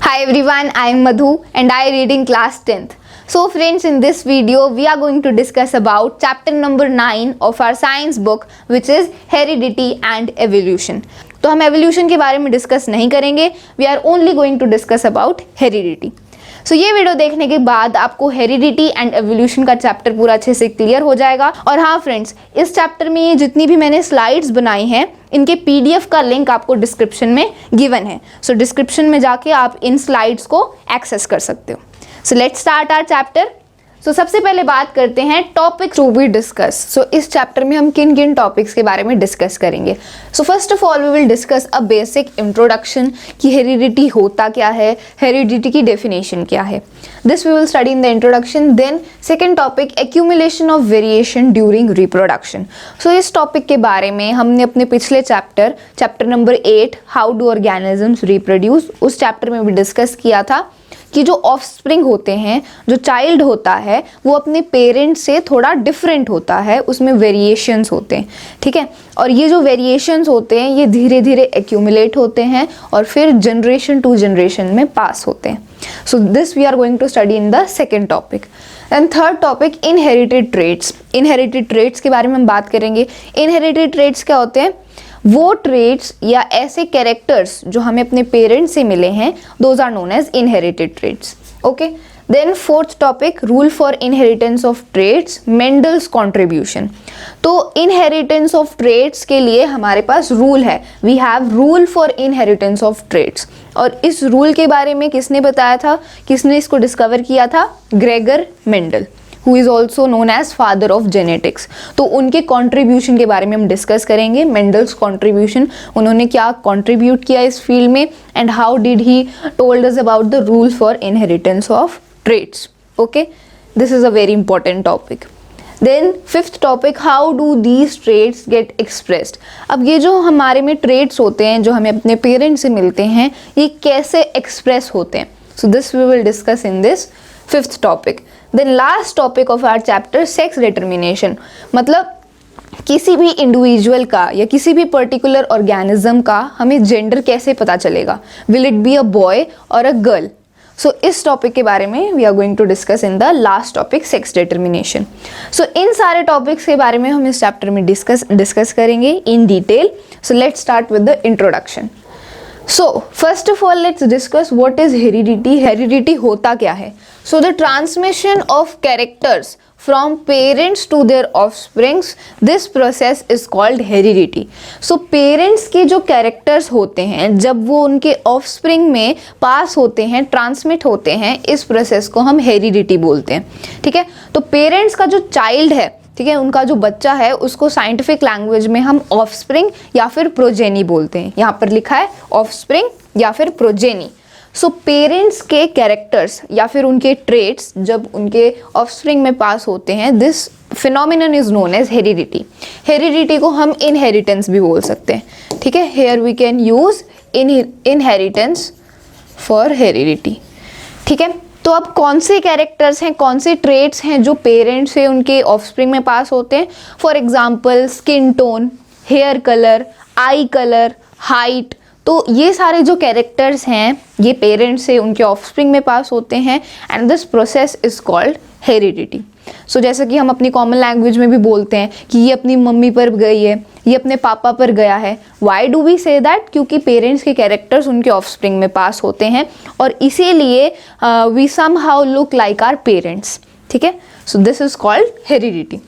Hi everyone, I am Madhu and I read in class 10th. So friends, in this video we are going to discuss about chapter number 9 of our science book which is heredity and evolution. तो हम evolution के बारे में discuss नहीं करेंगे, we are only going to discuss about heredity. सो ये video देखने के बाद आपको हेरिडिटी एंड एवोल्यूशन का चैप्टर पूरा अच्छे से क्लियर हो जाएगा। और हाँ फ्रेंड्स, इस चैप्टर में ये जितनी भी मैंने स्लाइड्स बनाई हैं इनके पीडीएफ का लिंक आपको डिस्क्रिप्शन में गिवन है। सो डिस्क्रिप्शन में जाके आप इन स्लाइड्स को एक्सेस कर सकते हो। So let's start our chapter. So सबसे पहले बात करते हैं topic to be discuss. So इस चैप्टर में हम किन किन टॉपिक्स के बारे में डिस्कस करेंगे। So first of all we will discuss a basic introduction कि हेरिडिटी होता क्या है, हेरिडिटी की डेफिनेशन क्या है। This we will study in the introduction. Then second topic accumulation of variation during reproduction. So इस टॉपिक के बारे में हमने अपने पिछले chapter number 8 how do organisms reproduce, उस चैप्टर में भी डिस्कस किया था कि जो ऑफस्प्रिंग होते हैं, जो चाइल्ड होता है वो अपने पेरेंट्स से थोड़ा डिफरेंट होता है, उसमें वेरिएशंस होते हैं, ठीक है। और ये जो वेरिएशंस होते हैं ये धीरे धीरे एक्यूमुलेट होते हैं और फिर जनरेशन टू जनरेशन में पास होते हैं। So this we are going to study in the second topic. And third topic inherited traits. Inherited traits के बारे में हम बात करेंगे। इनहेरिटेड ट्रेट्स क्या होते हैं? वो ट्रेट्स या ऐसे कैरेक्टर्स जो हमें अपने पेरेंट्स से मिले हैं, those are known as inherited traits. Okay, then fourth topic rule for inheritance of traits, Mendel's contribution. तो इनहेरिटेंस ऑफ ट्रेट्स के लिए हमारे पास रूल है, we have rule for inheritance of traits. और इस रूल के बारे में किसने बताया था, किसने इसको डिस्कवर किया था? Gregor Mendel, who is also known as father of genetics। तो उनके कंट्रीब्यूशन के बारे में हम डिस्कस करेंगे। मेंडल्स कंट्रीब्यूशन, उन्होंने क्या कंट्रीब्यूट किया इस फील्ड में and how did he told us about the rules for inheritance of traits. Okay, this is a very important topic. Then fifth topic, how do these traits get expressed. अब ये जो हमारे में traits होते हैं जो हमें अपने पेरेंट्स से मिलते हैं, ये कैसे एक्सप्रेस होते हैं। So this we will discuss in this fifth topic. Then last topic of our chapter sex determination, मतलब किसी भी इंडिविजुअल का या किसी भी पर्टिकुलर ऑर्गेनिज्म का हमें जेंडर कैसे पता चलेगा, will it be a boy और अ गर्ल। सो इस टॉपिक के बारे में we are going to discuss in the last topic sex determination. So इन सारे टॉपिक्स के बारे में हम इस चैप्टर में डिस्कस करेंगे in detail. So let's start with the introduction. So first of all let's discuss what is heredity। heredity होता क्या है? So the transmission of characters from parents to their offsprings, this process is called heredity। So parents के जो characters होते हैं जब वो उनके offspring में पास होते हैं, ट्रांसमिट होते हैं, इस प्रोसेस को हम heredity बोलते हैं, ठीक है। तो पेरेंट्स का जो चाइल्ड है, ठीक है, उनका जो बच्चा है उसको साइंटिफिक लैंग्वेज में हम ऑफस्प्रिंग या फिर प्रोजेनी बोलते हैं। यहाँ पर लिखा है ऑफस्प्रिंग या फिर प्रोजेनी। सो पेरेंट्स के कैरेक्टर्स या फिर उनके ट्रेट्स जब उनके ऑफस्प्रिंग में पास होते हैं, this phenomenon is known as heredity. Heredity को हम इनहेरिटेंस भी बोल सकते हैं, ठीक है। Here we can use inheritance for heredity, ठीक है। तो अब कौन से कैरेक्टर्स हैं, कौन से ट्रेट्स हैं जो पेरेंट्स से उनके ऑफस्प्रिंग में पास होते हैं? For example skin tone, hair colour, eye colour, height. तो ये सारे जो कैरेक्टर्स हैं ये पेरेंट्स से उनके ऑफस्प्रिंग में पास होते हैं and this process is called heredity. So जैसा कि हम अपनी कॉमन लैंग्वेज में भी बोलते हैं कि ये अपनी मम्मी पर गई है, ये अपने पापा पर गया है। Why do we say that? क्योंकि पेरेंट्स के कैरेक्टर्स उनके ऑफस्प्रिंग में पास होते हैं और इसीलिए we somehow look like our parents, ठीक है। So this is called heredity.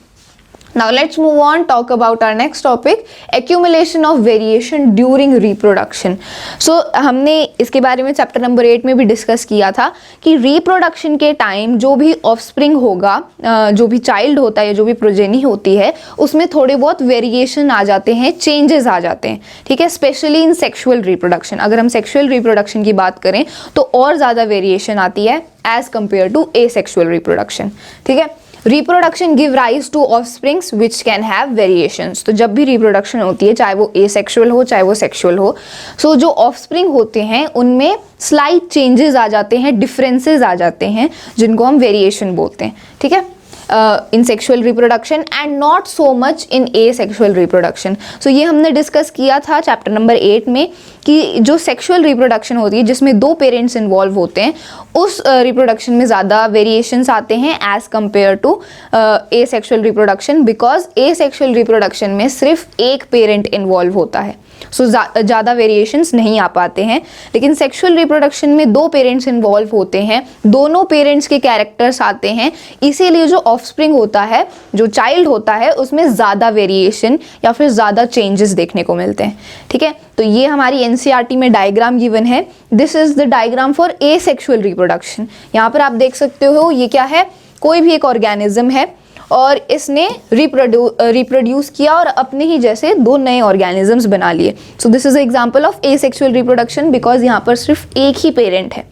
Now let's move on, talk about our next topic, accumulation of variation during reproduction। So हमने इसके बारे में चैप्टर नंबर 8 में भी डिस्कस किया था कि रिप्रोडक्शन के टाइम जो भी ऑफस्प्रिंग होगा, जो भी चाइल्ड होता है, जो भी प्रोजेनी होती है, उसमें थोड़े बहुत वेरिएशन आ जाते हैं, चेंजेस आ जाते हैं, ठीक है। स्पेशली इन सेक्शुअल रिप्रोडक्शन, अगर हम सेक्शुअल रिप्रोडक्शन की बात करें तो और ज़्यादा वेरिएशन आती है as compare to asexual reproduction, ठीक है। Reproduction give rise to offsprings which can have variations. तो जब भी रिप्रोडक्शन होती है, चाहे वो एसेक्सुअल हो चाहे वो सेक्सुअल हो, सो जो ऑफस्प्रिंग होते हैं उनमें स्लाइट चेंजेस आ जाते हैं, डिफरेंसेस आ जाते हैं, जिनको हम वेरिएशन बोलते हैं, ठीक है। In sexual reproduction and not so much in asexual reproduction. So ये हमने डिस्कस किया था चैप्टर नंबर 8 में कि जो सेक्सुअल रिप्रोडक्शन होती है जिसमें 2 पेरेंट्स इन्वॉल्व होते हैं, उस रिप्रोडक्शन में ज़्यादा वेरिएशंस आते हैं as compare to asexual reproduction, because asexual reproduction में सिर्फ एक पेरेंट इन्वॉल्व होता है, सो ज़्यादा वेरिएशंस नहीं आ पाते हैं। लेकिन सेक्सुअल रिप्रोडक्शन में 2 पेरेंट्स इन्वॉल्व होते हैं, दोनों पेरेंट्स के कैरेक्टर्स आते हैं, इसीलिए जो ऑफस्प्रिंग होता है, जो चाइल्ड होता है, उसमें ज़्यादा वेरिएशन या फिर ज़्यादा चेंजेस देखने को मिलते हैं। ठीक है, तो ये हमारी एनसीईआरटी में डायग्राम गिवन है। This is the diagram for asexual reproduction. यहाँ पर आप देख सकते हो ये क्या है, कोई भी एक ऑर्गेनिज्म है और इसने रिप्रोड्यूस किया और अपने ही जैसे 2 नए ऑर्गेनिजम्स बना लिए। सो this is example of asexual reproduction because यहाँ पर सिर्फ एक ही पेरेंट है।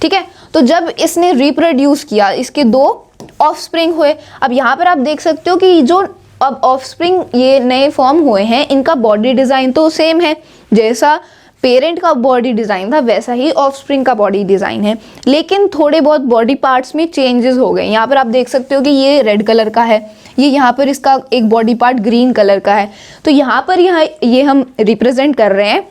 ठीक है, तो जब इसने रिप्रोड्यूस किया, इसके 2 ऑफस्प्रिंग हुए। अब यहाँ पर आप देख सकते हो कि जो अब ऑफस्प्रिंग ये नए फॉर्म हुए हैं, इनका बॉडी डिज़ाइन तो सेम है, जैसा पेरेंट का बॉडी डिज़ाइन था वैसा ही ऑफस्प्रिंग का बॉडी डिज़ाइन है, लेकिन थोड़े बहुत बॉडी पार्ट्स में चेंजेस हो गए। यहाँ पर आप देख सकते हो कि ये रेड कलर का है, ये यहाँ पर इसका एक बॉडी पार्ट ग्रीन कलर का है। तो यहाँ पर ये हम रिप्रेजेंट कर रहे हैं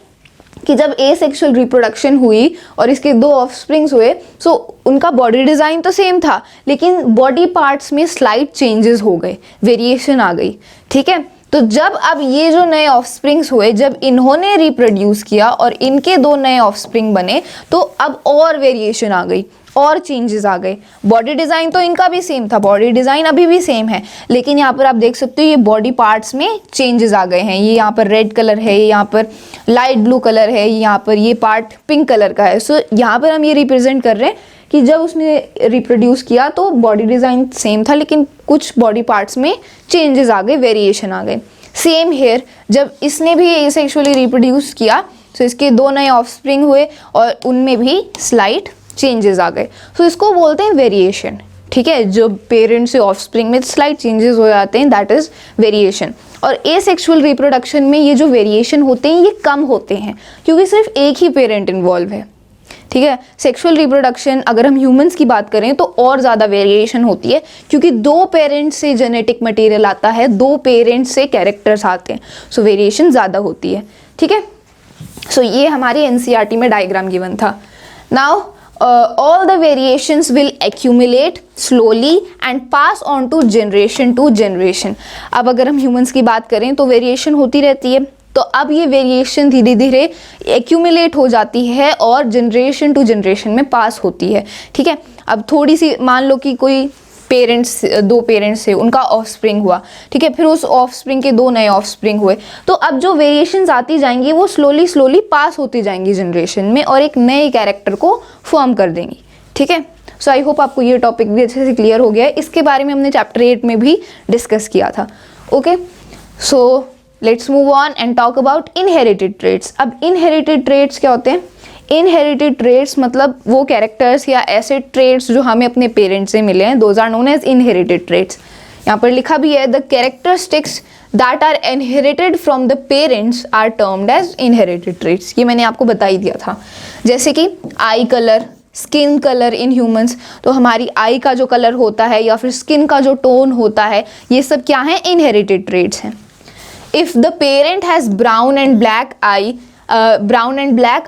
कि जब एसेक्सुअल रिप्रोडक्शन हुई और इसके 2 ऑफस्प्रिंग्स हुए, सो उनका बॉडी डिज़ाइन तो सेम था, लेकिन बॉडी पार्ट्स में स्लाइट चेंजेस हो गए, वेरिएशन आ गई। ठीक है, तो जब अब ये जो नए ऑफस्प्रिंग्स हुए, जब इन्होंने रिप्रोड्यूस किया और इनके 2 नए ऑफस्प्रिंग बने, तो अब और वेरिएशन आ गई और चेंजेस आ गए। बॉडी डिज़ाइन तो इनका भी सेम था, बॉडी डिज़ाइन अभी भी सेम है, लेकिन यहाँ पर आप देख सकते हो ये बॉडी पार्ट्स में चेंजेस आ गए हैं। ये यहाँ पर रेड कलर है, ये यहाँ पर लाइट ब्लू कलर है, यहाँ पर ये पार्ट पिंक कलर का है। सो यहाँ पर हम ये रिप्रेजेंट कर रहे हैं कि जब उसने रिप्रोड्यूस किया तो बॉडी डिज़ाइन सेम था, लेकिन कुछ बॉडी पार्ट्स में चेंजेस आ गए, वेरिएशन आ गए। सेम हेयर, जब इसने भी एसेक्सुअली रिप्रोड्यूस किया तो इसके 2 नए ऑफस्प्रिंग हुए और उनमें भी स्लाइट चेंजेस आ गए। तो इसको बोलते हैं वेरिएशन। ठीक है, जो पेरेंट से ऑफस्प्रिंग में स्लाइट चेंजेस हो जाते हैं, दैट इज वेरिएशन। और एसेक्सुअल रिप्रोडक्शन में ये जो वेरिएशन होते हैं ये कम होते हैं क्योंकि सिर्फ एक ही पेरेंट इन्वॉल्व है। ठीक है, सेक्सुअल रिप्रोडक्शन अगर हम ह्यूमंस की बात करें तो और ज़्यादा वेरिएशन होती है क्योंकि 2 पेरेंट्स से जेनेटिक मटेरियल आता है, 2 पेरेंट्स से कैरेक्टर्स आते हैं, सो वेरिएशन ज़्यादा होती है। ठीक है, सो ये हमारी एनसीईआरटी में डायग्राम गिवन था। Now all the variations will accumulate slowly and pass on to generation। अब अगर हम humans की बात करें तो वेरिएशन होती रहती है, तो अब ये वेरिएशन धीरे धीरे एक्यूमुलेट हो जाती है और जनरेशन टू जनरेशन में पास होती है। ठीक है, अब थोड़ी सी मान लो कि कोई पेरेंट्स 2 पेरेंट्स से उनका ऑफस्प्रिंग हुआ, ठीक है, फिर उस ऑफस्प्रिंग के 2 नए ऑफस्प्रिंग हुए, तो अब जो वेरिएशंस आती जाएंगी वो स्लोली पास होती जाएंगी जनरेशन में और एक नए कैरेक्टर को फॉर्म कर देंगी। ठीक है, सो आई होप आपको ये टॉपिक भी अच्छे से क्लियर हो गया है। इसके बारे में हमने चैप्टर 8 में भी डिस्कस किया था। Okay, so let's move on and talk about inherited traits. अब इनहेरिटेड ट्रेट्स क्या होते हैं? इनहेरिटेड ट्रेट्स मतलब वो कैरेक्टर्स या ऐसे ट्रेट्स जो हमें अपने पेरेंट्स से मिले हैं, those are known as inherited traits. यहाँ पर लिखा भी है, the characteristics that are inherited from the parents are termed as inherited traits. ये मैंने आपको बता ही दिया था। जैसे कि eye colour, skin colour in humans, तो हमारी आई का जो कलर होता है या फिर स्किन का जो टोन होता है, ये सब क्या है? इनहेरिटेड ट्रेट्स हैं। If the parent has brown and black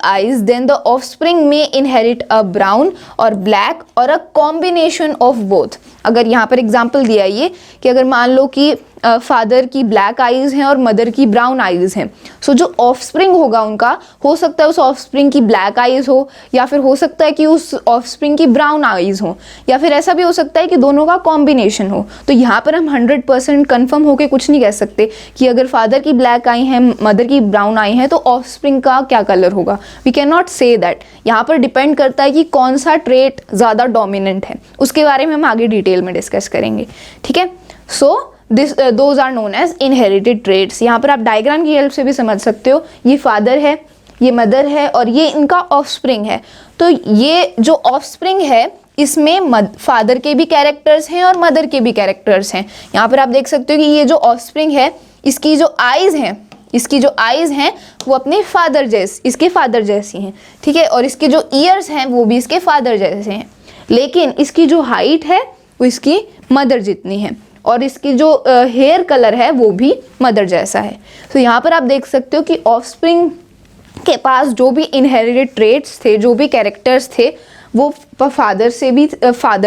eyes, then the offspring may inherit a brown or black or a combination of both। अगर यहाँ पर एग्जाम्पल दिया है ये कि अगर मान लो कि फादर की ब्लैक आइज हैं और मदर की ब्राउन आइज हैं, सो जो ऑफस्प्रिंग होगा उनका, हो सकता है उस ऑफस्प्रिंग की ब्लैक आइज हो या फिर हो सकता है कि उस ऑफस्प्रिंग की ब्राउन आइज हो या फिर ऐसा भी हो सकता है कि दोनों का कॉम्बिनेशन हो। तो यहाँ पर हम 100% कन्फर्म होकर कुछ नहीं कह सकते कि अगर फादर की ब्लैक आई हैं, मदर की ब्राउन आई हैं, तो ऑफस्प्रिंग का क्या कलर होगा। We can not say that. यहाँ पर डिपेंड करता है कि कौन सा ट्रेट ज़्यादा डोमिनेंट है, उसके बारे में हम आगे डिटेल में डिस्कस करेंगे। ठीक है, so those are known as inherited traits. यहाँ पर आप डायग्राम की हेल्प से भी समझ सकते हो, ये फादर है, ये मदर है और ये इनका ऑफस्प्रिंग है। तो ये जो ऑफस्प्रिंग है इसमें फादर के भी कैरेक्टर्स हैं और मदर के भी कैरेक्टर्स हैं। यहाँ पर आप देख सकते हो कि ये जो ऑफस्प्रिंग है इसकी जो आईज हैं वो अपने इसके फादर जैसी हैं। ठीक है, और इसके जो ईयर्स हैं वो भी इसके फादर जैसे हैं, लेकिन इसकी जो हाइट है वो इसकी मदर जितनी है, और इसकी जो हेयर कलर है वो भी मदर जैसा है। तो यहाँ पर आप देख सकते हो कि ऑफस्प्रिंग के पास जो भी इनहेरिटेड ट्रेट्स थे, जो भी कैरेक्टर्स थे, वो फादर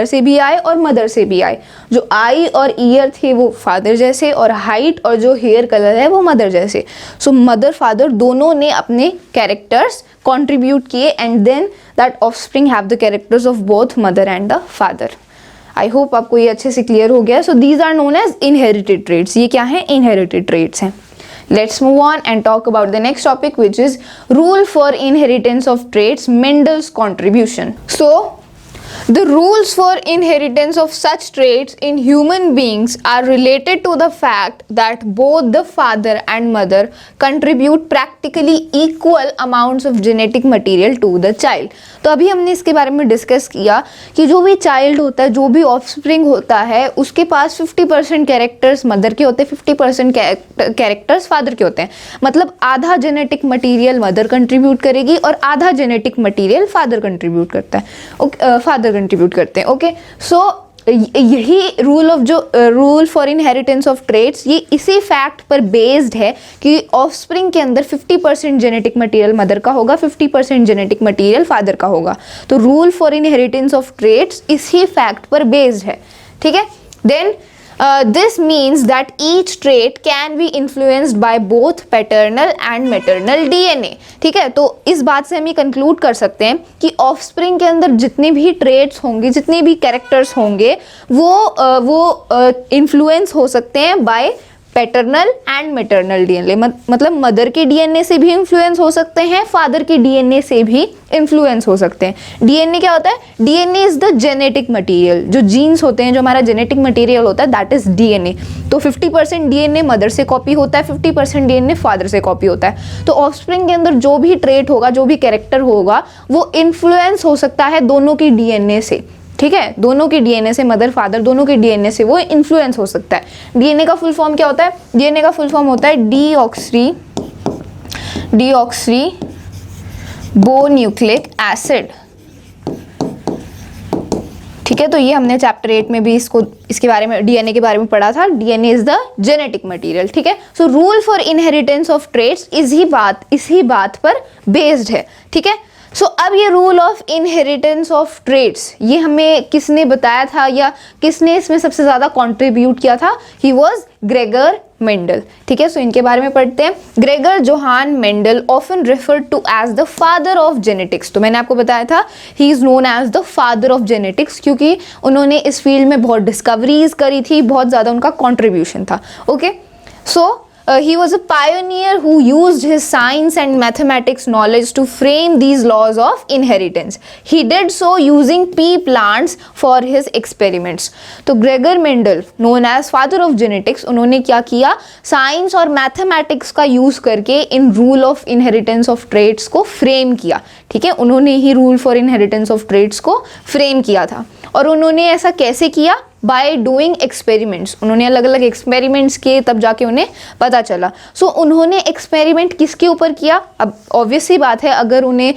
से भी आए और मदर से भी आए। जो आई और ईयर थे वो फादर जैसे, और हाइट और जो हेयर कलर है वो मदर जैसे। सो मदर फादर दोनों ने अपने कैरेक्टर्स कंट्रीब्यूट किए, and then that offspring have the characters of both mother and the father. I hope आपको ये अच्छे से क्लियर हो गया। So these are known as inherited traits. ये क्या है? इनहेरिटेड ट्रेट्स हैं। Let's move on and talk about the next topic, which is rule for inheritance of traits, Mendel's contribution. So, the rules for inheritance of such traits in human beings are related to the fact that both the father and mother contribute practically equal amounts of genetic material to the child. तो अभी हमने इसके बारे में discuss किया कि जो भी चाइल्ड होता है, जो भी ऑफस्प्रिंग होता है, उसके पास 50% कैरेक्टर्स मदर के होते हैं, 50% कैरेक्टर्स फादर के होते हैं। मतलब आधा जेनेटिक मटेरियल मदर कंट्रीब्यूट करेगी और आधा जेनेटिक मटेरियल फादर कंट्रीब्यूट करता है, फादर कंट्रीब्यूट करते हैं। ओके, सो यही rule for inheritance of traits, ये इसी फैक्ट पर बेस्ड है कि ऑफस्प्रिंग के अंदर 50% जेनेटिक मटेरियल मदर का होगा, 50% जेनेटिक मटेरियल फादर का होगा। तो rule for inheritance of traits इसी फैक्ट पर बेस्ड है। ठीक है, then this means that each trait can be influenced by both paternal and maternal DNA। ठीक है, तो इस बात से हम ये कंक्लूड कर सकते हैं कि ऑफस्प्रिंग के अंदर जितने भी ट्रेट्स होंगे, जितने भी कैरेक्टर्स होंगे, वो इन्फ्लुएंस हो सकते हैं by paternal and maternal DNA. मतलब मदर के डीएनए से भी इन्फ्लुएंस हो सकते हैं, फादर के डीएनए से भी इन्फ्लुएंस हो सकते हैं। डीएनए क्या होता है? DNA is the genetic material. जो जीन्स होते हैं, जो हमारा जेनेटिक मटेरियल होता है, दैट इज डीएनए। तो 50% डीएनए मदर से कॉपी होता है, 50% डीएनए फादर से कॉपी होता है। तो ऑफस्प्रिंग के अंदर जो भी ट्रेट होगा, जो भी कैरेक्टर होगा, वो इन्फ्लुएंस हो सकता है दोनों की डीएनए से। ठीक है, दोनों के डीएनए से, मदर फादर दोनों के डीएनए से वो इन्फ्लुएंस हो सकता है। डीएनए का फुल फॉर्म क्या होता है? डीएनए का फुल फॉर्म होता है डीऑक्सी बोन्यूक्लिक एसिड। ठीक है, तो ये हमने चैप्टर 8 में भी इसके बारे में, डीएनए के बारे में पढ़ा था। DNA is the genetic material. ठीक है, so rule for inheritance of traits इसी बात पर बेस्ड है। ठीक है, सो अब ये rule of inheritance of traits, ये हमें किसने बताया था या किसने इसमें सबसे ज़्यादा कंट्रीब्यूट किया था? He was Gregor Mendel. ठीक है, सो इनके बारे में पढ़ते हैं। Gregor Johann Mendel often referred to as the father of genetics. तो मैंने आपको बताया था he is known as the father of genetics, क्योंकि उन्होंने इस फील्ड में बहुत डिस्कवरीज करी थी, बहुत ज़्यादा उनका कॉन्ट्रीब्यूशन था। Okay, so he was a pioneer who used his science and mathematics knowledge to frame these laws of inheritance. He did so using pea plants for his experiments. तो Gregor Mendel, known as father of genetics, उन्होंने क्या किया? Science और mathematics का use करके इन rule of inheritance of traits को frame किया। ठीक है, उन्होंने ही rule for inheritance of traits को फ्रेम किया था। और उन्होंने ऐसा कैसे किया? By doing experiments. उन्होंने अलग अलग एक्सपेरिमेंट्स किए, तब जाके उन्हें पता चला। सो उन्होंने एक्सपेरिमेंट किसके ऊपर किया? अब ऑब्वियस ही बात है, अगर उन्हें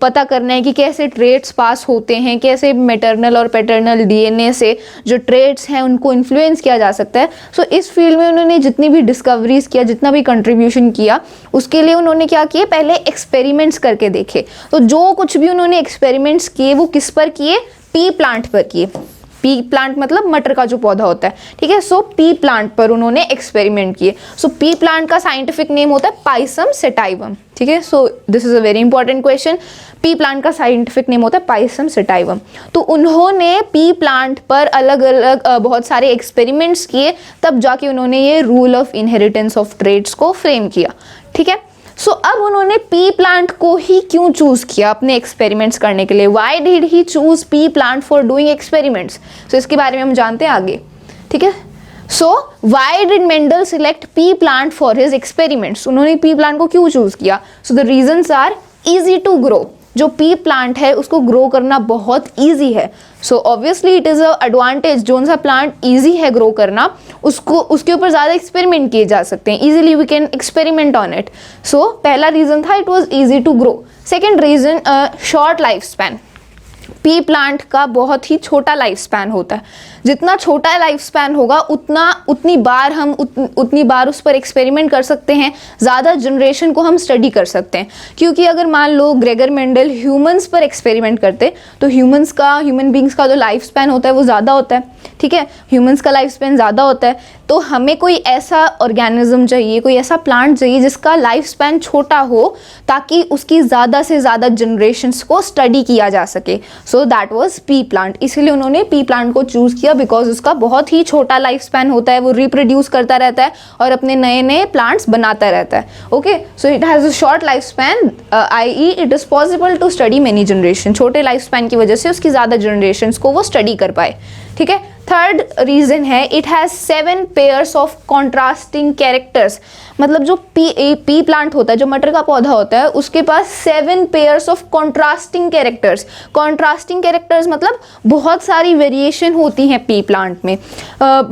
पता करना है कि कैसे ट्रेट्स पास होते हैं, कैसे मैटरनल और पैटर्नल डीएनए से जो ट्रेट्स हैं उनको इन्फ्लुएंस किया जा सकता है। सो इस फील्ड में उन्होंने जितनी भी डिस्कवरीज किया, जितना भी कंट्रीब्यूशन किया, उसके लिए उन्होंने क्या किए? पहले एक्सपेरिमेंट्स करके देखे। तो जो कुछ भी उन्होंने एक्सपेरिमेंट्स किए वो किस पर किए? पी प्लांट पर किए। पी प्लांट मतलब मटर का जो पौधा होता है। ठीक है, सो पी प्लांट पर उन्होंने एक्सपेरिमेंट किए। सो पी प्लांट का साइंटिफिक नेम होता है पाइसम सेटाइवम। ठीक है, so this is a very important question. P plant का साइंटिफिक नेम होता है पाइसम सेटाइवम। तो उन्होंने पी प्लांट पर अलग अलग बहुत सारे एक्सपेरिमेंट्स किए, तब जाके उन्होंने ये rule of inheritance of traits को फ्रेम किया। ठीक है, सो अब उन्होंने पी प्लांट को ही क्यों चूज किया अपने एक्सपेरिमेंट्स करने के लिए? Why did he choose pea plant for doing experiments? So इसके बारे में हम जानते हैं आगे। ठीक है, so why did Mendel select pea plant for his experiments? उन्होंने पी प्लांट को क्यों चूज किया? So the reasons are easy to grow. जो पी प्लांट है उसको ग्रो करना बहुत ईजी है। So obviously it is a advantage. जो सा प्लांट ईजी है ग्रो करना, उसके ऊपर ज़्यादा एक्सपेरिमेंट किए जा सकते हैं। Easily we can experiment on it. So पहला रीज़न था it was easy to grow. Second reason short life span. Pea plant का बहुत ही छोटा लाइफ स्पैन होता है। जितना छोटा लाइफ स्पैन होगा उतनी बार उस पर एक्सपेरिमेंट कर सकते हैं, ज़्यादा जनरेशन को हम स्टडी कर सकते हैं। क्योंकि अगर मान लो ग्रेगर मेंडल ह्यूमंस पर एक्सपेरिमेंट करते तो ह्यूमन बींग्स का जो लाइफ स्पैन होता है वो ज़्यादा होता है, ठीक है, ह्यूमंस का लाइफ स्पैन ज़्यादा होता है। तो हमें कोई ऐसा ऑर्गेनिज्म चाहिए, कोई ऐसा प्लांट चाहिए जिसका लाइफ स्पैन छोटा हो, ताकि उसकी ज़्यादा से ज़्यादा जनरेशन्स को स्टडी किया जा सके। So that was P plant. इसीलिए उन्होंने पी प्लांट को चूज़ किया, बिकॉज उसका बहुत ही छोटा लाइफ स्पैन होता है, वो रिप्रोड्यूस करता रहता है और अपने नए नए प्लांट्स बनाता रहता है। Okay, so it has a short life span, i.e. It is possible to study many generation. छोटे लाइफ स्पैन की वजह से उसकी ज़्यादा जनरेशन्स को वो स्टडी कर पाए, ठीक है। थर्ड रीजन है, it has 7 pairs of contrasting characters. मतलब जो पी प्लांट होता है, जो मटर का पौधा होता है, उसके पास 7 pairs of contrasting characters. Contrasting characters मतलब बहुत सारी वेरिएशन होती हैं पी प्लांट में।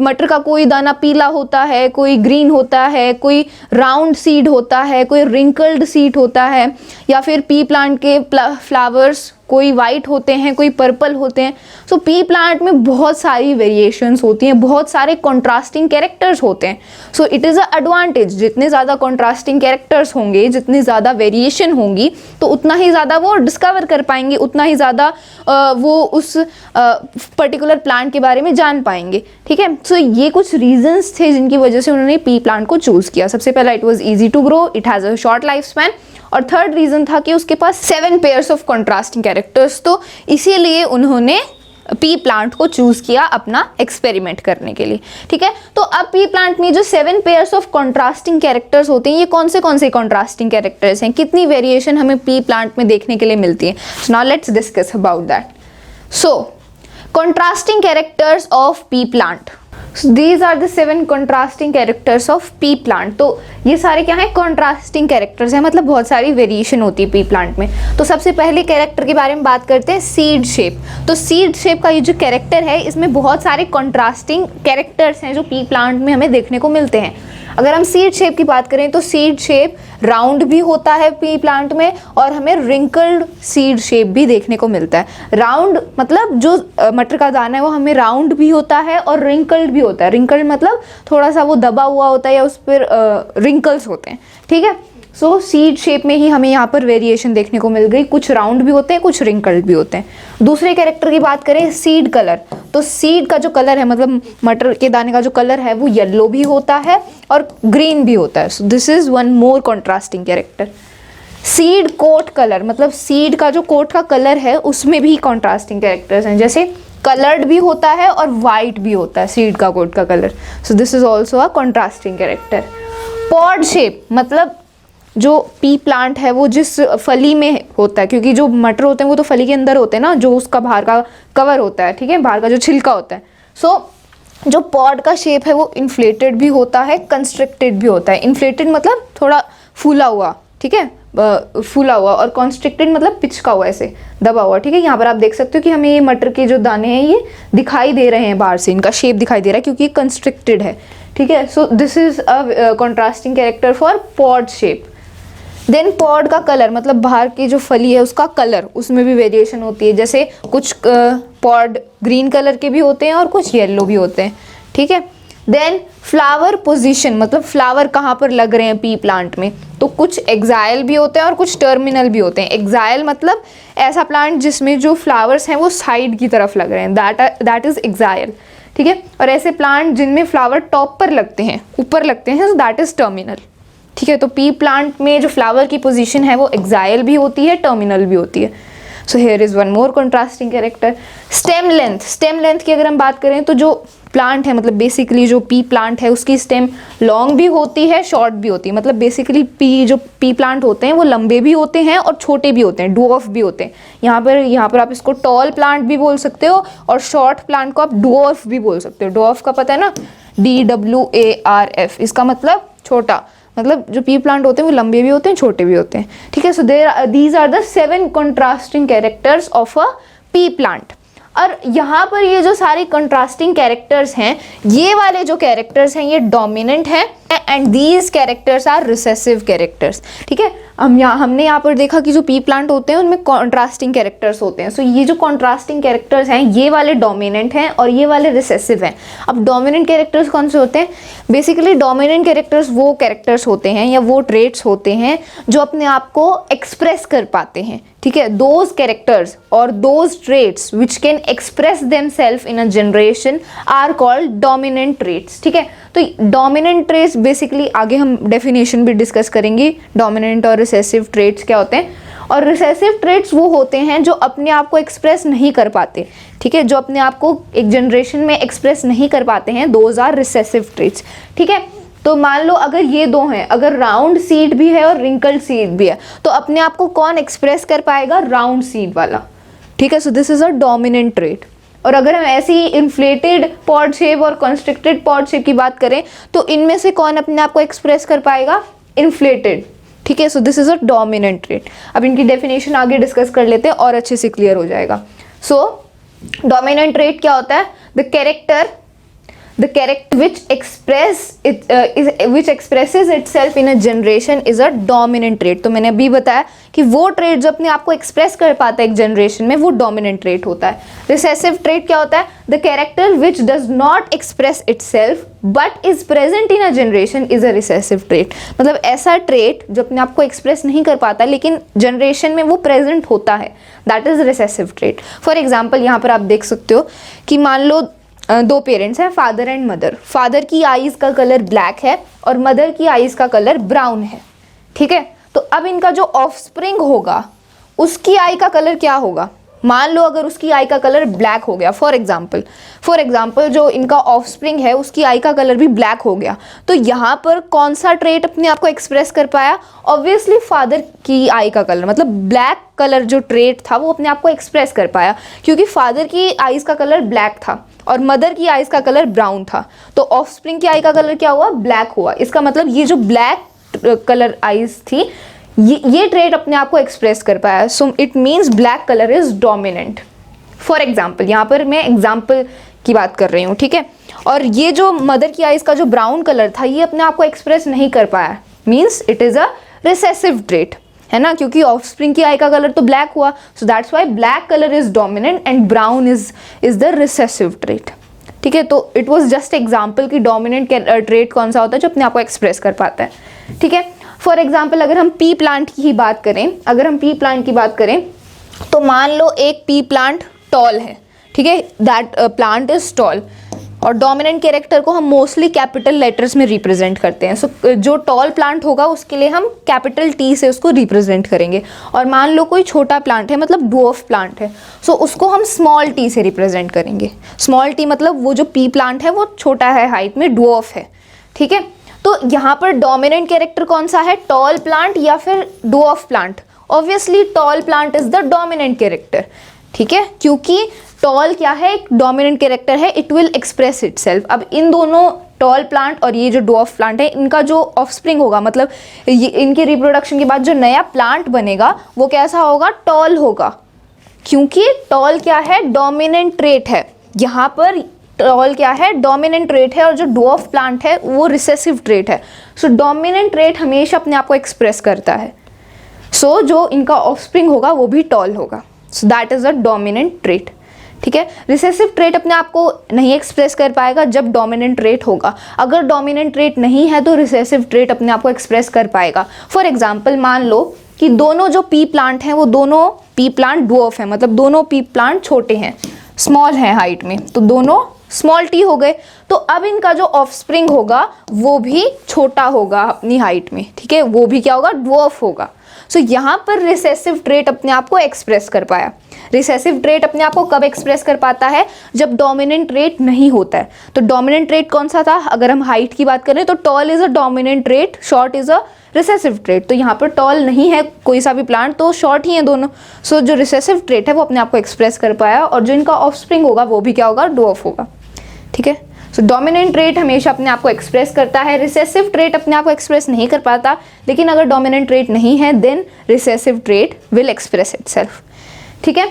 मटर का कोई दाना पीला होता है, कोई ग्रीन होता है, कोई राउंड सीड होता है, कोई रिंकल्ड सीड होता है, या फिर पी प्लांट के फ्लावर्स कोई वाइट होते हैं, कोई पर्पल होते हैं। सो पी प्लांट में बहुत सारी वेरिएशंस होती हैं, बहुत सारे कॉन्ट्रास्टिंग कैरेक्टर्स होते हैं। So it is a advantage, जितने ज़्यादा कॉन्ट्रास्टिंग कैरेक्टर्स होंगे, जितनी ज़्यादा वेरिएशन होंगी, तो उतना ही ज़्यादा वो डिस्कवर कर पाएंगे, उतना ही ज़्यादा वो उस पर्टिकुलर प्लांट के बारे में जान पाएंगे, ठीक है। सो ये कुछ रीजंस थे जिनकी वजह से उन्होंने पी प्लांट को चूज़ किया। सबसे पहला, it was easy to grow, it has a short life span, और थर्ड रीज़न था कि उसके पास 7 पेयर्स ऑफ कॉन्ट्रास्टिंग कैरेक्टर्स। तो इसीलिए उन्होंने पी प्लांट को चूज़ किया अपना एक्सपेरिमेंट करने के लिए, ठीक है। तो अब पी प्लांट में जो 7 पेयर्स ऑफ कॉन्ट्रास्टिंग कैरेक्टर्स होते हैं, ये कौन से कॉन्ट्रास्टिंग कैरेक्टर्स हैं, कितनी वेरिएशन हमें पी प्लांट में देखने के लिए मिलती है। So now let's discuss about that. So contrasting characters of pea plant, these are the 7 contrasting characters of pea plant. तो ये सारे क्या हैं, कॉन्ट्रास्टिंग कैरेक्टर्स हैं, मतलब बहुत सारी वेरिएशन होती है पी प्लांट में। तो सबसे पहले कैरेक्टर के बारे में बात करते हैं, सीड शेप। तो सीड शेप का ये जो कैरेक्टर है, इसमें बहुत सारे कॉन्ट्रास्टिंग कैरेक्टर्स हैं जो पी प्लांट में हमें देखने को मिलते हैं। अगर हम सीड शेप की बात करें तो सीड शेप राउंड भी होता है पी प्लांट में, और हमें रिंकल्ड सीड शेप भी देखने को मिलता है। राउंड मतलब जो मटर का दाना है वो हमें राउंड भी होता है और रिंकल्ड भी होता है। रिंकल्ड मतलब थोड़ा सा वो दबा हुआ होता है या उस पर रिंकल्स होते हैं, ठीक है। सो सीड शेप में ही हमें यहाँ पर वेरिएशन देखने को मिल गई, कुछ राउंड भी होते हैं, कुछ रिंकल्ड भी होते हैं। दूसरे कैरेक्टर की बात करें, सीड कलर। तो सीड का जो कलर है, मतलब मटर के दाने का जो कलर है, वो येलो भी होता है और ग्रीन भी होता है। So this is one more contrasting character. Seed coat colour, मतलब सीड का जो कोट का कलर है उसमें भी कॉन्ट्रास्टिंग कैरेक्टर्स हैं, जैसे कलर्ड भी होता है और वाइट भी होता है सीड का कोट का colour. So this is also a contrasting character. Pod shape, मतलब जो पी प्लांट है वो जिस फली में होता है, क्योंकि जो मटर होते हैं वो तो फली के अंदर होते हैं ना, जो उसका बाहर का कवर होता है, ठीक है, बाहर का जो छिलका होता है। सो जो पॉड का शेप है वो इन्फ्लेटेड भी होता है, कंस्ट्रिक्टेड भी होता है। इन्फ्लेटेड मतलब थोड़ा फूला हुआ, ठीक है, फूला हुआ, और कॉन्स्ट्रिक्टेड मतलब पिचका हुआ, ऐसे दबा हुआ, ठीक है। यहाँ पर आप देख सकते हो कि हमें ये मटर के जो दाने हैं ये दिखाई दे रहे हैं, बाहर से इनका शेप दिखाई दे रहा है क्योंकि ये कंस्ट्रिक्टेड है, ठीक है। So this is a contrasting character for pod shape. Then pod का कलर, मतलब बाहर की जो फली है उसका कलर, उसमें भी वेरिएशन होती है, जैसे कुछ पॉड ग्रीन कलर के भी होते हैं और कुछ येलो भी होते हैं, ठीक है। देन फ्लावर पोजीशन, मतलब फ्लावर कहाँ पर लग रहे हैं पी प्लांट में, तो कुछ एक्साइल भी होते हैं और कुछ टर्मिनल भी होते हैं। एक्साइल मतलब ऐसा प्लांट जिसमें जो फ्लावर्स हैं वो साइड की तरफ लग रहे हैं, दैट इज एक्साइल, ठीक है। और ऐसे प्लांट जिनमें फ्लावर टॉप पर लगते हैं, ऊपर लगते हैं, दैट इज टर्मिनल, ठीक है। तो पी प्लांट में जो फ्लावर की पोजीशन है वो एक्साइल भी होती है, टर्मिनल भी होती है। So here is one more contrasting character. Stem length, stem length की अगर हम बात करें तो जो प्लांट है, मतलब बेसिकली जो पी प्लांट है उसकी स्टेम लॉन्ग भी होती है, शॉर्ट भी होती है। मतलब बेसिकली जो पी प्लांट होते हैं वो लंबे भी होते हैं और छोटे भी होते हैं, डुऑफ भी होते हैं। यहाँ पर आप इसको टॉल प्लांट भी बोल सकते हो और शॉर्ट प्लांट को आप डुऑफ भी बोल सकते हो। डुऑफ का पता है ना, DWARF, इसका मतलब छोटा, मतलब जो पी प्लांट होते हैं वो लंबे भी होते हैं, छोटे भी होते हैं, ठीक है। So these are the 7 contrasting characters of a pea plant. और यहाँ पर ये जो सारे कंट्रास्टिंग कैरेक्टर्स हैं, ये वाले जो कैरेक्टर्स हैं ये डोमिनेंट हैं and these characters are recessive characters. ठीक है, हमने यहाँ पर देखा कि जो पी प्लांट होते हैं उनमें कॉन्ट्रास्टिंग कैरेक्टर्स होते हैं। सो ये जो कॉन्ट्रास्टिंग कैरेक्टर्स हैं ये वाले डोमिनेंट हैं और ये वाले रिसेसिव हैं। अब डोमिनेंट कैरेक्टर्स कौन से होते हैं? बेसिकली डोमिनेंट कैरेक्टर्स वो कैरेक्टर्स होते हैं या वो ट्रेट्स होते हैं जो अपने आप को एक्सप्रेस कर पाते हैं। ठीक है, दोज कैरेक्टर्स और those traits which can express themselves in a generation are called dominant traits. ठीक है, तो डोमिनेंट ट्रेट्स बेसिकली आगे हम डेफिनेशन भी डिस्कस करेंगे डोमिनेंट और रिसेसिव ट्रेट्स क्या होते हैं। और रिसेसिव ट्रेट्स वो होते हैं जो अपने आप को एक्सप्रेस नहीं कर पाते। ठीक है, जो अपने आप को एक जनरेशन में एक्सप्रेस नहीं कर पाते हैं, दोज आर रिसेसिव ट्रेट्स। ठीक है, तो मान लो अगर ये दो हैं, अगर राउंड सीड भी है और रिंकल्ड सीड भी है, तो अपने आप को कौन एक्सप्रेस कर पाएगा? राउंड सीड वाला। ठीक है, so this is a dominant trait. और अगर हम ऐसी इन्फ्लेटेड पॉड शेप और कंस्ट्रिक्टेड पॉड शेप की बात करें तो इनमें से कौन अपने आप को एक्सप्रेस कर पाएगा? इन्फ्लेटेड। ठीक है, so this is a dominant trait. अब इनकी डेफिनेशन आगे डिस्कस कर लेते हैं और अच्छे से क्लियर हो जाएगा। सो डोमिनेंट ट्रेट क्या होता है? The character which expresses itself in a generation is a dominant trait। तो मैंने अभी बताया कि वो ट्रेट जो अपने आप को एक्सप्रेस कर पाता है एक जनरेशन में, वो डोमिनेंट ट्रेट होता है। रिसेसिव ट्रेट क्या होता है? The character which does not express itself but is present in a generation is a recessive trait. मतलब ऐसा ट्रेट जो अपने आप को एक्सप्रेस नहीं कर पाता लेकिन जनरेशन में वो प्रेजेंट होता है, that is recessive trait. For example यहाँ पर आप देख सकते हो कि मान लो दो पेरेंट्स हैं, फादर एंड मदर। फादर की आईज का कलर ब्लैक है और मदर की आईज का कलर ब्राउन है। ठीक है, तो अब इनका जो ऑफस्प्रिंग होगा उसकी आई का कलर क्या होगा? मान लो अगर उसकी आई का कलर ब्लैक हो गया, फॉर एग्जाम्पल जो इनका ऑफस्प्रिंग है उसकी आई का कलर भी ब्लैक हो गया, तो यहाँ पर कौन सा ट्रेट अपने आप को एक्सप्रेस कर पाया? ऑब्वियसली फादर की आई का कलर, मतलब ब्लैक कलर जो ट्रेट था वो अपने आप को एक्सप्रेस कर पाया क्योंकि फादर की आईज का कलर ब्लैक था और मदर की आईज का कलर ब्राउन था, तो ऑफस्प्रिंग की आई का कलर क्या हुआ? ब्लैक हुआ। इसका मतलब ये जो ब्लैक कलर आईज थी ये ट्रेट अपने आप को एक्सप्रेस कर पाया। So it means black colour is dominant. For example, यहाँ पर मैं एग्जाम्पल की बात कर रही हूँ। ठीक है, और ये जो मदर की आईज का जो ब्राउन कलर था ये अपने आप को एक्सप्रेस नहीं कर पाया, means it is a recessive trait, है ना, क्योंकि ऑफस्प्रिंग की आई का कलर तो ब्लैक हुआ। सो that's why black colour is dominant and brown is the recessive trait. ठीक है, तो इट वॉज जस्ट एग्जाम्पल कि डोमिनेंट ट्रेट कौन सा होता है जो अपने आप को एक्सप्रेस कर पाता है। ठीक है, फॉर एग्जाम्पल अगर हम पी प्लांट की बात करें, तो मान लो एक पी प्लांट टॉल है। ठीक है, दैट प्लांट इज टॉल और डोमिनेंट कैरेक्टर को हम मोस्टली कैपिटल लेटर्स में रिप्रेजेंट करते हैं। सो जो टॉल प्लांट होगा उसके लिए हम कैपिटल टी से उसको रिप्रेजेंट करेंगे। और मान लो कोई छोटा प्लांट है, मतलब ड्वार्फ प्लांट है, सो उसको हम स्मॉल टी से रिप्रेजेंट करेंगे। स्मॉल टी मतलब वो जो पी प्लांट है वो छोटा है हाइट में, ड्वार्फ है। ठीक है, तो यहाँ पर डोमिनेंट कैरेक्टर कौन सा है? टॉल प्लांट या फिर dwarf plant? Obviously tall plant is the dominant character. ठीक है, क्योंकि टॉल क्या है? एक डोमिनेंट कैरेक्टर है, इट विल एक्सप्रेस इटसेल्फ। अब इन दोनों टॉल प्लांट और ये जो ड्वार्फ प्लांट है, इनका जो ऑफस्प्रिंग होगा, मतलब ये इनके रिप्रोडक्शन के बाद जो नया प्लांट बनेगा वो कैसा होगा? टॉल होगा, क्योंकि टॉल क्या है? डोमिनेंट ट्रेट है। यहाँ पर टॉल क्या है? डोमिनेंट ट्रेट है और जो ड्वार्फ प्लांट है वो रिसेसिव ट्रेट है। सो डोमिनेंट ट्रेट हमेशा अपने आप को एक्सप्रेस करता है। सो जो इनका ऑफस्प्रिंग होगा वो भी टॉल होगा। सो that is a dominant trait. ठीक है, रिसेसिव ट्रेट अपने आप को नहीं एक्सप्रेस कर पाएगा जब डोमिनेंट ट्रेट होगा। अगर डोमिनेंट ट्रेट नहीं है तो रिसेसिव ट्रेट अपने आप को एक्सप्रेस कर पाएगा। फॉर एग्जाम्पल मान लो कि दोनों जो पी प्लांट हैं वो दोनों पी प्लांट ड्वार्फ हैं, मतलब दोनों पी प्लांट छोटे हैं, स्मॉल हैं हाइट में, तो दोनों स्मॉल टी हो गए। तो अब इनका जो ऑफस्प्रिंग होगा वो भी छोटा होगा अपनी हाइट में। ठीक है, वो भी क्या होगा? ड्वार्फ होगा। सो यहाँ पर रिसेसिव ट्रेट अपने आप को एक्सप्रेस कर पाया। रिसेसिव ट्रेट अपने आप को कब एक्सप्रेस कर पाता है? जब डोमिनेंट ट्रेट नहीं होता है। तो डोमिनेंट ट्रेट कौन सा था? अगर हम हाइट की बात करें तो tall is a dominant trait, short is a recessive trait. तो यहाँ पर टॉल नहीं है कोई सा भी प्लांट, तो शॉर्ट ही है दोनों। सो जो रिसेसिव ट्रेट है वो अपने आप को एक्सप्रेस कर पाया और जो इनका ऑफस्प्रिंग होगा वो भी क्या होगा? ड्वार्फ होगा। ठीक है, सो डोमिनेंट ट्रेट हमेशा अपने आप को एक्सप्रेस करता है, रिसेसिव ट्रेट अपने आप को एक्सप्रेस नहीं कर पाता। लेकिन अगर डोमिनेंट ट्रेट नहीं है then recessive trait will express itself. ठीक है,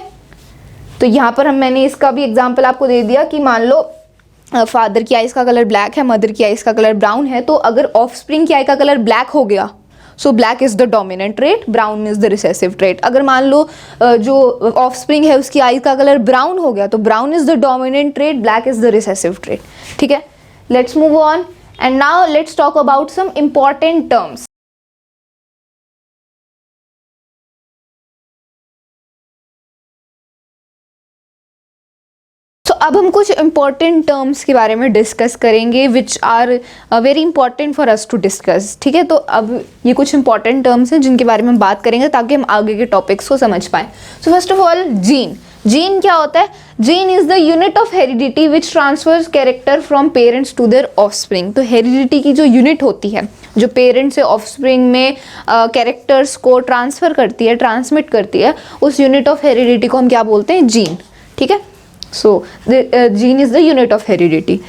तो यहाँ पर मैंने इसका भी एग्जाम्पल आपको दे दिया कि मान लो फादर की आइज़ का कलर ब्लैक है, मदर की आइज़ का कलर ब्राउन है, तो अगर ऑफस्प्रिंग की आई का कलर ब्लैक हो गया, so black is the dominant trait, brown is the recessive trait. अगर मान लो जो ऑफस्प्रिंग है उसकी आइज़ का कलर ब्राउन हो गया, तो brown is the dominant trait, black is the recessive trait. ठीक है, let's move on and now let's talk about some important terms. तो अब हम कुछ इंपॉर्टेंट टर्म्स के बारे में डिस्कस करेंगे which are very important for us to discuss. ठीक है, तो अब ये कुछ इंपॉर्टेंट टर्म्स हैं जिनके बारे में हम बात करेंगे ताकि हम आगे के टॉपिक्स को समझ पाएँ। So first of all, gene. Gene क्या होता है? Gene is the unit of heredity which transfers character from parents to their offspring. तो हेरिडिटी की जो यूनिट होती है, जो पेरेंट्स से ऑफस्प्रिंग में कैरेक्टर्स को ट्रांसफर करती है, ट्रांसमिट करती है, उस यूनिट ऑफ हेरिडिटी को हम क्या बोलते हैं? जीन। ठीक है, so gene is the unit of heredity.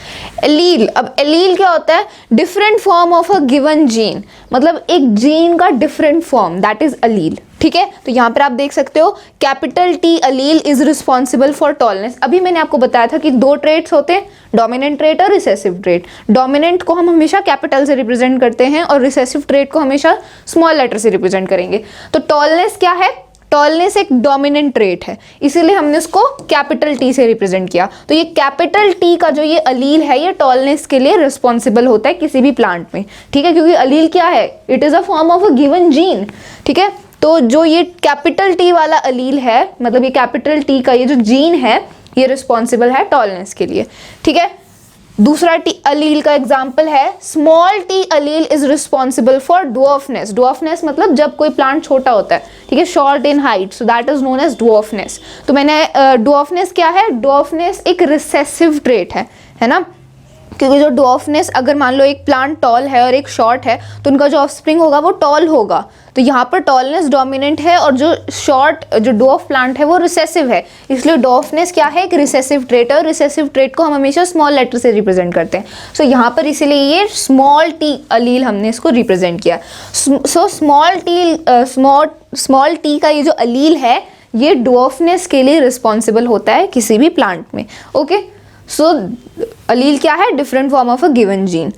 Allele, अब एलील क्या होता है? Different form of a given gene, मतलब एक जीन का different form, that is allele. ठीक है, तो यहाँ पर आप देख सकते हो capital T allele is responsible for tallness. अभी मैंने आपको बताया था कि दो ट्रेट्स होते हैं, डोमिनेंट ट्रेट और रिसेसिव ट्रेट। डोमिनेंट को हम हमेशा कैपिटल से रिप्रेजेंट करते हैं और रिसेसिव ट्रेट को हमेशा स्मॉल लेटर से रिप्रेजेंट करेंगे। तो टॉलनेस क्या है? टॉलनेस एक डोमिनेंट ट्रेट है, इसीलिए हमने उसको कैपिटल टी से रिप्रेजेंट किया। तो ये कैपिटल टी का जो ये अलील है, ये टॉलनेस के लिए रिस्पॉन्सिबल होता है किसी भी प्लांट में। ठीक है, क्योंकि अलील क्या है? It is a form of a given gene. ठीक है, तो जो ये कैपिटल टी वाला अलील है, मतलब ये कैपिटल टी का ये जो जीन है, ये रिस्पॉन्सिबल है टॉलनेस के लिए। ठीक है, दूसरा टी अलील का एग्जाम्पल है small T allele is responsible for dwarfness. Dwarfness मतलब जब कोई प्लांट छोटा होता है, ठीक है, short in height, so that is known as dwarfness. तो मैंने ड्वार्फनेस क्या है? ड्वार्फनेस एक रिसेसिव ट्रेट है ना, क्योंकि जो ड्वार्फनेस, अगर मान लो एक प्लांट टॉल है और एक शॉर्ट है, तो उनका जो ऑफस्प्रिंग होगा वो टॉल होगा। तो यहाँ पर टॉलनेस डोमिनेंट है और जो शॉर्ट, जो ड्वार्फ प्लांट है वो रिसेसिव है, इसलिए ड्वार्फनेस क्या है? एक रिसेसिव ट्रेट है, और रिसेसिव ट्रेट को हम हमेशा स्मॉल लेटर से रिप्रेजेंट करते हैं। सो यहाँ पर इसीलिए ये स्मॉल टी अलील हमने इसको रिप्रेजेंट किया। सो स्मॉल टी का ये जो अलील है, ये ड्वार्फनेस के लिए रिस्पॉन्सिबल होता है किसी भी प्लांट में। ओके, सो अलील क्या है? Different form of a given gene.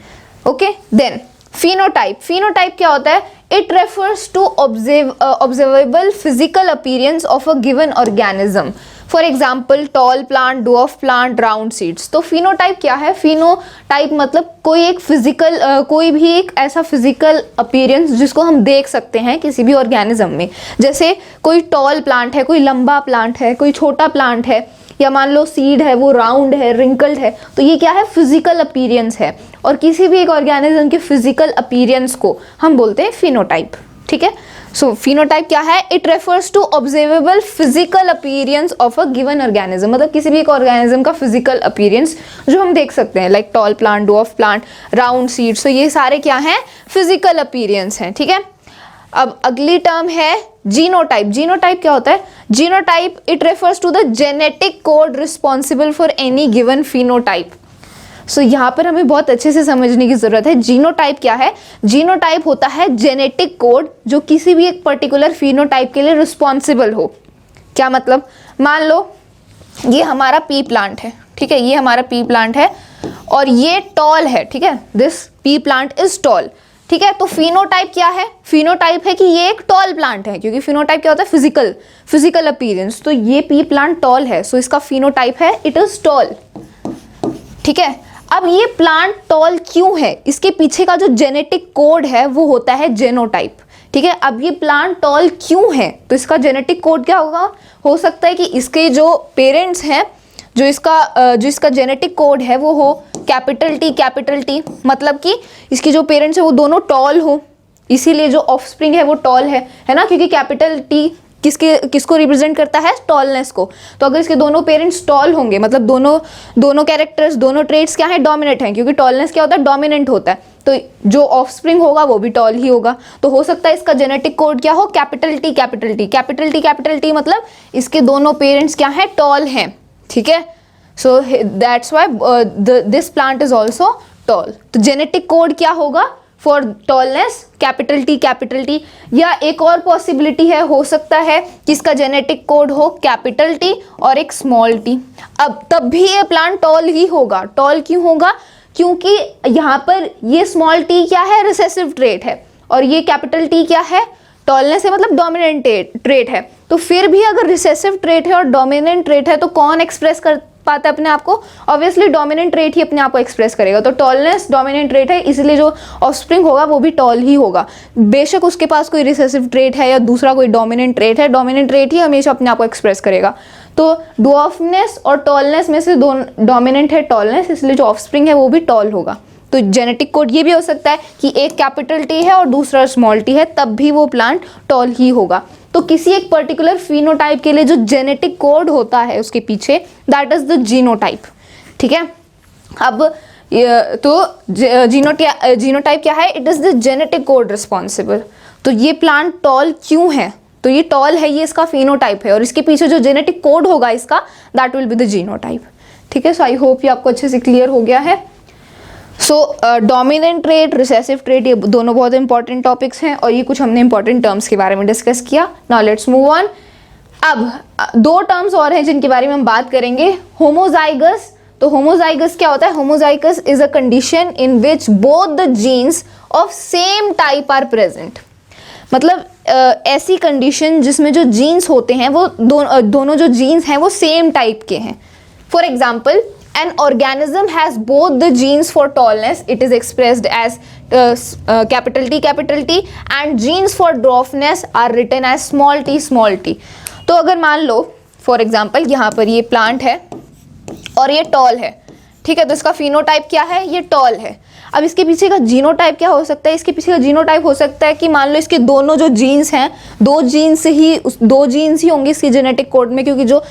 Okay, then phenotype. Phenotype क्या होता है? It refers to observable physical appearance of a given organism. For example tall plant, dwarf plant, round seeds. तो phenotype क्या है? Phenotype मतलब कोई एक फिजिकल, कोई भी एक ऐसा फिजिकल अपीयरेंस जिसको हम देख सकते हैं किसी भी ऑर्गेनिज्म में। जैसे कोई टॉल प्लांट है, कोई लंबा प्लांट है, कोई छोटा प्लांट है, या मान लो सीड है वो राउंड है, रिंकल्ड है, तो ये क्या है? फिजिकल अपीयरेंस है। और किसी भी एक ऑर्गेनिज्म के फिजिकल अपीयरेंस को हम बोलते हैं फिनोटाइप। ठीक है, सो फिनोटाइप क्या है? It refers to observable physical appearance of a given organism, मतलब किसी भी एक ऑर्गेनिज्म का फिजिकल अपीयरेंस जो हम देख सकते हैं, like toll plant, dwarf plant, round seeds. तो ये सारे क्या हैं? फिजिकल अपीयरेंस हैं। ठीक है, अब अगली टर्म है जीनोटाइप। जीनोटाइप क्या होता है? Genotype it refers to the genetic code responsible for any given phenotype. So यहाँ पर हमें बहुत अच्छे से समझने की जरूरत है। जीनोटाइप क्या है? जीनोटाइप होता है जेनेटिक कोड जो किसी भी एक पर्टिकुलर फिनोटाइप के लिए रिस्पॉन्सिबल हो। क्या मतलब? मान लो ये हमारा पी प्लांट है, ठीक है, ये हमारा पी प्लांट है और ये टॉल है। ठीक है, this P plant is tall. ठीक है, तो फिनोटाइप क्या है? फिनोटाइप है कि ये एक टॉल प्लांट है, क्योंकि फिनोटाइप क्या होता है? Physical appearance. तो ये पी प्लांट टॉल है, सो इसका फिनोटाइप है इट इज टॉल। ठीक है, अब ये प्लांट टॉल क्यों है? इसके पीछे का जो जेनेटिक कोड है वो होता है जेनोटाइप। ठीक है, अब ये प्लांट टॉल क्यों है? तो इसका जेनेटिक कोड क्या होगा? हो सकता है कि इसके जो पेरेंट्स हैं, जो इसका जेनेटिक कोड है वो हो कैपिटल टी, मतलब कि इसके जो पेरेंट्स है वो दोनों टॉल हो, इसीलिए जो ऑफस्प्रिंग है वो टॉल है ना, क्योंकि कैपिटल टी किसको रिप्रेजेंट करता है? टॉलनेस को। तो अगर इसके दोनों पेरेंट्स टॉल होंगे, मतलब दोनों कैरेक्टर्स, दोनों ट्रेट्स क्या है? डोमिनेंट हैं, क्योंकि टॉलनेस क्या होता है? डोमिनेंट होता है, तो जो ऑफस्प्रिंग होगा वो भी टॉल ही होगा। तो हो सकता है इसका जेनेटिक कोड क्या हो? कैपिटल टी मतलब इसके दोनों पेरेंट्स क्या है? टॉल हैं। ठीक है, so that's why this plant is also tall. तो जेनेटिक कोड क्या होगा? फॉर टॉलनेस कैपिटल टी, या एक और पॉसिबिलिटी है, हो सकता है कि इसका जेनेटिक कोड हो कैपिटल टी और एक स्मॉल टी। अब तब भी ये प्लांट टॉल ही होगा। टॉल क्यों होगा? क्योंकि यहाँ पर ये स्मॉल टी क्या है? रिसेसिव ट्रेट है, और ये कैपिटल टी क्या है? टॉलनेस है, मतलब डोमिनेंट ट्रेट है। तो फिर भी अगर रिसेसिव ट्रेट है और डोमिनेंट ट्रेट है तो कौन एक्सप्रेस कर पाता है अपने आप को? ऑब्वियसली डोमिनेंट ट्रेट ही अपने आप को एक्सप्रेस करेगा। तो टॉलनेस डोमिनेंट ट्रेट है, इसलिए जो ऑफस्प्रिंग होगा वो भी टॉल ही होगा, बेशक उसके पास कोई रिसेसिव ट्रेट है या दूसरा कोई डोमिनेंट ट्रेट है। डोमिनेंट ट्रेट ही हमेशा अपने आप को एक्सप्रेस करेगा। तो डॉर्फनेस और टॉलनेस में से दोनों डोमिनेंट है टॉलनेस, इसलिए जो ऑफस्प्रिंग है वो भी टॉल होगा। तो जेनेटिक कोड ये भी हो सकता है कि एक कैपिटल टी है और दूसरा स्मॉल टी है, तब भी वो प्लांट टॉल ही होगा। तो किसी एक पर्टिकुलर फिनोटाइप के लिए जो जेनेटिक कोड होता है उसके पीछे, दैट इज द जीनोटाइप। ठीक है, अब तो जीनोटाइप क्या है? It is the genetic code responsible. तो ये प्लांट टॉल क्यों है? तो ये टॉल है, ये इसका फिनोटाइप है, और इसके पीछे जो जेनेटिक कोड होगा इसका, that will be the genotype. ठीक है, सो आई होप ये आपको अच्छे से क्लियर हो गया है। सो डोमिनेंट ट्रेट, रिसेसिव ट्रेट, ये दोनों बहुत इंपॉर्टेंट टॉपिक्स हैं, और ये कुछ हमने इंपॉर्टेंट टर्म्स के बारे में डिस्कस किया। Now let's move on. अब दो टर्म्स और हैं जिनके बारे में हम बात करेंगे। होमोजाइगस। तो होमोजाइगस क्या होता है? Homozygous is a condition in which both the genes of same type are present. मतलब ऐसी कंडीशन जिसमें जो जीन्स होते हैं वो दोनों जो जीन्स हैं वो सेम टाइप के हैं। For example, an organism has both the genes for tallness, it is expressed as capital T, and genes for dwarfness are written as small t। तो अगर मान लो फॉर एग्जाम्पल यहाँ पर ये प्लांट है और ये टॉल है, ठीक है, तो इसका फिनोटाइप क्या है? ये टॉल है। अब इसके पीछे का जीनोटाइप क्या हो सकता है? इसके पीछे का जीनोटाइप हो सकता है कि मान लो इसके दोनों जो जीन्स हैं, दो जीन्स ही होंगे इसके जेनेटिक कोड में, क्योंकि जो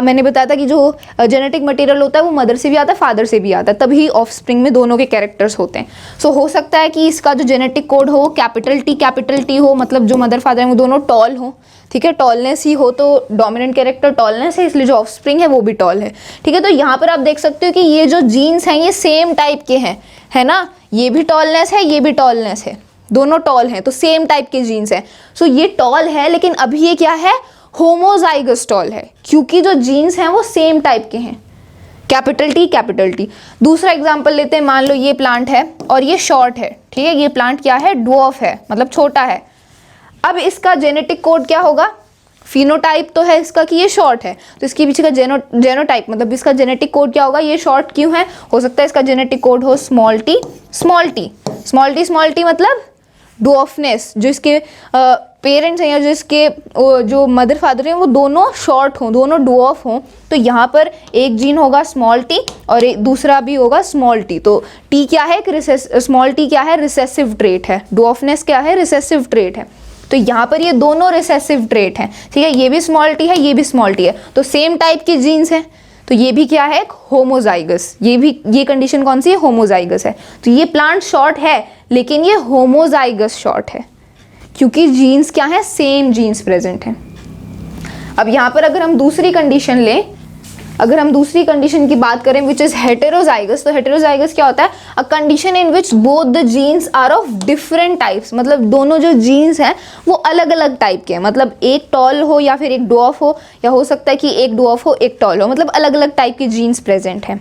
मैंने बताया था कि जो जेनेटिक मटेरियल होता है वो मदर से भी आता है, फादर से भी आता है, तभी ऑफस्प्रिंग में दोनों के कैरेक्टर्स होते हैं। सो हो सकता है कि इसका जो जेनेटिक कोड हो कैपिटल टी हो, मतलब जो मदर फादर हैं वो दोनों टॉल हो। ठीक है, टॉलनेस ही हो, तो डोमिनेंट कैरेक्टर टॉलनेस है, इसलिए जो ऑफस्प्रिंग है वो भी टॉल है। ठीक है, तो यहाँ पर आप देख सकते हो कि ये जो जीन्स हैं ये सेम टाइप के हैं, है ना? ये भी टॉलनेस है, ये भी टॉलनेस है, दोनों टॉल हैं, तो सेम टाइप के जीन्स हैं। सो ये टॉल है, लेकिन अभी ये क्या है? होमोजाइगस टॉल है, क्योंकि जो जीन्स हैं वो सेम टाइप के हैं, कैपिटल टी। दूसरा एग्जाम्पल लेते हैं, मान लो ये प्लांट है और ये शॉर्ट है। ठीक है, ये प्लांट क्या है? ड्वार्फ है, मतलब छोटा है। अब इसका जेनेटिक कोड क्या होगा? फिनोटाइप तो है इसका कि ये शॉर्ट है, तो इसके पीछे का जेनोटाइप मतलब इसका जेनेटिक कोड क्या होगा? ये शॉर्ट क्यों है? हो सकता है इसका जेनेटिक कोड हो स्मॉल टी मतलब ड्वार्फनेस। जो इसके पेरेंट्स हैं या जो इसके जो मदर फादर हैं वो दोनों शॉर्ट हों, दोनों ड्वार्फ हों, तो यहाँ पर एक जीन होगा स्मॉल टी और एक दूसरा भी होगा स्मॉल टी। तो टी क्या है? स्मॉल टी क्या है? रिसेसिव ट्रेट है। ड्वार्फनेस क्या है? रिसेसिव ट्रेट है। तो यहाँ पर ये दोनों रिसेसिव ट्रेट हैं। ठीक है, ये भी स्मॉल टी है, ये भी स्मॉल टी है, तो सेम टाइप के जीन्स हैं, तो ये भी क्या है? होमोजाइगस। ये कंडीशन कौन सी है? होमोजाइगस है। तो ये प्लांट शॉर्ट है, लेकिन ये होमोजाइगस शॉर्ट है, क्योंकि जीन्स क्या है? सेम जीन्स प्रेजेंट हैं। अब यहाँ पर अगर हम दूसरी कंडीशन लें, अगर हम दूसरी कंडीशन की बात करें विच इज हेटेरोजाइगस, तो हेटेरोजाइगस क्या होता है? A condition in which both the genes are of different types, मतलब दोनों जो जीन्स हैं वो अलग अलग टाइप के हैं, मतलब एक टॉल हो या फिर एक ड्वार्फ हो, या हो सकता है कि एक ड्वार्फ हो एक टॉल हो, मतलब अलग अलग टाइप के जीन्स प्रेजेंट हैं।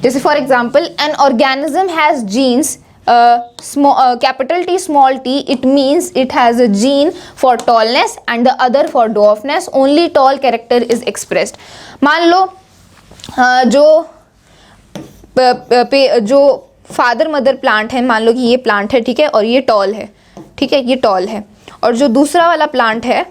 जैसे for example, an organism has genes capital T small t, it means it has a gene for tallness and the other for dwarfness, only tall character is expressed। मान लो जो father mother plant है, मान लो कि ये plant है, ठीक है, और ये टॉल है, ठीक है, ये टॉल है, और जो दूसरा वाला प्लांट है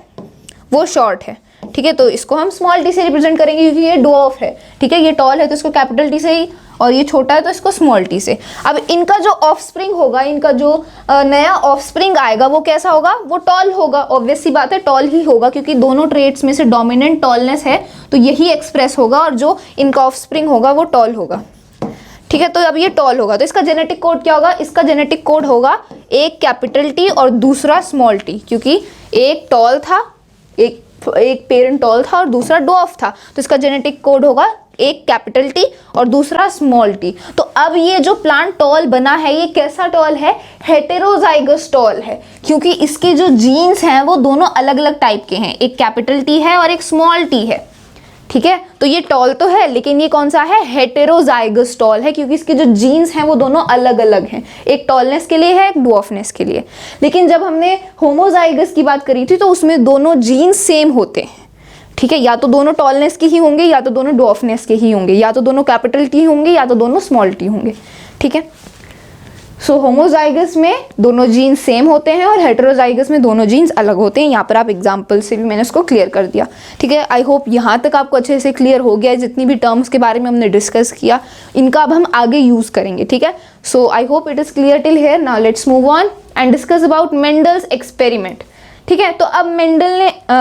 वो शॉर्ट है। ठीक है, तो इसको हम स्मॉल टी से रिप्रेजेंट करेंगे क्योंकि ये ड्वार्फ है। ठीक है, ये टॉल है तो इसको कैपिटल टी से ही, और ये छोटा है तो इसको स्मॉल टी से। अब इनका जो ऑफस्प्रिंग होगा, इनका जो नया ऑफस्प्रिंग आएगा वो कैसा होगा? वो टॉल होगा। ऑब्वियस सी बात है, टॉल ही होगा, क्योंकि दोनों ट्रेट्स में से डोमिनेंट टॉलनेस है, तो यही एक्सप्रेस होगा, और जो इनका ऑफस्प्रिंग होगा वो टॉल होगा। ठीक है, तो अब ये टॉल होगा, तो इसका जेनेटिक कोड क्या होगा? इसका जेनेटिक कोड होगा एक कैपिटल टी और दूसरा स्मॉल टी, क्योंकि एक टॉल था, एक पेरेंट टॉल था और दूसरा ड्वार्फ था, तो इसका जेनेटिक कोड होगा एक कैपिटल टी और दूसरा स्मॉल टी। तो अब ये जो प्लांट टॉल बना है ये कैसा टॉल है? हेटेरोजाइगस टॉल है, क्योंकि इसके जो जीन्स हैं वो दोनों अलग अलग टाइप के हैं, एक कैपिटल टी है और एक स्मॉल टी है। ठीक है, तो ये टॉल तो है लेकिन ये कौन सा है? हेटेरोजाइगस टॉल है, क्योंकि इसके जो जीन्स हैं वो दोनों अलग अलग हैं, एक टॉलनेस के लिए है, एक ड्वार्फनेस के लिए। लेकिन जब हमने होमोजाइगस की बात करी थी तो उसमें दोनों जीन्स सेम होते हैं। ठीक है, या तो दोनों टॉलनेस के ही होंगे या तो दोनों ड्वार्फनेस के ही होंगे, या तो दोनों कैपिटल टी होंगे या तो दोनों स्मॉल टी होंगे। ठीक है, सो होमोजाइगस में दोनों जीन्स सेम होते हैं और हेटेरोजाइगस में दोनों जीन्स अलग होते हैं। यहाँ पर आप एग्जाम्पल से भी मैंने इसको क्लियर कर दिया। ठीक है, आई होप यहाँ तक आपको अच्छे से क्लियर हो गया है। जितनी भी टर्म्स के बारे में हमने डिस्कस किया इनका अब हम आगे यूज करेंगे। ठीक है, so I hope it is clear till here. Now let's move on and discuss about Mendel's experiment. ठीक है, तो अब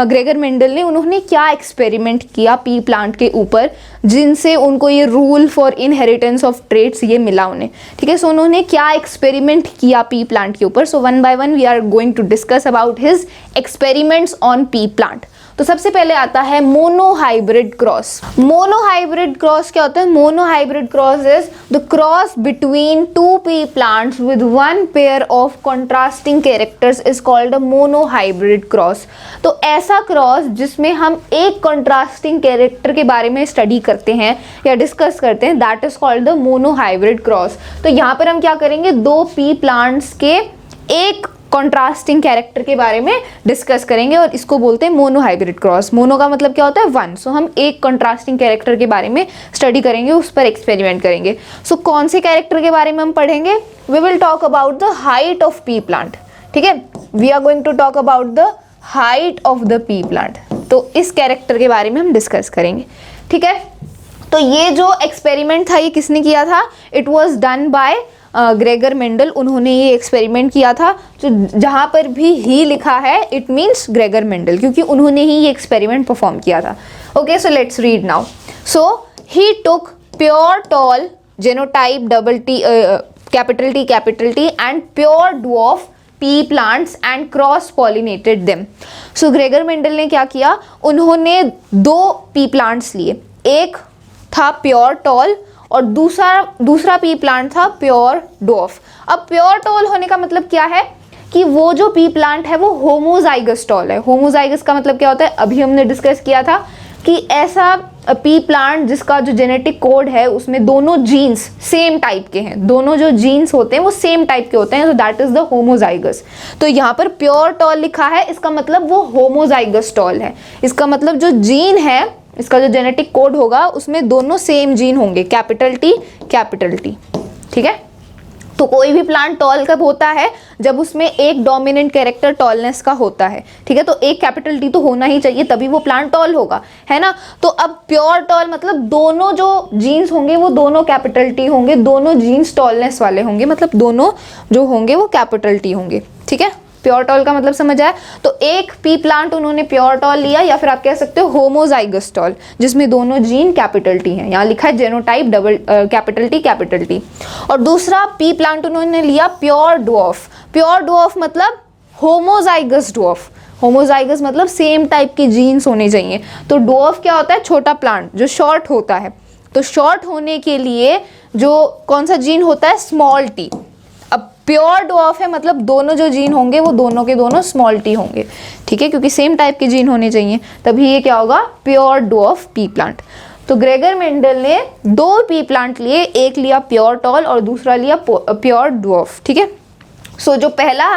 ग्रेगर मेंडल ने उन्होंने क्या एक्सपेरिमेंट किया पी प्लांट के ऊपर, जिनसे उनको ये rule for inheritance of traits ये मिला उन्हें। ठीक है, सो उन्होंने क्या एक्सपेरिमेंट किया पी प्लांट के ऊपर। So one by one we are going to discuss about his experiments on pea plant. तो सबसे पहले आता है मोनोहाइब्रिड क्रॉस। मोनोहाइब्रिड क्रॉस क्या होता है? Monohybrid cross is the cross between two P plants with one pair of contrasting characters is called a monohybrid cross. तो ऐसा क्रॉस जिसमें हम एक कॉन्ट्रास्टिंग कैरेक्टर के बारे में स्टडी करते हैं या डिस्कस करते हैं, that is called the monohybrid cross. तो यहाँ पर हम क्या करेंगे? दो पी प्लांट्स के एक कॉन्ट्रास्टिंग कैरेक्टर के बारे में डिस्कस करेंगे और इसको बोलते हैं मोनोहाइब्रिड क्रॉस। मोनो का मतलब क्या होता है? वन। सो हम एक कॉन्ट्रास्टिंग कैरेक्टर के बारे में स्टडी करेंगे, उस पर एक्सपेरिमेंट करेंगे। सो कौन से कैरेक्टर के बारे में हम पढ़ेंगे? We will talk about the height of pea plant. ठीक है, we are going to talk about the height of the pea plant. तो इस कैरेक्टर के बारे में हम डिस्कस करेंगे। ठीक है, तो ये जो एक्सपेरिमेंट था ये किसने किया था? It was done by Gregor Mendel. उन्होंने ये एक्सपेरिमेंट किया था। तो जहाँ पर भी ही लिखा है इट मीन्स ग्रेगर मेंडल, क्योंकि उन्होंने ही ये एक्सपेरिमेंट परफॉर्म किया था। Okay, so let's read now. So he took pure tall genotype capital T and pure dwarf P plants and cross pollinated them. So Gregor Mendel ने क्या किया? उन्होंने दो पी प्लांट्स लिए, एक था प्योर टॉल और दूसरा पी प्लांट था प्योर ड्वार्फ। अब प्योर टॉल होने का मतलब क्या है? कि वो जो पी प्लांट है वो होमोजाइगस टॉल है। होमोजाइगस का मतलब क्या होता है? अभी हमने डिस्कस किया था कि ऐसा पी प्लांट जिसका जो जेनेटिक कोड है उसमें दोनों जीन्स सेम टाइप के हैं, दोनों जो जीन्स होते हैं वो सेम टाइप के होते हैं, तो दैट इज द होमोजाइगस। तो यहाँ पर प्योर टॉल लिखा है, इसका मतलब वो होमोजाइगस टॉल है। इसका मतलब जो जीन है, इसका जो जेनेटिक कोड होगा उसमें दोनों सेम जीन होंगे, कैपिटल टी। ठीक है, तो कोई भी प्लांट टॉल कब होता है? जब उसमें एक डोमिनेंट कैरेक्टर टॉलनेस का होता है। ठीक है, तो एक कैपिटल टी तो होना ही चाहिए तभी वो प्लांट टॉल होगा, है ना। तो अब प्योर टॉल मतलब दोनों जो जीन्स होंगे वो दोनों कैपिटल टी होंगे, दोनों जीन्स टॉलनेस वाले होंगे, मतलब दोनों जो होंगे वो कैपिटल टी होंगे। ठीक है, प्योर टॉल का मतलब समझ आया। तो एक पी प्लांट उन्होंने प्योर टॉल लिया, या फिर आप कह सकते हो होमोजाइगस टॉल, जिसमें दोनों जीन कैपिटल टी हैं। यहाँ लिखा है जेनोटाइप कैपिटल टी। और दूसरा पी प्लांट उन्होंने लिया प्योर ड्वार्फ। प्योर ड्वार्फ मतलब होमोजाइगस ड्वार्फ। होमोजाइगस मतलब सेम टाइप के जीन्स होने चाहिए। तो ड्वार्फ क्या होता है? छोटा प्लांट जो शॉर्ट होता है। तो शॉर्ट होने के लिए जो कौन सा जीन होता है? Small T. अब प्योर ड्वार्फ है मतलब दोनों जो जीन होंगे वो दोनों के दोनों स्मॉल टी होंगे। ठीक है, क्योंकि सेम टाइप के जीन होने चाहिए, तभी ये क्या होगा? Pure dwarf P plant. तो ग्रेगर मेंडल ने दो पी प्लांट लिए, एक लिया प्योर टॉल और दूसरा लिया प्योर ड्वार्फ। ठीक है, सो जो पहला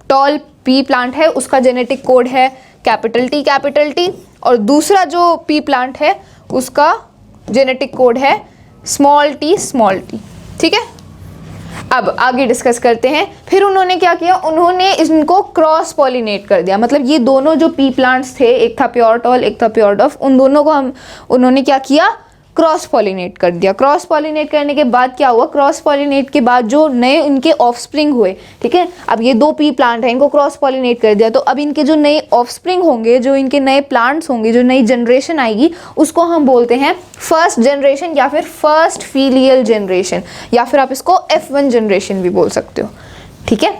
टॉल पी प्लांट है उसका जेनेटिक कोड है कैपिटल टी, और दूसरा जो पी प्लांट है उसका जेनेटिक कोड है स्मॉल टी। ठीक है, अब आगे डिस्कस करते हैं। फिर उन्होंने क्या किया? उन्होंने इनको क्रॉस पॉलिनेट कर दिया। मतलब ये दोनों जो पी प्लांट्स थे, एक था प्योर टॉल एक था प्योर डॉफ, उन दोनों को उन्होंने क्या किया? क्रॉस पॉलिनेट कर दिया। क्रॉस पॉलिनेट करने के बाद क्या हुआ? क्रॉस पॉलिनेट के बाद जो नए इनके ऑफस्प्रिंग हुए, ठीक है, अब ये दो पी प्लांट हैं, इनको क्रॉस पॉलिनेट कर दिया, तो अब इनके जो नए ऑफस्प्रिंग होंगे, जो इनके नए प्लांट्स होंगे, जो नई जनरेशन आएगी, उसको हम बोलते हैं फर्स्ट जनरेशन या फिर फर्स्ट फीलियल जनरेशन, या फिर आप इसको F1 जनरेशन भी बोल सकते हो। ठीक है,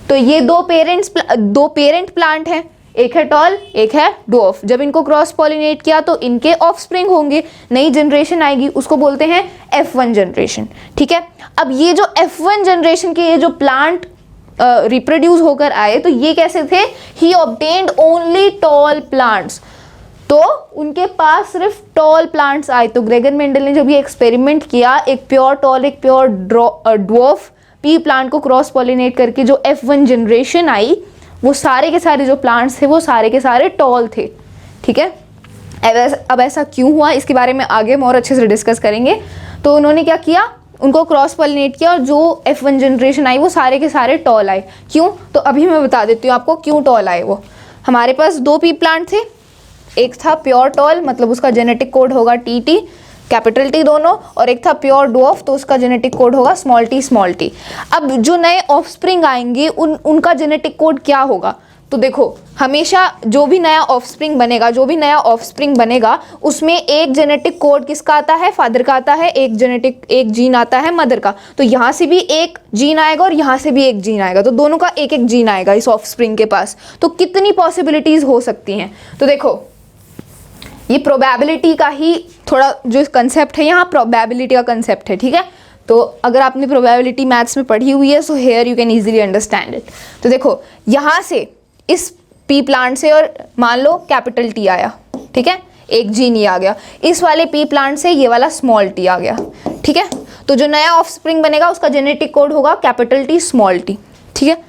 तो ये दो पेरेंट प्लांट हैं, एक है टॉल, एक है ड्वार्फ। जब इनको क्रॉस पॉलिनेट किया तो इनके ऑफस्प्रिंग होंगे, नई जनरेशन आएगी, उसको बोलते हैं F1 जनरेशन। ठीक है, अब ये जो F1 जनरेशन के ये जो प्लांट रिप्रोड्यूस होकर आए तो ये कैसे थे? ही ऑब्टेन्ड ओनली टॉल प्लांट्स, तो उनके पास सिर्फ टॉल प्लांट्स आए। तो ग्रेगर मेंडल ने जब ये एक्सपेरिमेंट किया, एक प्योर टॉल एक प्योर ड्वार्फ पी प्लांट को क्रॉस पॉलिनेट करके जो F1 जनरेशन आई, वो सारे के सारे जो प्लांट्स थे वो सारे के सारे टॉल थे। ठीक है, अब ऐसा क्यों हुआ इसके बारे में आगे हम और अच्छे से डिस्कस करेंगे। तो उन्होंने क्या किया, उनको क्रॉस पॉलिनेट किया और जो F1 जनरेशन आई वो सारे के सारे टॉल आए। क्यों? तो अभी मैं बता देती हूँ आपको क्यों टॉल आए। वो हमारे पास दो पी प्लांट थे, एक था प्योर टॉल, मतलब उसका जेनेटिक कोड होगा TT कैपिटल T दोनों, और एक था प्योर ड्वार्फ, तो उसका जेनेटिक कोड होगा स्मॉल t। अब जो नए ऑफस्प्रिंग आएंगे उनका जेनेटिक कोड क्या होगा? तो देखो, हमेशा जो भी नया ऑफस्प्रिंग बनेगा उसमें एक जेनेटिक कोड किसका आता है? फादर का आता है। एक जीन आता है मदर का। तो यहाँ से भी एक जीन आएगा और यहाँ से भी एक जीन आएगा, तो दोनों का एक एक जीन आएगा इस ऑफस्प्रिंग के पास। तो कितनी पॉसिबिलिटीज हो सकती हैं? तो देखो, ये प्रोबेबिलिटी का ही थोड़ा जो कंसेप्ट है, यहाँ प्रोबेबिलिटी का कंसेप्ट है। ठीक है, तो अगर आपने प्रोबेबिलिटी मैथ्स में पढ़ी हुई है so here you can easily understand it. तो देखो, यहाँ से इस पी प्लांट से, और मान लो कैपिटल T आया, ठीक है, एक जीन ये आ गया, इस वाले पी प्लांट से ये वाला स्मॉल t आ गया। ठीक है, तो जो नया ऑफस्प्रिंग बनेगा उसका जेनेटिक कोड होगा कैपिटल T स्मॉल t। ठीक है,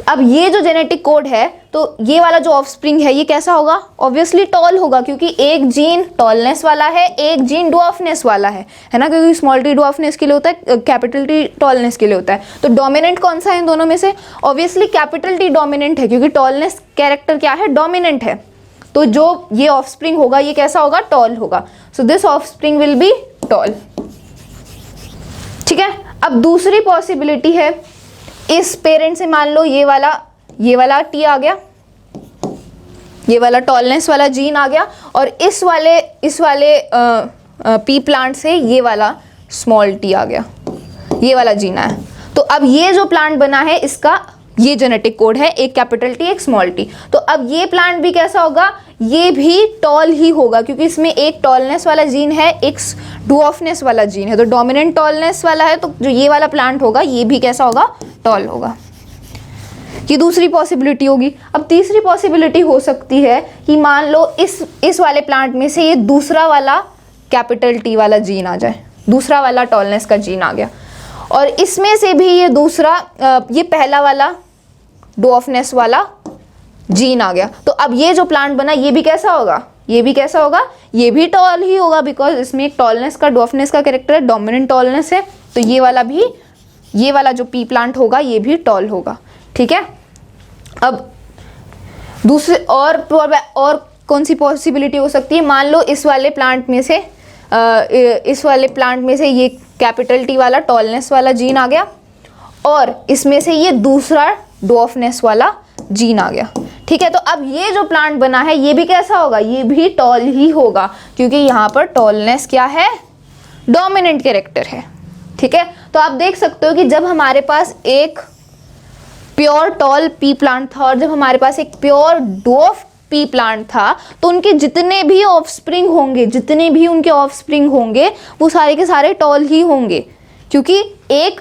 अब ये जो जेनेटिक कोड है, तो ये वाला जो ऑफस्प्रिंग है ये कैसा होगा? ऑब्वियसली टॉल होगा, क्योंकि एक जीन टॉलनेस वाला है, एक जीन ड्वार्फनेस वाला है ना, क्योंकि स्मॉल t ड्वार्फनेस के लिए होता है, कैपिटल T टॉलनेस के लिए होता है। तो डोमिनेंट कौन सा है इन दोनों में से? ऑब्वियसली कैपिटल T डोमिनेंट है, क्योंकि टॉलनेस कैरेक्टर क्या है? डोमिनेंट है। तो जो ये ऑफस्प्रिंग होगा ये कैसा होगा? टॉल होगा। So this offspring will be toll. ठीक है, अब दूसरी पॉसिबिलिटी है, इस पेरेंट से मान लो ये वाला T आ गया, ये वाला टॉलनेस वाला जीन आ गया, और इस वाले पी प्लांट से ये वाला स्मॉल t आ गया, ये वाला जीन आया। तो अब ये जो प्लांट बना है इसका ये जेनेटिक कोड है, एक कैपिटल T एक स्मॉल t। तो अब ये प्लांट भी कैसा होगा? ये भी टॉल ही होगा, क्योंकि इसमें एक टॉलनेस वाला जीन है, एक ड्वार्फनेस वाला जीन है। तो डोमिनेंट टॉलनेस वाला है, तो जो ये वाला प्लांट होगा ये भी कैसा होगा? टॉल होगा। ये दूसरी पॉसिबिलिटी होगी। अब तीसरी पॉसिबिलिटी हो सकती है कि मान लो इस वाले प्लांट में से ये दूसरा वाला कैपिटल T वाला जीन आ जाए, दूसरा वाला टॉलनेस का जीन आ गया, और इसमें से भी ये दूसरा ये पहला वाला ड्वार्फनेस वाला जीन आ गया। तो अब ये जो प्लांट बना ये भी कैसा होगा? ये भी कैसा होगा? ये भी टॉल ही होगा, बिकॉज इसमें एक टॉलनेस का ड्वार्फनेस का कैरेक्टर है, डोमिनेंट टॉलनेस है। तो ये वाला जो पी प्लांट होगा ये भी टॉल होगा। ठीक है, अब दूसरे और कौन सी पॉसिबिलिटी हो सकती है? मान लो इस वाले प्लांट में से ये कैपिटल T वाला टॉलनेस वाला जीन आ गया, और इसमें से ये दूसरा ड्वार्फनेस वाला जीन आ गया। ठीक है, तो अब ये जो प्लांट बना है ये भी कैसा होगा? ये भी टॉल ही होगा, क्योंकि यहाँ पर टॉलनेस क्या है? डोमिनेंट कैरेक्टर है। ठीक है, तो आप देख सकते हो कि जब हमारे पास एक प्योर टॉल पी प्लांट था और जब हमारे पास एक प्योर ड्वार्फ पी प्लांट था, तो उनके जितने भी उनके ऑफस्प्रिंग होंगे वो सारे के सारे टॉल ही होंगे, क्योंकि एक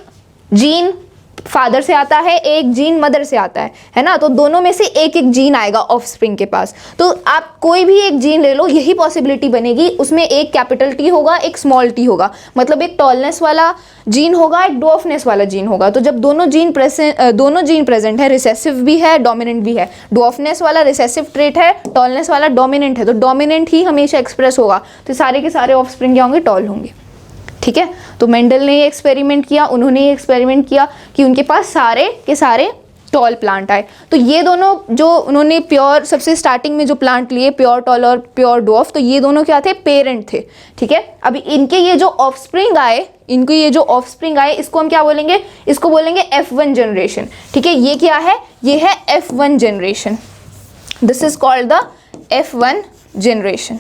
जीन फादर से आता है, एक जीन मदर से आता है ना, तो दोनों में से एक एक जीन आएगा ऑफस्प्रिंग के पास। तो आप कोई भी एक जीन ले लो, यही पॉसिबिलिटी बनेगी, उसमें एक कैपिटल T होगा, एक स्मॉल t होगा, मतलब एक टॉलनेस वाला जीन होगा, एक ड्वार्फनेस वाला जीन होगा। तो जब दोनों जीन प्रेजेंट है, रिसेसिव भी है, डोमिनेंट भी है, ड्वार्फनेस वाला रिसेसिव ट्रेट है, टॉलनेस वाला डोमिनेंट है, तो डोमिनेंट ही हमेशा एक्सप्रेस होगा, तो सारे के सारे ऑफस्प्रिंग क्या होंगे? टॉल होंगे। ठीक है, तो मेंडल ने ये एक्सपेरिमेंट किया, उन्होंने ये एक्सपेरिमेंट किया कि उनके पास सारे के सारे टॉल प्लांट आए। तो ये दोनों जो उन्होंने प्योर सबसे स्टार्टिंग में जो प्लांट लिए, प्योर टॉल और प्योर ड्वार्फ, तो ये दोनों क्या थे? पेरेंट थे। ठीक है, अभी इनके ये जो ऑफस्प्रिंग आए, इसको हम क्या बोलेंगे? इसको बोलेंगे F1 जनरेशन। ठीक है, ये क्या है? ये है F1 generation. This is called the F1 generation.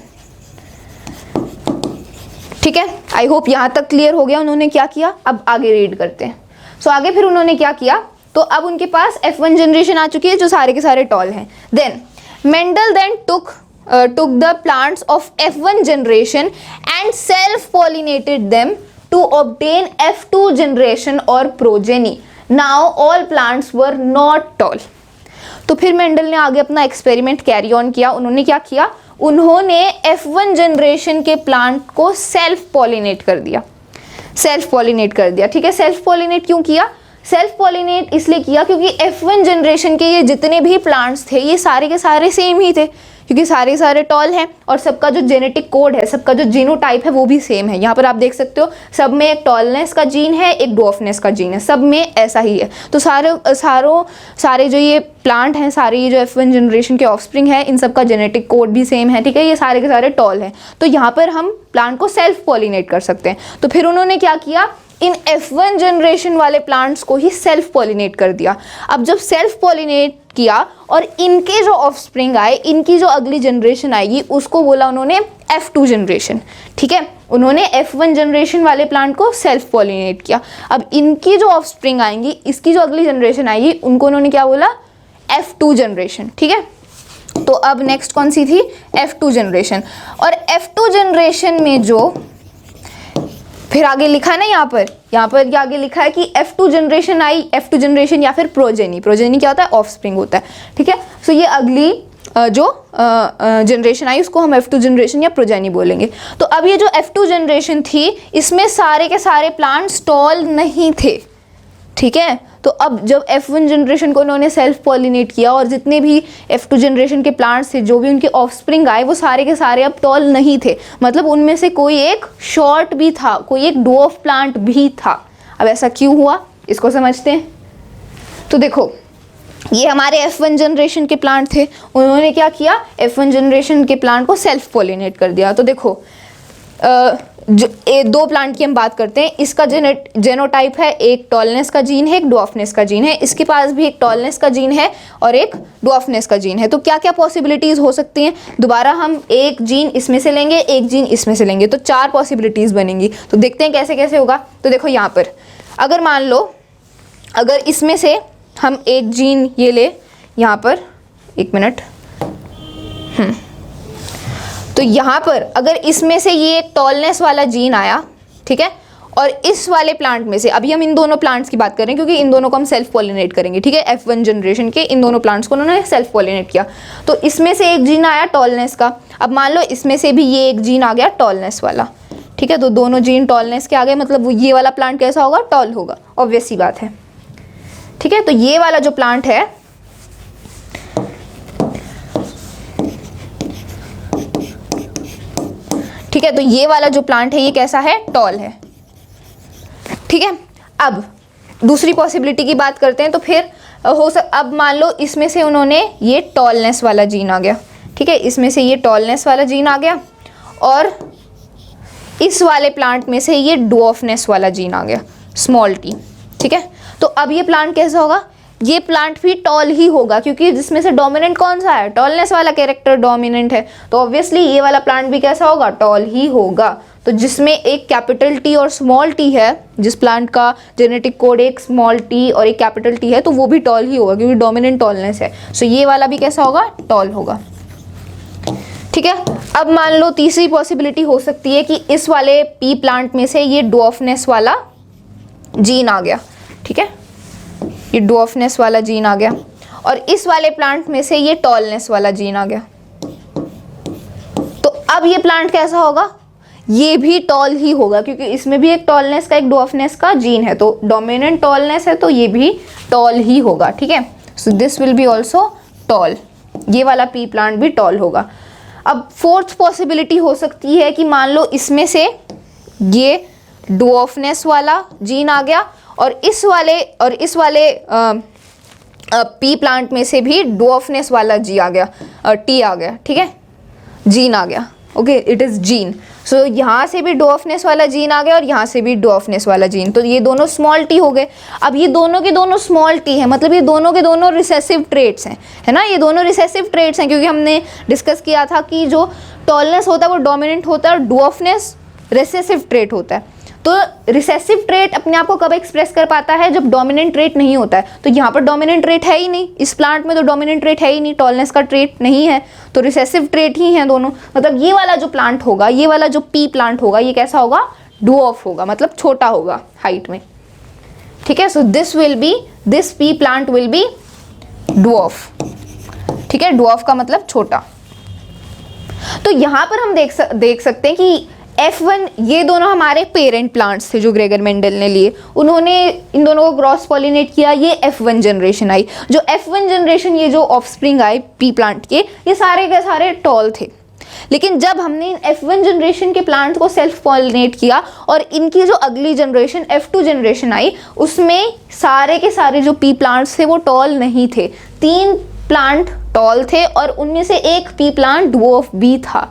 ठीक है, आई होप यहाँ तक क्लियर हो गया उन्होंने क्या किया। अब आगे रीड करते हैं। सो आगे फिर उन्होंने क्या किया तो अब उनके पास F1 जनरेशन आ चुकी है जो सारे के सारे टॉल हैं। Then Mendel then took the plants of F1 generation and self pollinated them to obtain F2 generation और progeny. Now all plants were not tall. तो फिर मेंडल ने आगे अपना एक्सपेरिमेंट कैरी ऑन किया। उन्होंने क्या किया, उन्होंने F1 जनरेशन के प्लांट को सेल्फ पॉलिनेट कर दिया, सेल्फ पॉलिनेट कर दिया। ठीक है, सेल्फ पॉलिनेट क्यों किया? सेल्फ पॉलिनेट इसलिए किया क्योंकि F1 जनरेशन के ये जितने भी प्लांट्स थे ये सारे के सारे सेम ही थे, क्योंकि सारे सारे टॉल हैं और सबका जो जेनेटिक कोड है, सबका जो जीनोटाइप है वो भी सेम है। यहाँ पर आप देख सकते हो सब में एक टॉलनेस का जीन है, एक ड्वार्फनेस का जीन है, सब में ऐसा ही है। तो सारे जो ये प्लांट हैं, सारे ये जो F1 जनरेशन के ऑफस्प्रिंग है, इन सब का जेनेटिक कोड भी सेम है। ठीक है, ये सारे के सारे टॉल हैं, तो यहाँ पर हम प्लांट को सेल्फ पॉलिनेट कर सकते हैं। तो फिर उन्होंने क्या किया, इन F1 जनरेशन वाले प्लांट्स को ही सेल्फ पॉलिनेट कर दिया। अब जब सेल्फ पॉलिनेट किया और इनके जो ऑफस्प्रिंग आए, इनकी जो अगली जनरेशन आएगी, उसको बोला उन्होंने F2 जनरेशन। ठीक है, उन्होंने F1 जनरेशन वाले प्लांट को सेल्फ पॉलिनेट किया। अब इनकी जो ऑफस्प्रिंग आएंगी, इसकी जो अगली जनरेशन आएगी, उनको उन्होंने क्या बोला, F2 जनरेशन। ठीक है, तो अब नेक्स्ट कौन सी थी, F2 जनरेशन। और F2 जनरेशन में जो फिर आगे लिखा है ना, यहाँ पर आगे लिखा है कि F2 जनरेशन आई, F2 जनरेशन या फिर प्रोजेनी। प्रोजेनी क्या होता है, ऑफस्प्रिंग होता है। ठीक है, सो ये अगली जो जनरेशन आई उसको हम F2 जनरेशन या प्रोजेनी बोलेंगे। तो अब ये जो F2 जनरेशन थी, इसमें सारे के सारे प्लांट्स टॉल नहीं थे। ठीक है, तो अब जब F1 जनरेशन को उन्होंने सेल्फ पॉलिनेट किया और जितने भी F2 जनरेशन के प्लांट्स थे, जो भी उनके ऑफस्प्रिंग आए, वो सारे के सारे अब टॉल नहीं थे। मतलब उनमें से कोई एक शॉर्ट भी था, कोई एक ड्वार्फ प्लांट भी था। अब ऐसा क्यों हुआ, इसको समझते हैं। तो देखो, ये हमारे F1 जनरेशन के प्लांट थे, उन्होंने क्या किया, F1 जनरेशन के प्लांट को सेल्फ पॉलिनेट कर दिया। तो देखो, जो दो प्लांट की हम बात करते हैं, इसका जेनोटाइप है, एक टॉलनेस का जीन है, एक ड्वार्फनेस का जीन है। इसके पास भी एक टॉलनेस का जीन है और एक ड्वार्फनेस का जीन है। तो क्या क्या पॉसिबिलिटीज़ हो सकती हैं, दोबारा हम एक जीन इसमें से लेंगे, एक जीन इसमें से लेंगे, तो 4 पॉसिबिलिटीज़ बनेंगी। तो देखते हैं कैसे कैसे होगा। तो देखो, यहाँ पर अगर मान लो, अगर इसमें से हम एक जीन ये ले, यहाँ पर 1 मिनट, तो यहाँ पर अगर इसमें से ये एक टॉलनेस वाला जीन आया, ठीक है, और इस वाले प्लांट में से, अभी हम इन दोनों प्लांट्स की बात कर रहे हैं क्योंकि इन दोनों को हम सेल्फ पॉलिनेट करेंगे। ठीक है, F1 जनरेशन के इन दोनों प्लांट्स को उन्होंने सेल्फ पॉलिनेट किया। तो इसमें से एक जीन आया टॉलनेस का। अब मान लो इसमें से भी ये एक जीन आ गया टॉलनेस वाला। ठीक है, तो दोनों जीन टॉलनेस के आ गए, मतलब ये वाला प्लांट कैसा होगा, टॉल होगा, ऑब्वियस सी बात है। ठीक है, तो ये वाला जो प्लांट है, ठीक है, तो ये वाला जो प्लांट है ये कैसा है, टॉल है। ठीक है, अब दूसरी पॉसिबिलिटी की बात करते हैं। तो फिर अब मान लो इसमें से उन्होंने ये टॉलनेस वाला जीन आ गया। ठीक है, इसमें से ये टॉलनेस वाला जीन आ गया और इस वाले प्लांट में से ये ड्वार्फनेस वाला जीन आ गया, स्मॉल टी। ठीक है, तो अब ये प्लांट कैसा होगा, ये प्लांट भी टॉल ही होगा क्योंकि जिसमें से डोमिनेंट कौन सा है, टॉलनेस वाला कैरेक्टर डोमिनेंट है। तो ऑब्वियसली ये वाला प्लांट भी कैसा होगा, टॉल ही होगा। तो जिसमें एक कैपिटल टी और स्मॉल टी है, जिस प्लांट का जेनेटिक कोड एक स्मॉल टी और एक कैपिटल टी है, तो वो भी टॉल ही होगा क्योंकि डोमिनेंट टॉलनेस है। सो ये वाला भी कैसा होगा, टॉल होगा। ठीक है, अब मान लो तीसरी पॉसिबिलिटी हो सकती है कि इस वाले पी प्लांट में से ये ड्वार्फनेस वाला जीन आ गया। ठीक है, ये ड्वार्फनेस वाला जीन आ गया और इस वाले प्लांट में से ये टॉलनेस वाला जीन आ गया। तो अब ये प्लांट कैसा होगा, ये भी टॉल ही होगा क्योंकि इसमें भी एक टॉलनेस का एक ड्वार्फनेस का जीन है। तो डोमिनेंट टॉलनेस है तो ये भी टॉल ही होगा। ठीक है, so this will be also tall, ये वाला पी प्लांट भी टॉल होगा। अब फोर्थ पॉसिबिलिटी हो सकती है कि मान लो इसमें से ये ड्वार्फनेस वाला जीन आ गया और इस वाले पी प्लांट में से भी ड्वार्फनेस वाला जी आ गया, टी आ गया। ठीक है, जीन आ गया। Okay, it is gene. So यहाँ से भी ड्वार्फनेस वाला जीन आ गया और यहाँ से भी ड्वार्फनेस वाला जीन, तो ये दोनों स्मॉल टी हो गए। अब ये दोनों के दोनों स्मॉल टी है, मतलब ये दोनों के दोनों रिसेसिव ट्रेट्स हैं, है ना, ये दोनों रिसेसिव ट्रेट्स हैं क्योंकि हमने डिस्कस किया था कि जो टॉलनेस होता है वो डोमिनेंट होता है और ड्वार्फनेस रिसेसिव ट्रेट होता है। तो रिसेसिव ट्रेट अपने आप को कब एक्सप्रेस कर पाता है, जब डोमिनेंट ट्रेट नहीं होता है। तो यहाँ पर डोमिनेंट ट्रेट है ही नहीं, इस प्लांट में तो डोमिनेंट ट्रेट है ही नहीं, टॉलनेस का ट्रेट नहीं है, तो रिसेसिव ट्रेट ही है दोनों। मतलब ये वाला जो प्लांट होगा, ये वाला जो पी प्लांट होगा, ये कैसा होगा, ड्वार्फ होगा, मतलब छोटा होगा हाइट में, ठीक है। So this P plant will be dwarf, ठीक है। ड्वार्फ का मतलब छोटा। तो यहां पर हम देख सकते हैं कि F1, ये दोनों हमारे पेरेंट प्लांट्स थे जो ग्रेगर मेंडल ने लिए, उन्होंने इन दोनों को क्रॉस पॉलिनेट किया, ये F1 जनरेशन आई। जो F1 जनरेशन, ये जो ऑफस्प्रिंग आए पी प्लांट के, ये सारे के सारे टॉल थे। लेकिन जब हमने इन F1 जनरेशन के प्लांट को सेल्फ पॉलिनेट किया और इनकी जो अगली जनरेशन F2 जनरेशन आई, उसमें सारे के सारे जो पी प्लांट्स थे वो टॉल नहीं थे। 3 प्लांट टॉल थे और उनमें से एक पी प्लांट ड्वार्फ भी था,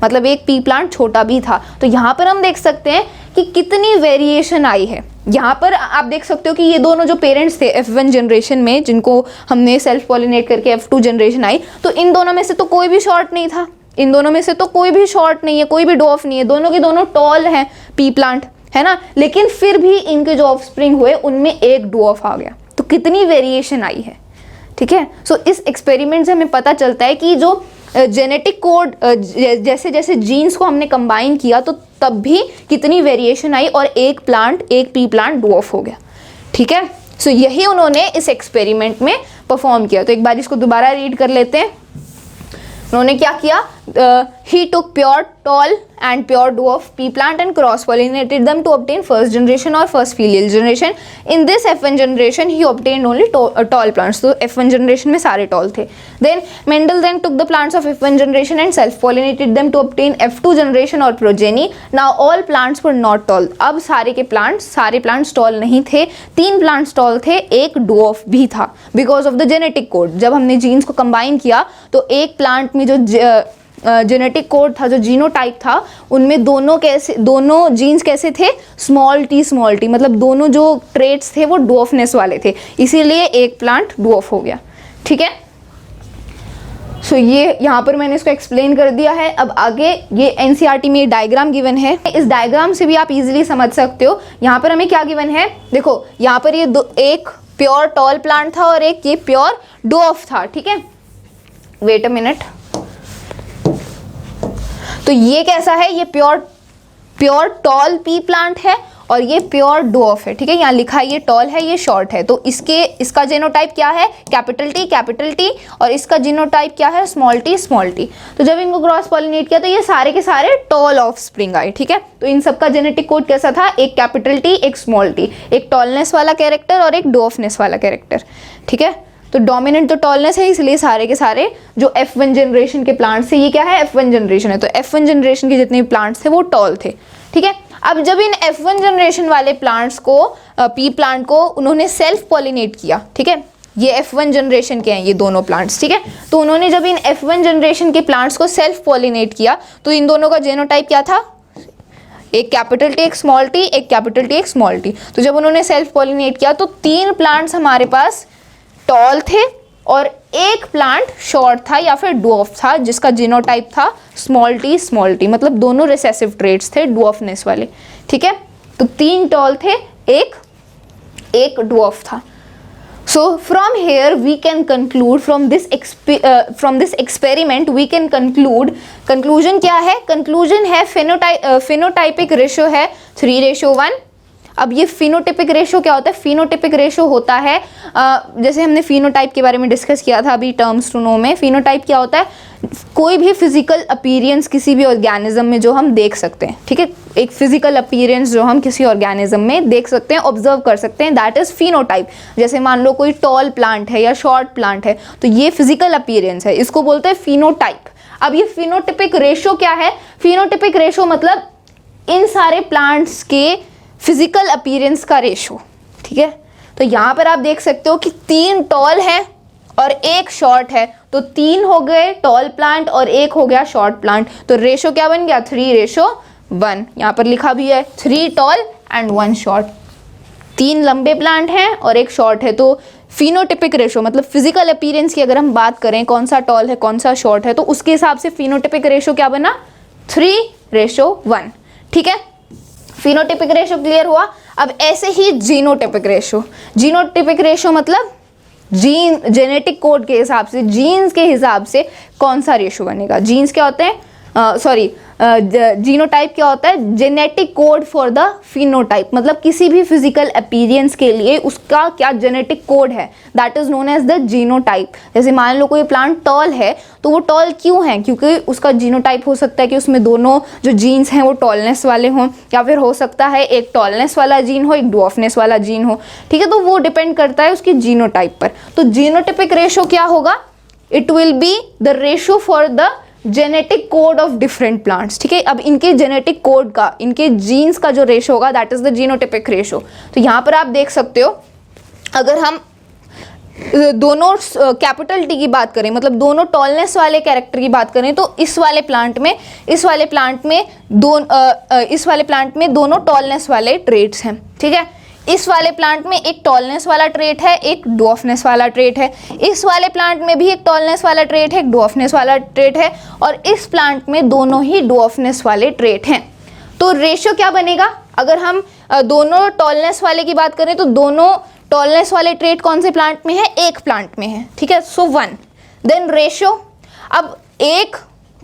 मतलब एक पी प्लांट छोटा भी था। तो यहाँ पर हम देख सकते हैं कि कितनी वेरिएशन आई है। यहाँ पर आप देख सकते हो कि ये दोनों जो पेरेंट्स थे F1 जनरेशन में, जिनको हमने सेल्फ पॉलिनेट करके F2 जनरेशन आई, तो इन दोनों में से तो कोई भी शॉर्ट नहीं था, इन दोनों में से तो कोई भी शॉर्ट नहीं है, कोई भी ड्वार्फ नहीं है, दोनों के दोनों टॉल हैं पी प्लांट, है ना। लेकिन फिर भी इनके जो ऑफस्प्रिंग हुए उनमें एक ड्वार्फ आ गया। तो कितनी वेरिएशन आई है, ठीक है। सो इस एक्सपेरिमेंट से हमें पता चलता है कि जो जेनेटिक कोड, जैसे जैसे जीन्स को हमने कंबाइन किया तो तब भी कितनी वेरिएशन आई और एक पी प्लांट ड्वार्फ हो गया, ठीक है। सो यही उन्होंने इस एक्सपेरिमेंट में परफॉर्म किया। तो एक बार इसको दोबारा रीड कर लेते हैं। उन्होंने क्या किया, he took pure tall and pure dwarf pea plant and cross pollinated them to obtain first generation or first filial generation. In this F1 generation he obtained only tall plants. तो F1 generation में सारे tall थे। Then Mendel then took the plants of F1 generation and self pollinated them to obtain F2 generation or progeny. Now all plants were not tall. अब सारे plants tall नहीं थे, 3 plants tall थे, एक dwarf भी था because of the genetic code. जब हमने genes को combine किया तो एक plant में जो जेनेटिक कोड था, जो जीनोटाइप था, उनमें दोनों जीन्स कैसे थे, स्मॉल टी, मतलब दोनों जो ट्रेट्स थे वो ड्वार्फनेस वाले थे, इसीलिए एक प्लांट ड्वार्फ हो गया, ठीक है। सो ये यहाँ पर मैंने इसको एक्सप्लेन कर दिया है। अब आगे ये एनसीईआरटी में डायग्राम गिवन है, इस डायग्राम से भी आप इजीली समझ सकते हो। यहाँ पर हमें क्या गिवन है, देखो यहाँ पर ये एक प्योर टॉल प्लांट था और एक ये प्योर ड्वार्फ था, ठीक है। Wait a minute. तो ये कैसा है, ये प्योर टॉल पी प्लांट है और ये प्योर ड्वार्फ है, ठीक है। यहाँ लिखा है ये टॉल है, ये शॉर्ट है, तो इसका जीनोटाइप क्या है, कैपिटल टी, और इसका जीनोटाइप क्या है, स्मॉल टी। तो जब इनको क्रॉस पॉलिनेट किया तो ये सारे के सारे टॉल ऑफस्प्रिंग आए, ठीक है। तो इन सबका जेनेटिक कोड कैसा था, एक कैपिटल टी, एक स्मॉल टी, एक टॉलनेस वाला कैरेक्टर और एक ड्वार्फनेस वाला कैरेक्टर, ठीक है। तो डोमिनेंट तो टॉलनेस है, इसलिए सारे के सारे जो F1 जनरेशन के प्लांट्स थे, ये क्या है, F1 जनरेशन है, तो F1 जनरेशन के जितने प्लांट्स थे वो टॉल थे, ठीक है। अब जब इन F1 जनरेशन वाले प्लांट्स को, पी प्लांट को उन्होंने सेल्फ पॉलिनेट किया, ठीक है, ये F1 जनरेशन के हैं ये दोनों प्लांट्स, ठीक है। तो उन्होंने जब इन F1 जनरेशन के प्लांट्स को सेल्फ पॉलिनेट किया तो इन दोनों का जीनोटाइप क्या था, एक कैपिटल टी, एक स्मॉल टी, एक कैपिटल टी, एक स्मॉल टी। तो जब उन्होंने सेल्फ पॉलिनेट किया तो 3 प्लांट्स हमारे पास टॉल थे और एक प्लांट शॉर्ट था या फिर ड्वार्फ था, जिसका जीनोटाइप था स्मॉल टी, मतलब दोनों रिसेसिव ट्रेट्स थे ड्वार्फनेस वाले, ठीक है। तो 3 टॉल थे, एक ड्वार्फ था। So from here we can conclude, from this experiment we can conclusion क्या है, कंक्लूजन है फिनोटाइपिक रेशियो है 3:1। अब ये फिनोटिपिक रेशो क्या होता है, फिनोटिपिक रेशो होता है, जैसे हमने फिनोटाइप के बारे में डिस्कस किया था अभी टर्म्स टू नो में। फिनोटाइप क्या होता है, कोई भी फिजिकल अपीयरेंस किसी भी ऑर्गेनिज्म में जो हम देख सकते हैं, ठीक है, एक फिजिकल अपीयरेंस जो हम किसी ऑर्गेनिज्म में देख सकते हैं, ऑब्जर्व कर सकते हैं, दैट इज फिनोटाइप। जैसे मान लो कोई टॉल प्लांट है या शॉर्ट प्लांट है, तो ये फिजिकल अपीयरेंस है, इसको बोलते हैं फिनोटाइप। अब ये फिनोटिपिक रेशो क्या है, फिनोटिपिक रेशो मतलब इन सारे प्लांट्स के फिजिकल अपीयरेंस का रेशो, ठीक है। तो यहाँ पर आप देख सकते हो कि 3 टॉल हैं और एक शॉर्ट है, तो 3 हो गए टॉल प्लांट और एक हो गया शॉर्ट प्लांट, तो रेशो क्या बन गया, 3:1। यहाँ पर लिखा भी है 3 टॉल एंड 1 शॉर्ट, 3 लंबे प्लांट हैं और एक शॉर्ट है। तो फिनोटिपिक रेशो मतलब फिजिकल अपीयरेंस की अगर हम बात करें, कौन सा टॉल है कौन सा शॉर्ट है, तो उसके हिसाब से फिनोटिपिक रेशो क्या बना, 3:1, ठीक है। फिनोटिपिक रेशो क्लियर हुआ। अब ऐसे ही जीनोटिपिक रेशो, जीनोटिपिक रेशो मतलब जीन जेनेटिक कोड के हिसाब से, जीन्स के हिसाब से कौन सा रेशो बनेगा। जीन्स क्या होते हैं, जीनोटाइप क्या होता है, genetic code for the phenotype, मतलब किसी भी फिजिकल अपीयरेंस के लिए उसका क्या जेनेटिक कोड है, that is known as the genotype. जैसे मान लो कोई प्लांट टॉल है, तो वो टॉल क्यों है, क्योंकि उसका जीनोटाइप हो सकता है कि उसमें दोनों जो जीन्स हैं वो टॉलनेस वाले हों, या फिर हो सकता है एक टॉलनेस वाला जीन हो, एक ड्वार्फनेस वाला जीन हो, ठीक है। तो वो डिपेंड करता है उसकी जीनोटाइप पर। तो जीनोटिपिक रेशो क्या होगा, it will be the ratio for the genetic code of different plants, ठीक है। अब इनके जेनेटिक कोड का, इनके जीन्स का जो रेशो होगा that is the genotypic ratio. तो यहाँ पर आप देख सकते हो, अगर हम दोनों कैपिटल टी की बात करें, मतलब दोनों टॉलनेस वाले कैरेक्टर की बात करें, तो इस वाले प्लांट में दोनों टॉलनेस वाले ट्रेट्स हैं, ठीक है। इस वाले प्लांट में एक टॉलनेस वाला ट्रेट है, एक ड्वार्फनेस वाला ट्रेट है। इस वाले प्लांट में भी एक टॉलनेस वाला ट्रेट है, एक ड्वार्फनेस वाला ट्रेट है, और इस प्लांट में दोनों ही ड्वार्फनेस वाले ट्रेट हैं। तो रेशियो क्या बनेगा, अगर हम दोनों टॉलनेस वाले की बात करें तो दोनों टॉलनेस वाले ट्रेट कौन से प्लांट में है, एक प्लांट में है, ठीक है। सो 1 देन रेशियो, अब एक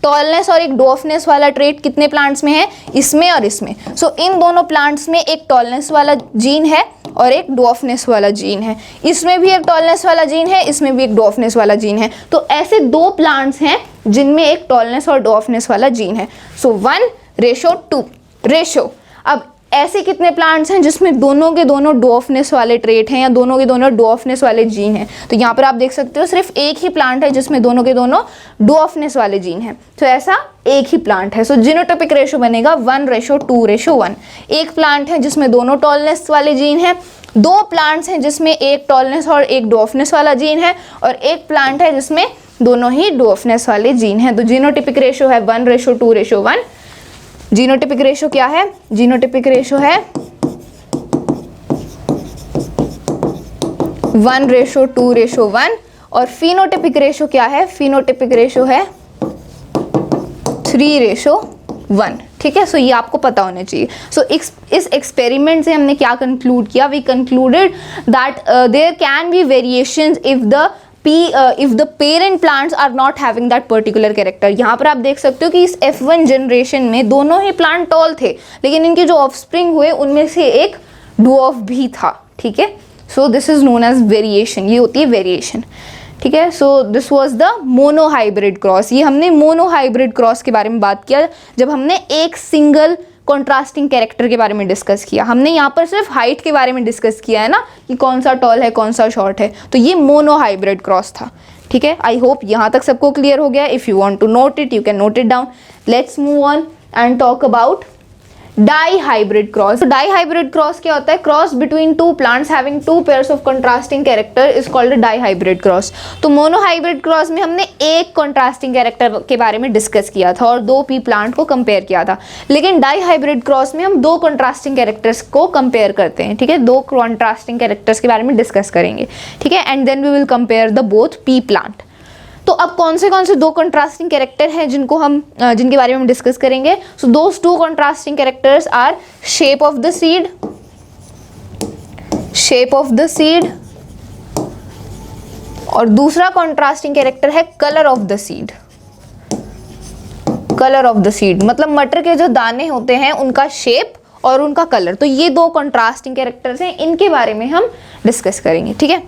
टॉलनेस और एक ड्वार्फनेस वाला ट्रेट कितने प्लांट्स में है, इसमें और इसमें। सो इन दोनों प्लांट्स में एक टॉलनेस वाला जीन है और एक ड्वार्फनेस वाला जीन है, इसमें भी एक टॉलनेस वाला जीन है, इसमें भी एक ड्वार्फनेस वाला जीन है। तो ऐसे 2 प्लांट्स हैं जिनमें एक टॉलनेस और ड्वार्फनेस वाला जीन है। सो 1:2 रेशो। अब ऐसे कितने प्लांट्स हैं जिसमें दोनों के दोनों ड्वार्फनेस वाले ट्रेट हैं या दोनों के दोनों ड्वार्फनेस वाले जीन हैं। तो यहाँ पर आप देख सकते हो सिर्फ एक ही प्लांट है जिसमें दोनों के दोनों ड्वार्फनेस वाले जीन हैं। तो ऐसा एक ही प्लांट है। सो जीनोटिपिक रेशो बनेगा 1:2:1। एक प्लांट है जिसमें दोनों टॉलनेस वाले जीन हैं, 2 प्लांट्स हैं जिसमें एक टॉलनेस और एक ड्वार्फनेस वाला जीन है, और एक प्लांट है जिसमें दोनों ही ड्वार्फनेस वाले जीन हैं। तो जीनोटिपिक रेशो है 1:2:1। जीनोटिपिक रेशो क्या है, जीनोटिपिक रेशो है 1:2:1। और फिनोटिपिक रेशो क्या है, फिनोटिपिक रेशो है 3:1, ठीक है। सो ये आपको पता होना चाहिए। सो इस एक्सपेरिमेंट से हमने क्या कंक्लूड किया, we concluded that there can be variations if the parent plants are not having that particular character। यहाँ पर आप देख सकते हो कि इस F1 जनरेशन में दोनों ही प्लांट टॉल थे, लेकिन इनके जो ऑफस्प्रिंग हुए उनमें से एक ड्वार्फ भी था, ठीक है। So this is known as variation, ये होती है वेरिएशन, ठीक है। So this was the monohybrid cross. ये हमने मोनोहाइब्रिड क्रॉस के बारे में बात किया जब हमने एक सिंगल कॉन्ट्रास्टिंग कैरेक्टर के बारे में डिस्कस किया। हमने यहाँ पर सिर्फ हाइट के बारे में डिस्कस किया है ना, कि कौन सा टॉल है कौन सा शॉर्ट है। तो ये मोनोहाइब्रिड क्रॉस था, ठीक है। आई होप यहाँ तक सबको क्लियर हो गया। If you want to note it you can note it down. Let's move on and talk about dihybrid cross. Dihybrid cross क्या होता है, cross between 2 plants having 2 pairs of contrasting character is called dihybrid cross. तो monohybrid cross में हमने एक contrasting character के बारे में डिस्कस किया था और 2 पी प्लांट को कंपेयर किया था, लेकिन डाई हाइब्रिड क्रॉस में हम 2 कंट्रास्टिंग कैरेक्टर्स को कंपेयर करते हैं, ठीक है। 2 कंट्रास्टिंग कैरेक्टर्स के बारे में डिस्कस करेंगे, ठीक है, and then we will compare the both pea plant. तो अब कौन से 2 कंट्रास्टिंग कैरेक्टर हैं जिनके बारे में हम डिस्कस करेंगे। So those 2 contrasting characters are shape of the seed, और दूसरा कंट्रास्टिंग कैरेक्टर है कलर ऑफ द सीड। मतलब मटर के जो दाने होते हैं उनका शेप और उनका कलर। तो ये 2 कंट्रास्टिंग कैरेक्टर्स हैं, इनके बारे में हम डिस्कस करेंगे, ठीक है।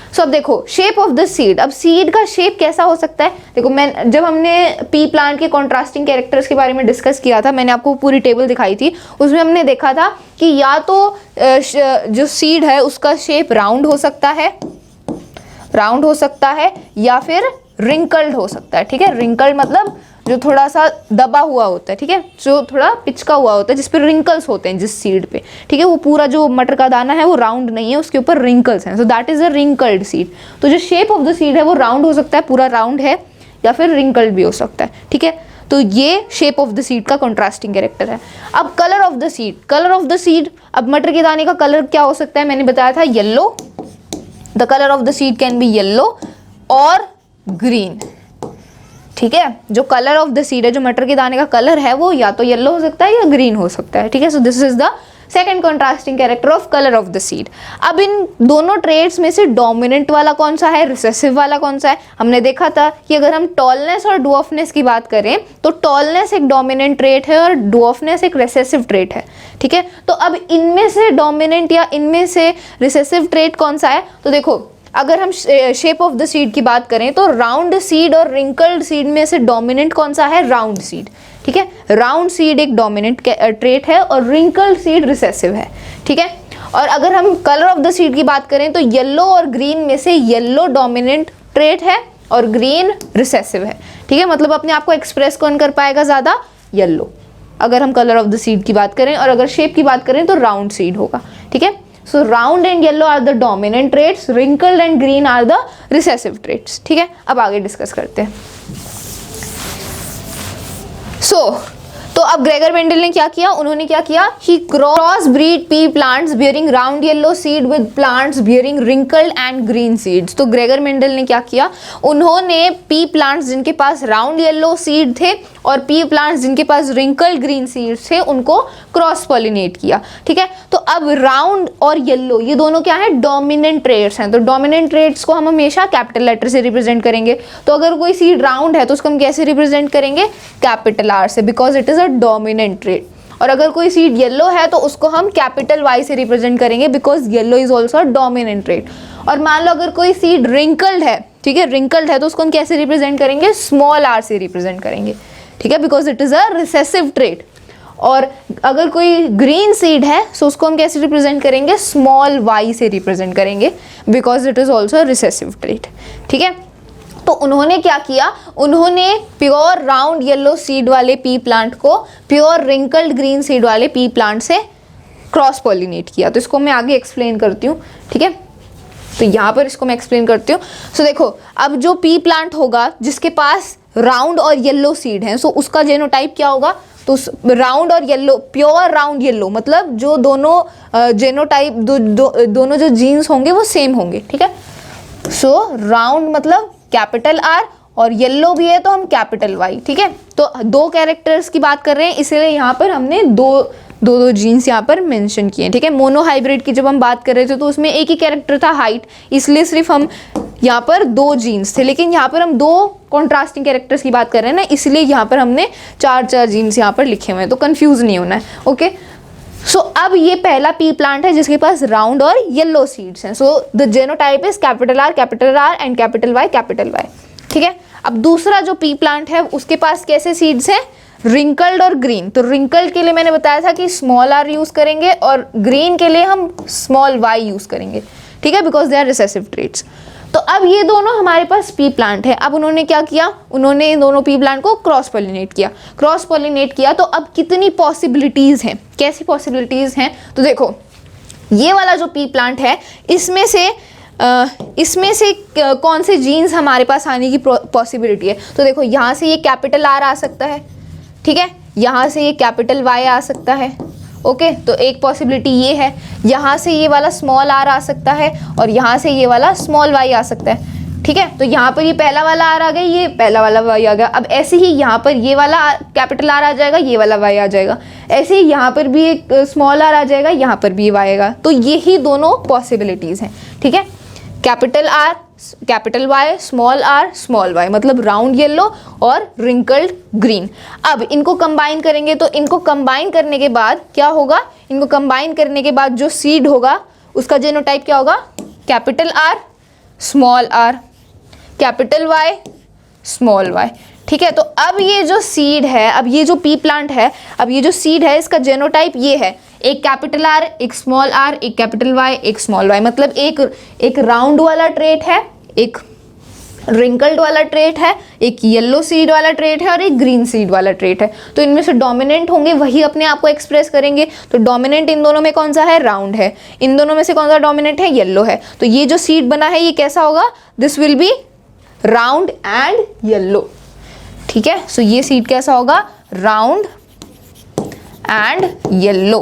सो अब देखो शेप ऑफ द सीड। अब सीड का शेप कैसा हो सकता है, देखो जब हमने पी प्लांट के कॉन्ट्रास्टिंग कैरेक्टर्स के बारे में डिस्कस किया था, मैंने आपको पूरी टेबल दिखाई थी, उसमें हमने देखा था कि या तो जो सीड है उसका शेप राउंड हो सकता है या फिर रिंकल्ड हो सकता है, ठीक है। रिंकल्ड मतलब जो थोड़ा सा दबा हुआ होता है, ठीक है, जो थोड़ा पिचका हुआ होता है, जिस पे रिंकल्स होते हैं जिस सीड पे, ठीक है। वो पूरा जो मटर का दाना है वो राउंड नहीं है, उसके ऊपर रिंकल्स हैं, सो that is a wrinkled seed. तो जो शेप ऑफ द सीड है वो राउंड हो सकता है, पूरा राउंड है, या फिर रिंकल्ड भी हो सकता है, ठीक है। तो ये शेप ऑफ द सीड का कॉन्ट्रास्टिंग कैरेक्टर है। अब कलर ऑफ द सीड, अब मटर के दाने का कलर क्या हो सकता है, मैंने बताया था yellow. The colour of the seed can be yellow और ग्रीन, ठीक है, जो कलर ऑफ द सीड है, जो मटर के दाने का कलर है वो या तो येलो हो सकता है या ग्रीन हो सकता है। ठीक है, so this is the second contrasting character of colour of the seed. अब इन दोनों ट्रेड्स में से डोमिनेंट वाला कौन सा है, रिसेसिव वाला कौन सा है? हमने देखा था कि अगर हम टॉलनेस और डुअफनेस की बात करें तो टॉलनेस एक डोमिनेंट ट्रेट है और डुअफनेस एक रिसेसिव ट्रेट है। ठीक है, तो अब इनमें से डोमिनेंट या इनमें से रिसेसिव ट्रेट कौन सा है? तो देखो, अगर हम शेप ऑफ द सीड की बात करें तो राउंड सीड और रिंकल्ड सीड में से डोमिनेंट कौन सा है? Round seed. ठीक है, राउंड सीड एक डोमिनेंट ट्रेट है और रिंकल्ड सीड रिसेसिव है। ठीक है, और अगर हम कलर ऑफ द सीड की बात करें तो येलो और ग्रीन में से येलो डोमिनेंट ट्रेट है और ग्रीन रिसेसिव है। ठीक है, मतलब अपने आप को एक्सप्रेस कौन कर पाएगा ज़्यादा? येलो, अगर हम कलर ऑफ द सीड की बात करें। और अगर शेप की बात करें तो राउंड सीड होगा। ठीक है, so round and yellow are the dominant traits, wrinkled and green are the recessive traits. ठीक है, अब आगे डिस्कस करते हैं। तो अब ग्रेगर मेंडल ने क्या किया? उन्होंने क्या किया? He cross breed pea plants bearing round yellow seed with plants bearing wrinkled and green seeds. तो ग्रेगर मेंडल ने क्या किया? उन्होंने पी प्लांट्स जिनके पास राउंड येलो सीड थे और पी प्लांट्स जिनके पास रिंकल्ड ग्रीन सीड्स थे उनको क्रॉस पॉलिनेट किया। ठीक है, तो अब राउंड और येलो ये दोनों क्या है? डोमिनेंट ट्रेट्स हैं। तो डोमिनेंट ट्रेट्स को हम हमेशा कैपिटल लेटर से रिप्रेजेंट करेंगे। तो अगर कोई सीड राउंड है तो उसको हम कैसे रिप्रेजेंट करेंगे? कैपिटल आर से, because it is a dominant trait. और अगर कोई सीड येलो है तो उसको हम कैपिटल वाई से रिप्रेजेंट करेंगे, because yellow is also dominant trait. और मान लो अगर कोई सीड रिंकल्ड है, ठीक है, रिंकल्ड है तो उसको हम कैसे रिप्रेजेंट करेंगे? स्मॉल आर से रिप्रेजेंट करेंगे। ठीक है, because it is a recessive trait. और अगर कोई ग्रीन सीड है तो उसको हम कैसे रिप्रेजेंट करेंगे? स्मॉल वाई से रिप्रेजेंट करेंगे, because it is also recessive trait. ठीक है, तो उन्होंने क्या किया? उन्होंने प्योर राउंड येलो सीड वाले पी प्लांट को प्योर रिंकल्ड ग्रीन सीड वाले पी प्लांट से क्रॉस पॉलिनेट किया। तो इसको मैं आगे एक्सप्लेन करती हूँ। ठीक है, तो यहाँ पर इसको मैं एक्सप्लेन करती हूँ। सो देखो, अब जो पी प्लांट होगा जिसके पास राउंड और येलो सीड है, सो उसका जेनोटाइप क्या होगा? तो राउंड और येलो, प्योर राउंड येलो, मतलब जो दोनों जेनोटाइप दोनों जो जीन्स होंगे वो सेम होंगे। ठीक है, सो राउंड मतलब कैपिटल आर और येलो भी है तो हम कैपिटल वाई। ठीक है, तो दो कैरेक्टर्स की बात कर रहे हैं, इसलिए यहाँ पर हमने दो जीन्स यहाँ पर मेंशन किए। ठीक है, मोनो हाइब्रिड की जब हम बात कर रहे थे तो उसमें एक ही कैरेक्टर था हाइट, इसलिए सिर्फ हम यहाँ पर दो जीन्स थे। लेकिन यहाँ पर हम दो कॉन्ट्रास्टिंग कैरेक्टर्स की बात कर रहे हैं ना, इसलिए यहाँ पर हमने चार जीन्स यहाँ पर लिखे हुए हैं, तो कंफ्यूज नहीं होना है। ओके, सो अब ये पहला पी प्लांट है जिसके पास राउंड और येलो सीड्स हैं। So the genotype is capital R and capital Y. ठीक है, अब दूसरा जो पी प्लांट है उसके पास कैसे सीड्स हैं? रिंकल्ड और ग्रीन। तो रिंकल्ड के लिए मैंने बताया था कि स्मॉल आर यूज करेंगे और ग्रीन के लिए हम स्मॉल वाई यूज करेंगे। ठीक है, because they are recessive traits. तो अब ये दोनों हमारे पास पी प्लांट है। अब उन्होंने क्या किया? उन्होंने इन दोनों पी प्लांट को क्रॉस पॉलिनेट किया। तो अब कितनी पॉसिबिलिटीज हैं? कैसी पॉसिबिलिटीज हैं? तो देखो, ये वाला जो पी प्लांट है इसमें से कौन से जीन्स हमारे पास आने की पॉसिबिलिटी है? तो देखो, यहाँ से ये कैपिटल आर आ सकता है। ठीक है, यहाँ से ये कैपिटल वाई आ सकता है। ओके, तो एक पॉसिबिलिटी ये है। यहाँ से ये वाला स्मॉल आर आ सकता है और यहाँ से ये वाला स्मॉल वाई आ सकता है। ठीक है, तो यहाँ पर ये पहला वाला आर आ गया, ये पहला वाला वाई आ गया। अब ऐसे ही यहाँ पर ये वाला कैपिटल आर आ जाएगा, ये वाला वाई आ जाएगा। ऐसे ही यहाँ पर भी एक स्मॉल आर आ जाएगा, यहाँ पर भी वाई आएगा। तो ये ही दोनों पॉसिबिलिटीज़ हैं। ठीक है, capital R capital Y, small R small Y, मतलब राउंड येलो और रिंकल्ड ग्रीन। अब इनको कंबाइन करेंगे तो इनको कंबाइन करने के बाद क्या होगा? इनको कंबाइन करने के बाद जो सीड होगा उसका जेनोटाइप क्या होगा? Capital R small R, capital Y small Y. ठीक है, तो अब ये जो सीड है, अब ये जो पी प्लांट है, अब ये जो सीड है इसका जेनोटाइप ये है, एक कैपिटल आर, एक स्मॉल आर, एक कैपिटल वाई, एक स्मॉल वाई। मतलब एक राउंड वाला ट्रेट है, एक रिंकल्ड वाला ट्रेट है, एक येलो सीड वाला ट्रेट है और एक ग्रीन सीड वाला ट्रेट है। तो इनमें से डोमिनेंट होंगे वही अपने आप को एक्सप्रेस करेंगे। तो डोमिनेंट इन दोनों में कौन सा है? राउंड है। इन दोनों में से कौन सा डोमिनेंट है? येलो है। तो ये जो सीड बना है ये कैसा होगा? This will be round and yellow. ठीक है, सो ये सीड कैसा होगा? Round and yellow.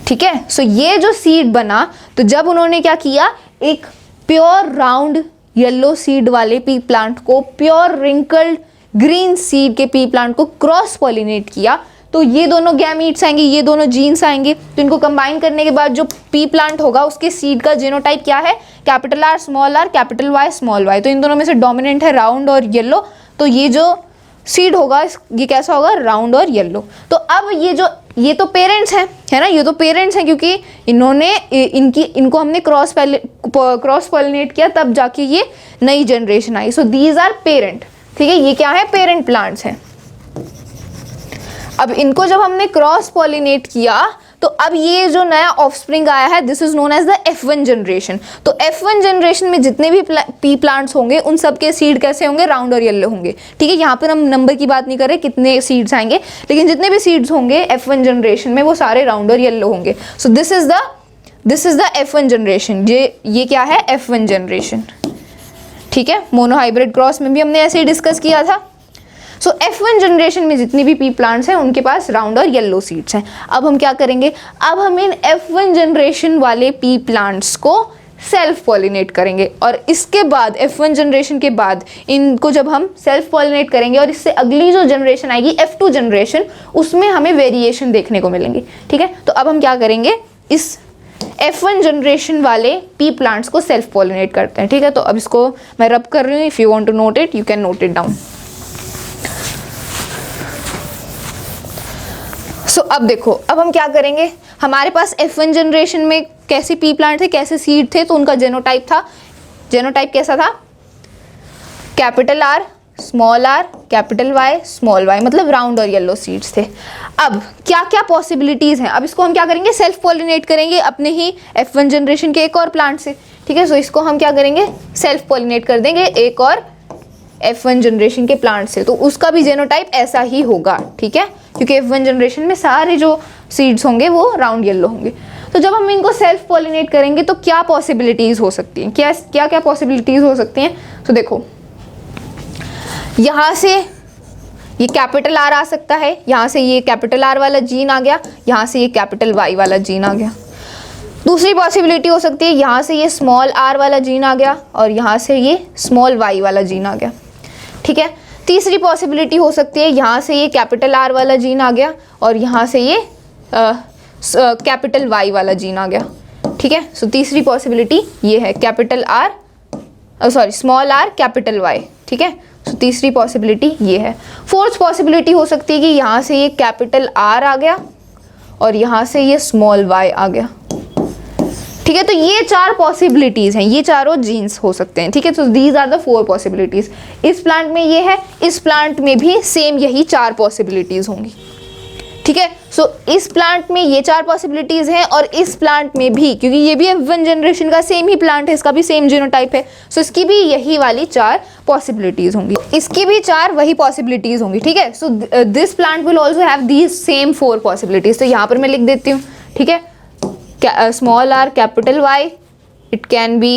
ठीक है, सो ये जो सीड बना, तो जब उन्होंने क्या किया, एक प्योर राउंड येलो सीड वाले पी प्लांट को प्योर रिंकल्ड ग्रीन सीड के पी प्लांट को क्रॉस पॉलिनेट किया, तो ये दोनों गैमीट्स आएंगे, ये दोनों जीन्स आएंगे, तो इनको कंबाइन करने के बाद जो पी प्लांट होगा उसके सीड का जीनोटाइप क्या है, capital R capital Y small Y. तो इन दोनों में से डोमिनेंट है राउंड और येलो, तो ये जो सीड होगा ये कैसा होगा, राउंड और येलो। तो अब ये तो पेरेंट्स हैं, है ना, ये तो पेरेंट्स हैं क्योंकि इन्होंने इनको हमने क्रॉस पॉलिनेट किया तब जाके ये नई जनरेशन आई। सो दीज आर पेरेंट, ठीक है, ये क्या है, पेरेंट प्लांट्स हैं। अब इनको जब हमने क्रॉस पॉलिनेट किया तो अब ये जो नया ऑफस्प्रिंग आया है this is known as the F1 generation. तो F1 जनरेशन में जितने भी पी प्लांट्स होंगे उन सब के सीड कैसे होंगे, राउंड और येलो होंगे, ठीक है। यहाँ पर हम नंबर की बात नहीं कर रहे कितने सीड्स आएंगे, लेकिन जितने भी सीड्स होंगे F1 जनरेशन में वो सारे राउंड और येलो होंगे। सो this is the F1 generation, ये क्या है, F1 जनरेशन, ठीक है। मोनोहाइब्रिड क्रॉस में भी हमने ऐसे ही डिस्कस किया था। सो F1 जनरेशन में जितनी भी पी प्लांट्स हैं उनके पास राउंड और येलो सीड्स हैं। अब हम क्या करेंगे, अब हम इन F1 जनरेशन वाले पी प्लांट्स को सेल्फ पॉलिनेट करेंगे, और इसके बाद F1 जनरेशन के बाद इनको जब हम सेल्फ पॉलिनेट करेंगे और इससे अगली जो जनरेशन आएगी F2 जनरेशन, उसमें हमें वेरिएशन देखने को मिलेंगे, ठीक है। तो अब हम क्या करेंगे, इस F1 जनरेशन वाले पी प्लांट्स को सेल्फ पॉलिनेट करते हैं, ठीक है। तो अब इसको मैं रब कर रही हूँ, if you want to note it you can note it down. So अब देखो, अब हम क्या करेंगे, हमारे पास F1 जनरेशन में कैसे पी प्लांट थे, कैसे सीड थे, तो उनका जेनोटाइप कैसा था, capital R capital Y small Y, मतलब राउंड और येलो सीड्स थे। अब क्या क्या पॉसिबिलिटीज़ हैं, अब इसको हम क्या करेंगे, सेल्फ पॉलिनेट करेंगे अपने ही F1 जनरेशन के एक और प्लांट से, ठीक है। सो इसको हम क्या करेंगे, सेल्फ पॉलिनेट कर देंगे एक और F1 जनरेशन के प्लांट से, तो उसका भी जेनोटाइप ऐसा ही होगा, ठीक है, क्योंकि F1 जनरेशन में सारे जो सीड्स होंगे वो राउंड येलो होंगे। तो जब हम इनको सेल्फ पॉलिनेट करेंगे तो क्या पॉसिबिलिटीज़ हो सकती हैं, क्या पॉसिबिलिटीज़ हो सकती हैं। तो देखो, यहाँ से ये कैपिटल आर आ सकता है, यहाँ से ये कैपिटल आर वाला जीन आ गया, यहाँ से ये कैपिटल वाई वाला जीन आ गया। दूसरी पॉसिबिलिटी हो सकती है, यहाँ से ये स्मॉल आर वाला जीन आ गया और यहाँ से ये स्मॉल वाई वाला जीन आ गया, ठीक है। तीसरी पॉसिबिलिटी हो सकती है, यहाँ से ये कैपिटल आर वाला जीन आ गया और यहाँ से ये कैपिटल वाई वाला जीन आ गया, ठीक है। सो तीसरी पॉसिबिलिटी ये है, स्मॉल आर कैपिटल वाई, ठीक है। सो तीसरी पॉसिबिलिटी ये है। फोर्थ पॉसिबिलिटी हो सकती है कि यहाँ से ये कैपिटल आर आ गया और यहाँ से ये स्मॉल वाई आ गया, ठीक है। तो ये चार पॉसिबिलिटीज़ हैं, ये चारों जीन्स हो सकते हैं, ठीक है। तो दीज आर द 4 पॉसिबिलिटीज़। इस प्लांट में ये है, इस प्लांट में भी सेम यही 4 पॉसिबिलिटीज़ होंगी, ठीक है। सो इस प्लांट में ये 4 पॉसिबिलिटीज़ हैं और इस प्लांट में भी, क्योंकि ये भी F1 जनरेशन का सेम ही प्लांट है, इसका भी सेम जीनोटाइप है, सो इसकी भी यही वाली 4 पॉसिबिलिटीज़ होंगी, इसकी भी 4 वही पॉसिबिलिटीज़ होंगी, ठीक है। So this plant will also have these same 4 possibilities. तो यहाँ पर मैं लिख देती हूँ, ठीक है, small r capital Y, it can be,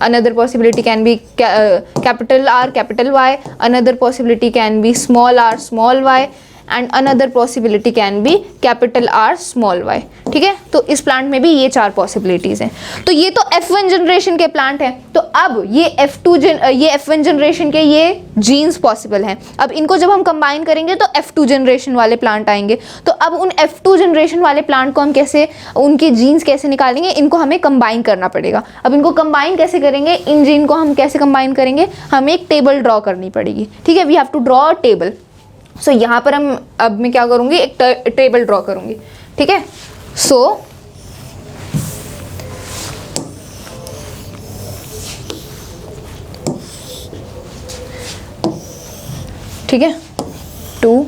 another possibility can be capital R capital Y, another possibility can be small r small y, and another possibility can be capital R small y, ठीक है। तो इस plant में भी ये 4 possibilities हैं। तो ये तो F1 जनरेशन के प्लांट हैं। तो अब ये F1 जनरेशन के ये जीन्स पॉसिबल हैं। अब इनको जब हम कंबाइन करेंगे तो F2 जनरेशन वाले प्लांट आएंगे। तो अब उन F2 जनरेशन वाले प्लांट को हम कैसे, उनके जीन्स कैसे निकालेंगे, इनको हमें कंबाइन करना पड़ेगा। अब इनको कंबाइन कैसे करेंगे, इन जीन को हम कैसे कंबाइन करेंगे, हमें एक टेबल ड्रॉ करनी पड़ेगी, ठीक है। We have to draw a table. So यहाँ पर अब मैं क्या करूँगी, एक टेबल ड्रॉ करूँगी, ठीक है। सो ठीक है 2।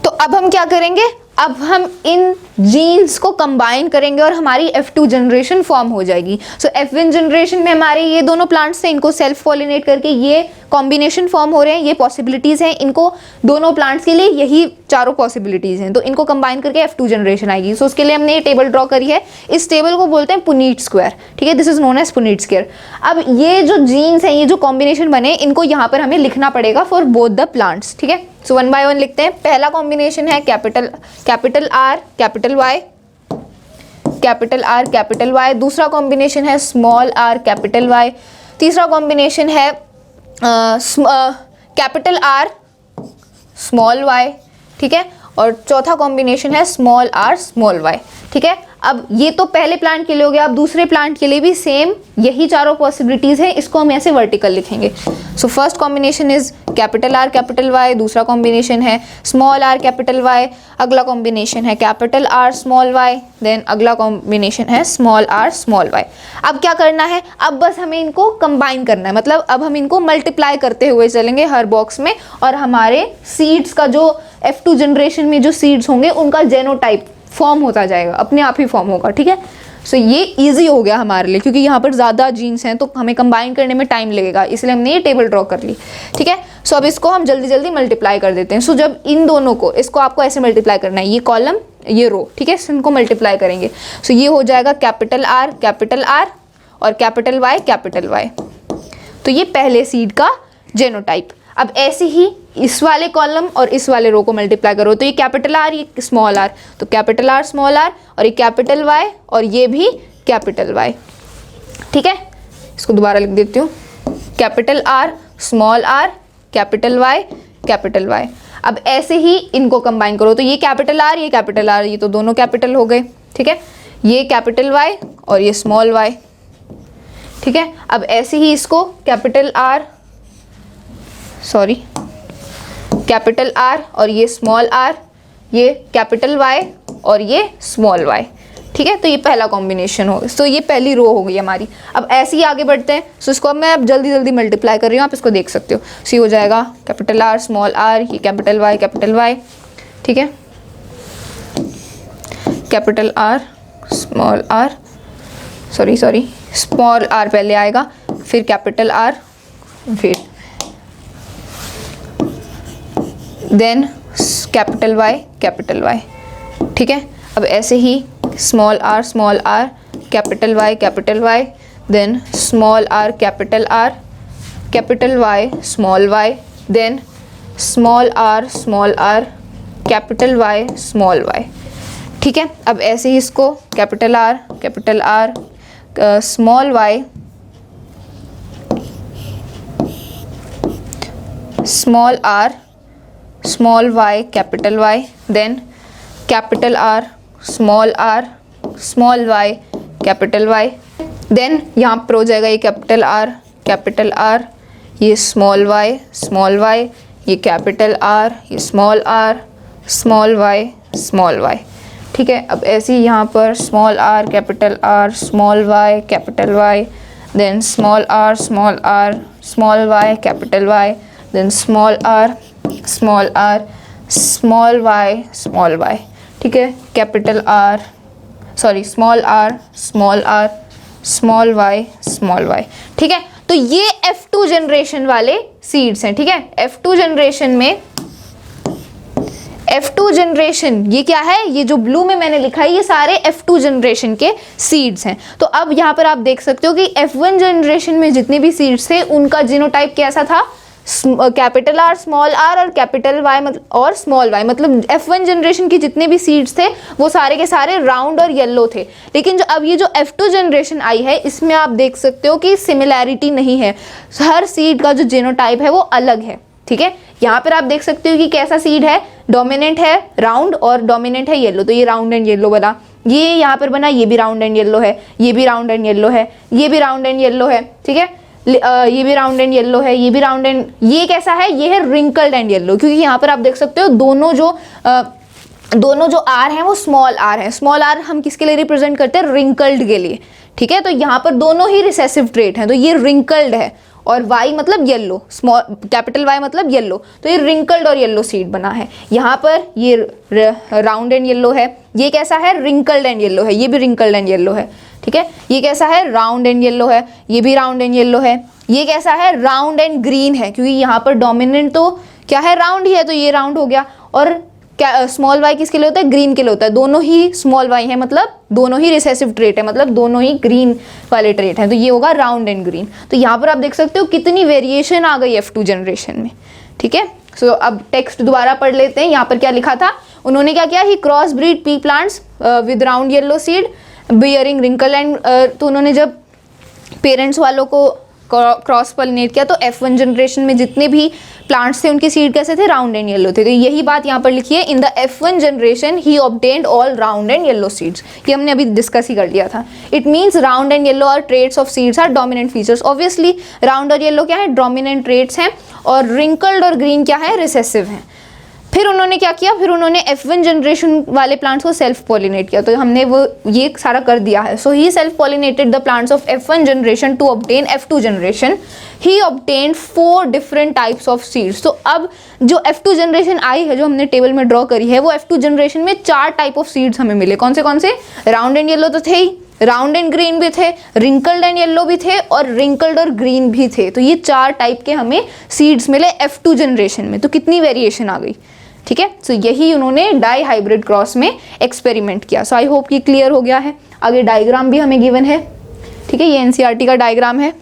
तो अब हम क्या करेंगे, अब हम इन जीन्स को कंबाइन करेंगे और हमारी F2 जनरेशन फॉर्म हो जाएगी। सो F1 जनरेशन में हमारे ये दोनों प्लांट्स थे, इनको सेल्फ पॉलिनेट करके ये कॉम्बिनेशन फॉर्म हो रहे हैं, ये पॉसिबिलिटीज़ हैं। इनको दोनों प्लांट्स के लिए यही चारों पॉसिबिलिटीज़ हैं। तो इनको कंबाइन करके F2 जनरेशन आएगी। सो उसके लिए हमने ये टेबल ड्रॉ करी है। इस टेबल को बोलते हैं पुनीट स्क्वायर, ठीक है। This is known as Punnett square. अब ये जो जीन्स हैं, ये जो कॉम्बिनेशन बने, इनको यहाँ पर हमें लिखना पड़ेगा फॉर बोथ द प्लांट्स, ठीक है। सो 1 बाय 1 लिखते हैं। पहला कॉम्बिनेशन है capital R capital Y capital R capital Y, दूसरा कॉम्बिनेशन है स्मॉल आर कैपिटल वाई, तीसरा कॉम्बिनेशन है कैपिटल आर स्मॉल वाई, ठीक है, और चौथा कॉम्बिनेशन है स्मॉल आर स्मॉल वाई, ठीक है। अब ये तो पहले प्लांट के लिए हो गया, अब दूसरे प्लांट के लिए भी सेम यही चारों पॉसिबिलिटीज है, इसको हम ऐसे वर्टिकल लिखेंगे। So first combination is capital R capital Y, दूसरा कॉम्बिनेशन है स्मॉल आर कैपिटल वाई, अगला कॉम्बिनेशन है capital R small Y, then अगला कॉम्बिनेशन है स्मॉल आर स्मॉल वाई। अब क्या करना है, अब बस हमें इनको कंबाइन करना है, मतलब अब हम इनको मल्टीप्लाई करते हुए चलेंगे हर बॉक्स में, और हमारे सीड्स का जो F2 जनरेशन में जो सीड्स होंगे उनका जेनोटाइप फॉर्म होता जाएगा, अपने आप ही फॉर्म होगा, ठीक है। सो ये इजी हो गया हमारे लिए, क्योंकि यहाँ पर ज़्यादा जीन्स हैं तो हमें कंबाइन करने में टाइम लगेगा, इसलिए हमने ये टेबल ड्रॉ कर ली, ठीक है। सो अब इसको हम जल्दी जल्दी मल्टीप्लाई कर देते हैं। सो जब इन दोनों को, इसको आपको ऐसे मल्टीप्लाई करना है, ये कॉलम ये रो, ठीक है, इनको मल्टीप्लाई करेंगे। सो ये हो जाएगा कैपिटल आर और कैपिटल वाई, तो ये पहले सीड का जेनोटाइप। अब ऐसे ही इस वाले कॉलम और इस वाले रो को मल्टीप्लाई करो, तो ये कैपिटल आर ये स्मॉल आर, तो कैपिटल आर स्मॉल आर, और ये कैपिटल वाई और ये भी कैपिटल वाई, ठीक है। इसको दोबारा लिख देती हूँ, capital R small R capital Y. अब ऐसे ही इनको कंबाइन करो, तो ये कैपिटल आर ये तो दोनों कैपिटल हो गए, ठीक है, ये कैपिटल वाई और ये स्मॉल वाई, ठीक है। अब ऐसे ही इसको कैपिटल आर और ये स्मॉल आर, ये कैपिटल वाई और ये स्मॉल वाई, ठीक है। तो ये पहला कॉम्बिनेशन हो, तो ये पहली रो हो गई हमारी। अब ऐसे ही आगे बढ़ते हैं। सो इसको अब मैं अब जल्दी जल्दी मल्टीप्लाई कर रही हूँ, आप इसको देख सकते हो। सो ये हो जाएगा कैपिटल आर स्मॉल आर, ये कैपिटल वाई, ठीक है, capital R small R, sorry small R पहले आएगा, फिर कैपिटल आर, फिर देन कैपिटल वाई, ठीक है। अब ऐसे ही small R capital Y, then small R capital Y small Y, then small R capital Y small Y, ठीक है। अब ऐसे ही इसको capital R small Y small R small Y capital Y, then capital R small Y capital Y, then यहाँ पर हो जाएगा ये कैपिटल आर ये स्मॉल वाई ये कैपिटल आर ये स्मॉल वाई, ठीक है। अब ऐसे ही यहाँ पर small R small Y capital Y, then small Y capital Y, then small Y, ठीक है, कैपिटल आर स्मॉल वाई, ठीक है। तो ये F2 जनरेशन वाले सीड्स हैं, ठीक है। F2 जनरेशन ये क्या है, ये जो ब्लू में मैंने लिखा है ये सारे F2 जनरेशन के सीड्स हैं। तो अब यहाँ पर आप देख सकते हो कि F1 जनरेशन में जितने भी सीड्स थे उनका जीनोटाइप कैसा था, कैपिटल आर स्मॉल आर और कैपिटल वाई और स्मॉल वाई, मतलब F1 जनरेशन की जितने भी सीड्स थे वो सारे के सारे राउंड और येलो थे। लेकिन जो अब ये जो F2 जनरेशन आई है इसमें आप देख सकते हो कि सिमिलैरिटी नहीं है, हर सीड का जो जीनोटाइप है वो अलग है, ठीक है। यहाँ पर आप देख सकते हो कि कैसा सीड है, डोमिनेंट है राउंड और डोमिनेंट है येलो, तो ये राउंड एंड येलो बना, ये यहाँ पर बना, ये भी राउंड एंड येलो है, ये भी राउंड एंड येलो है, ये भी राउंड एंड येलो है, ठीक है, ये भी राउंड एंड येलो है, ये भी राउंड एंड, ये कैसा है, ये है रिंकल्ड एंड येलो, क्योंकि यहाँ पर आप देख सकते हो दोनों जो आर हैं वो स्मॉल आर हैं। स्मॉल आर हम किसके लिए रिप्रेजेंट करते हैं, रिंकल्ड के लिए, ठीक है। तो यहाँ पर दोनों ही रिसेसिव ट्रेट हैं, तो ये रिंकल्ड है और वाई मतलब येलो, स्मॉल कैपिटल वाई मतलब येलो, तो ये रिंकल्ड और येलो सीड बना है। यहाँ पर ये राउंड एंड येलो है, ये कैसा है, रिंकल्ड एंड येलो है, ये भी रिंकल्ड एंड येलो है, ठीक है। ये कैसा है, राउंड एंड येलो है, ये भी राउंड एंड येलो है। ये कैसा है, राउंड एंड ग्रीन है, क्योंकि यहाँ पर डोमिनेंट तो क्या है, राउंड ही है, तो ये राउंड हो गया। और क्या स्मॉल वाई किसके लिए होता है, ग्रीन के लिए होता है, दोनों ही स्मॉल वाई है, मतलब दोनों ही रिसेसिव ट्रेट है, मतलब दोनों ही ग्रीन वाले ट्रेट हैं, तो ये होगा राउंड एंड ग्रीन। तो यहाँ पर आप देख सकते हो कितनी वेरिएशन आ गई F2 जनरेशन में, ठीक है। सो अब टेक्स्ट दोबारा पढ़ लेते हैं। यहाँ पर क्या लिखा था, उन्होंने क्या किया, he cross breed pea plants with round yellow seed bearing wrinkle and, तो उन्होंने जब पेरेंट्स वालों को क्रॉस पॉलिनेट किया तो F1 जनरेशन में जितने भी प्लांट्स थे उनके सीड कैसे थे, राउंड एंड येलो थे। तो यही बात यहाँ पर लिखी है, in the F1 generation he obtained all round and yellow seeds. ये हमने अभी डिस्कस ही कर लिया था। It means round and yellow are traits of seeds are dominant features. Obviously round और येलो क्या है, डोमिनेंट ट्रेट्स हैं, और रिंकल्ड और ग्रीन क्या है, रिसेसिव हैं। फिर उन्होंने क्या किया, फिर उन्होंने F1 जनरेशन वाले प्लांट्स को सेल्फ पॉलिनेट किया, तो हमने वो ये सारा कर दिया है। So he self pollinated the plants of F1 generation to obtain F2 generation. He obtained 4 different types of seeds. तो अब जो F2 जनरेशन आई है, जो हमने टेबल में ड्रॉ करी है, वो F2 जनरेशन में 4 टाइप ऑफ सीड्स हमें मिले। कौन से? राउंड एंड येलो तो थे ही, राउंड एंड ग्रीन भी थे, रिंकल्ड एंड येलो भी थे, और रिंकल्ड और ग्रीन भी थे। तो ये 4 टाइप के हमें सीड्स मिले F2 जनरेशन में। तो कितनी वेरिएशन आ गई, ठीक है। सो यही उन्होंने डाई हाइब्रिड क्रॉस में एक्सपेरिमेंट किया। सो आई होप कि क्लियर हो गया है। आगे डायग्राम भी हमें गिवन है, ठीक है, ये एनसीईआरटी का डायग्राम है।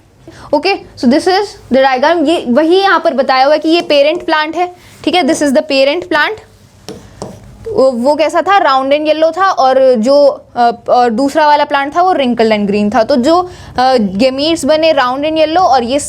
Okay, so this is the diagram. ये वही यहाँ पर बताया हुआ है कि ये पेरेंट प्लांट है, ठीक है, this is the parent plant. वो कैसा था, राउंड एंड येलो था, और जो दूसरा वाला प्लांट था वो रिंकल्ड एंड ग्रीन था। तो जो गेमीट्स बने राउंड एंड येलो, और ये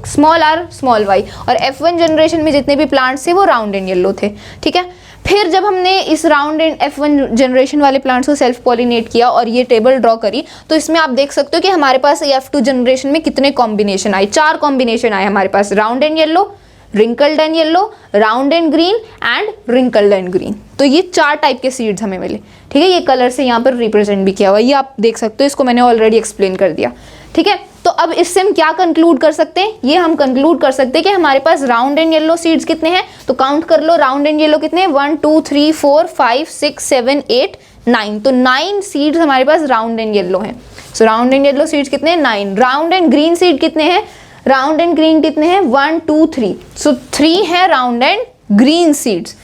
स्मॉल आर स्मॉल वाई, और F1 जनरेशन में जितने भी प्लांट्स थे वो राउंड एंड येलो थे, ठीक है। फिर जब हमने इस राउंड एंड F1 जनरेशन वाले प्लांट्स को सेल्फ पॉलिनेट किया और ये टेबल ड्रॉ करी, तो इसमें आप देख सकते हो कि हमारे पास F2 जनरेशन में कितने कॉम्बिनेशन आए, 4 कॉम्बिनेशन आए हमारे पास, round and yellow, wrinkled and yellow, round and green and wrinkled and green. तो ये 4 टाइप के सीड्स हमें मिले, ठीक है। ये कलर से यहाँ पर रिप्रेजेंट भी किया हुआ है, ये आप देख सकते हो, इसको मैंने ऑलरेडी एक्सप्लेन कर दिया, ठीक है। तो अब इससे हम क्या कंक्लूड कर सकते हैं, ये हम कंक्लूड कर सकते हैं कि हमारे पास राउंड एंड येलो सीड्स कितने हैं, तो काउंट कर लो, राउंड एंड येलो कितने हैं, 1 2 3 4 5 6 7 8 9। तो 9 सीड्स हमारे पास राउंड एंड येलो हैं। सो राउंड एंड येलो सीड्स कितने हैं, 9। राउंड एंड ग्रीन सीड कितने हैं, राउंड एंड ग्रीन कितने हैं, 1 2 3। सो 3 है round and green seeds.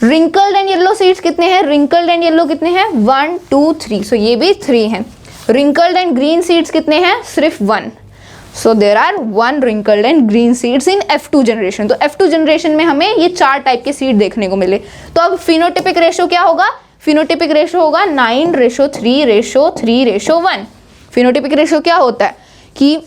Wrinkled and yellow seeds कितने हैं, रिंकल्ड एंड येलो कितने हैं, 1 2 3। सो ये भी 3 हैं। रिंकल्ड एंड ग्रीन सीड्स कितने हैं, सिर्फ 1। So there are 1 wrinkled and green seeds in F2 generation. तो F2 जनरेशन में हमें ये 4 टाइप के सीड देखने को मिले। तो अब फिनोटिपिक रेशो क्या होगा, फिनोटिपिक रेशो होगा 9:3:3:1। फिनोटिपिक रेशो क्या होता है कि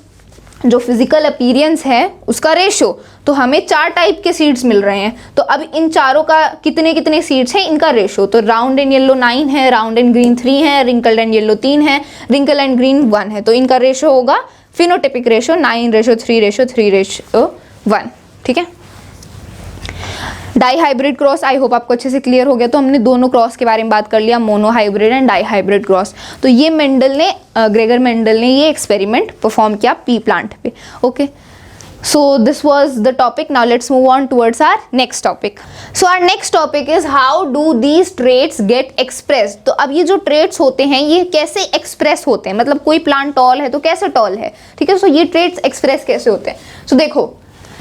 जो फिजिकल अपीयरेंस है उसका रेशो, तो हमें 4 टाइप के सीड्स मिल रहे हैं। तो अब इन चारों का कितने कितने सीड्स हैं, इनका रेशो, तो राउंड एंड येलो 9 है, राउंड एंड ग्रीन 3 है, रिंकल्ड एंड येलो 3 है, रिंकल एंड ग्रीन 1 है। तो इनका रेशो होगा फिनोटिपिक रेशो 9:3:3:1, ठीक है। Dihybrid cross, I hope आपको अच्छे से क्लियर हो गया। तो हमने दोनों क्रॉस के बारे में बात कर लिया, monohybrid and dihybrid cross. तो ये मेंडल ने, ग्रेगर मेंडल ने ये एक्सपेरिमेंट परफॉर्म किया पी प्लांट पे। Okay, so this was the topic. Now let's move on towards our next topic. So our next topic is how do these traits get expressed. तो अब ये जो traits होते हैं ये कैसे express होते हैं, मतलब कोई plant tall है तो कैसे tall है, ठीक है। So ये traits express कैसे होते हैं, so देखो,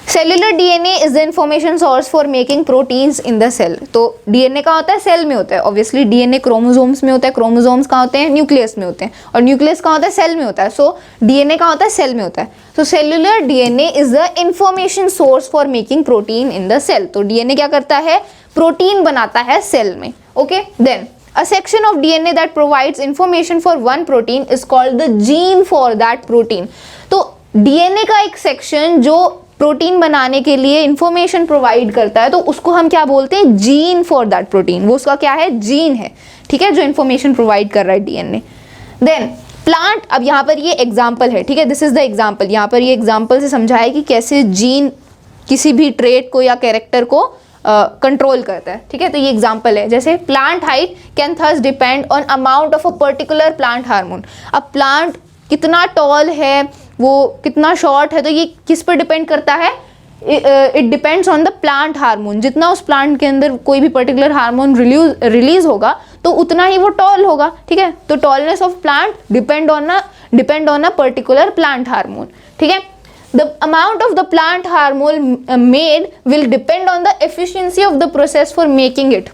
cellular DNA is the information source for making proteins in the cell. तो डीएनए कहाँ होता है, सेल में होता है। ऑब्वियसली डीएनए क्रोमोसोम्स में होता है, क्रोमोसोम्स कहाँ होते हैं, न्यूक्लियस में होते हैं, और न्यूक्लियस कहाँ होता है, सेल में होता है। सो डीएनए कहाँ होता है, सेल में होता है। तो cellular DNA is the information source for making protein in the cell. तो डीएनए क्या करता है, प्रोटीन बनाता है सेल में। Okay, then a section of DNA that provides information for one protein is called the gene for that protein. तो DNA का एक सेक्शन जो प्रोटीन बनाने के लिए इंफॉर्मेशन प्रोवाइड करता है तो उसको हम क्या बोलते हैं, जीन फॉर दैट प्रोटीन। वो उसका क्या है, जीन है, ठीक है, जो इंफॉर्मेशन प्रोवाइड कर रहा है डीएनए। देन प्लांट, अब यहाँ पर ये एग्जाम्पल है, ठीक है, दिस इज द एग्जाम्पल। यहाँ पर ये एग्जाम्पल से समझाया कि कैसे जीन किसी भी ट्रेट को या कैरेक्टर को कंट्रोल करता है, ठीक है। तो ये एग्जाम्पल है, जैसे plant height can thus depend on amount of a particular plant hormone. अब प्लांट कितना टॉल है, वो कितना शॉर्ट है, तो ये किस पर डिपेंड करता है, it depends on the plant hormone. जितना उस प्लांट के अंदर कोई भी पर्टिकुलर हार्मोन रिलीज होगा तो उतना ही वो टॉल होगा, ठीक है। तो tallness of plant depend on a particular plant hormone, ठीक है। The amount of the plant hormone made will depend on the efficiency of the process for making it.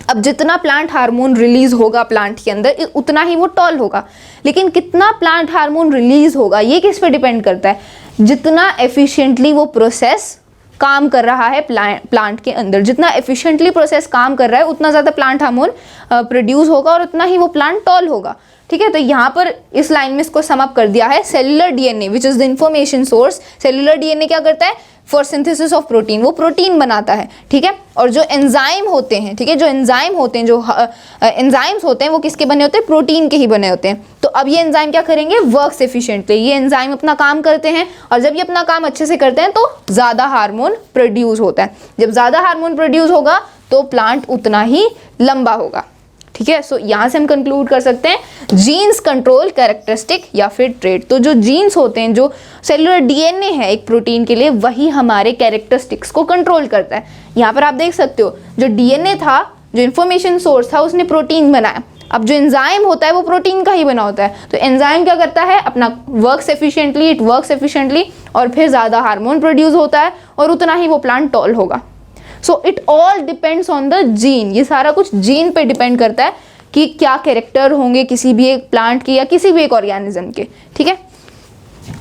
अब जितना प्लांट हार्मोन रिलीज होगा plant के अंदर उतना ही वो toll होगा, लेकिन कितना प्लांट हार्मोन रिलीज होगा ये किस पे डिपेंड करता है, जितना एफिशिएंटली वो प्रोसेस काम कर रहा है प्लांट के अंदर। जितना एफिशिएंटली प्रोसेस काम कर रहा है उतना ज़्यादा प्लांट हार्मोन प्रोड्यूस होगा और उतना ही वो प्लांट टॉल होगा। ठीक है, तो यहाँ पर इस लाइन में इसको सम अप कर दिया है। Cellular DNA which is the information source. Cellular DNA क्या करता है? फॉर सिंथेसिस ऑफ प्रोटीन, वो प्रोटीन बनाता है। ठीक है, और जो एंजाइम होते हैं, ठीक है, जो एंजाइम होते हैं, जो एंजाइम्स होते हैं वो किसके बने होते हैं? प्रोटीन के ही बने होते हैं। तो अब ये एंजाइम क्या करेंगे? Works efficiently. ये एंजाइम अपना काम करते हैं और जब ये अपना काम अच्छे से करते हैं तो ज़्यादा हार्मोन प्रोड्यूस होता है। जब ज़्यादा हार्मोन प्रोड्यूस होगा तो प्लांट उतना ही लंबा होगा। ठीक है, सो यहाँ से हम कंक्लूड कर सकते हैं जीन्स कंट्रोल कैरेक्टरिस्टिक या फिर ट्रेट। तो जो जीन्स होते हैं, जो सेलुलर डीएनए है एक प्रोटीन के लिए, वही हमारे कैरेक्टरिस्टिक्स को कंट्रोल करता है। यहाँ पर आप देख सकते हो जो डीएनए था, जो इन्फॉर्मेशन सोर्स था, उसने प्रोटीन बनाया। अब जो एंजाइम होता है वो प्रोटीन का ही बना होता है। तो एंजाइम क्या करता है? अपना works efficiently, it works efficiently और फिर ज़्यादा हार्मोन प्रोड्यूस होता है और उतना ही वो प्लांट टॉल होगा। So it all depends on the gene. ये सारा कुछ जीन पे डिपेंड करता है कि क्या कैरेक्टर होंगे किसी भी एक प्लांट के या किसी भी एक ऑर्गेनिज्म के। ठीक है,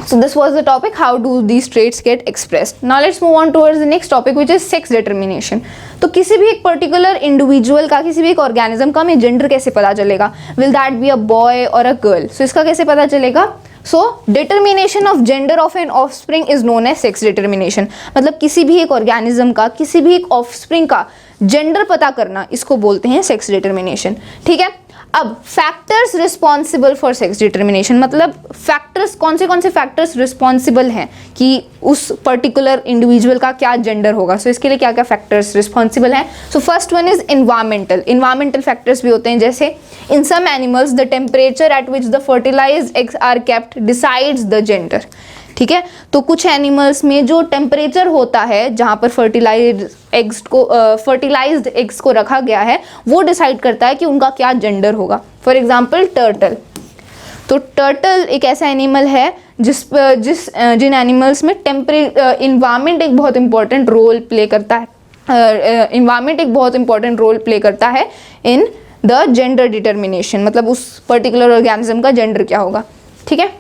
so this was the topic, how do these traits get expressed. Now let's move on towards the next topic which is sex determination. तो किसी भी एक पर्टिकुलर इंडिविजुअल का, किसी भी एक ऑर्गेनिज्म का हमें जेंडर कैसे पता चलेगा? Will that be a boy और अ गर्ल? सो इसका कैसे पता चलेगा? So determination of gender of an offspring is known as sex determination. मतलब किसी भी एक ऑर्गेनिज्म का, किसी भी एक ऑफस्प्रिंग का जेंडर पता करना, इसको बोलते हैं सेक्स डिटर्मिनेशन। ठीक है, अब factors responsible for sex determination, मतलब फैक्टर्स, कौन से फैक्टर्स रिस्पॉन्सिबल हैं कि उस पर्टिकुलर इंडिविजुअल का क्या जेंडर होगा। सो इसके लिए क्या क्या फैक्टर्स रिस्पॉन्सिबल हैं? So first one is environmental factors भी होते हैं, जैसे in some animals the temperature at which the fertilized eggs are kept decides the gender. ठीक है, तो कुछ एनिमल्स में जो टेम्परेचर होता है जहाँ पर फर्टिलाइज्ड एग्स को रखा गया है, वो डिसाइड करता है कि उनका क्या जेंडर होगा। For example turtle. तो टर्टल एक ऐसा एनिमल है जिन एनिमल्स में इन्वायरमेंट एक बहुत इंपॉर्टेंट रोल प्ले करता है। इन्वायरमेंट एक बहुत इंपॉर्टेंट रोल प्ले करता है इन द जेंडर डिटर्मिनेशन, मतलब उस पर्टिकुलर ऑर्गेनिज्म का जेंडर क्या होगा। ठीक है,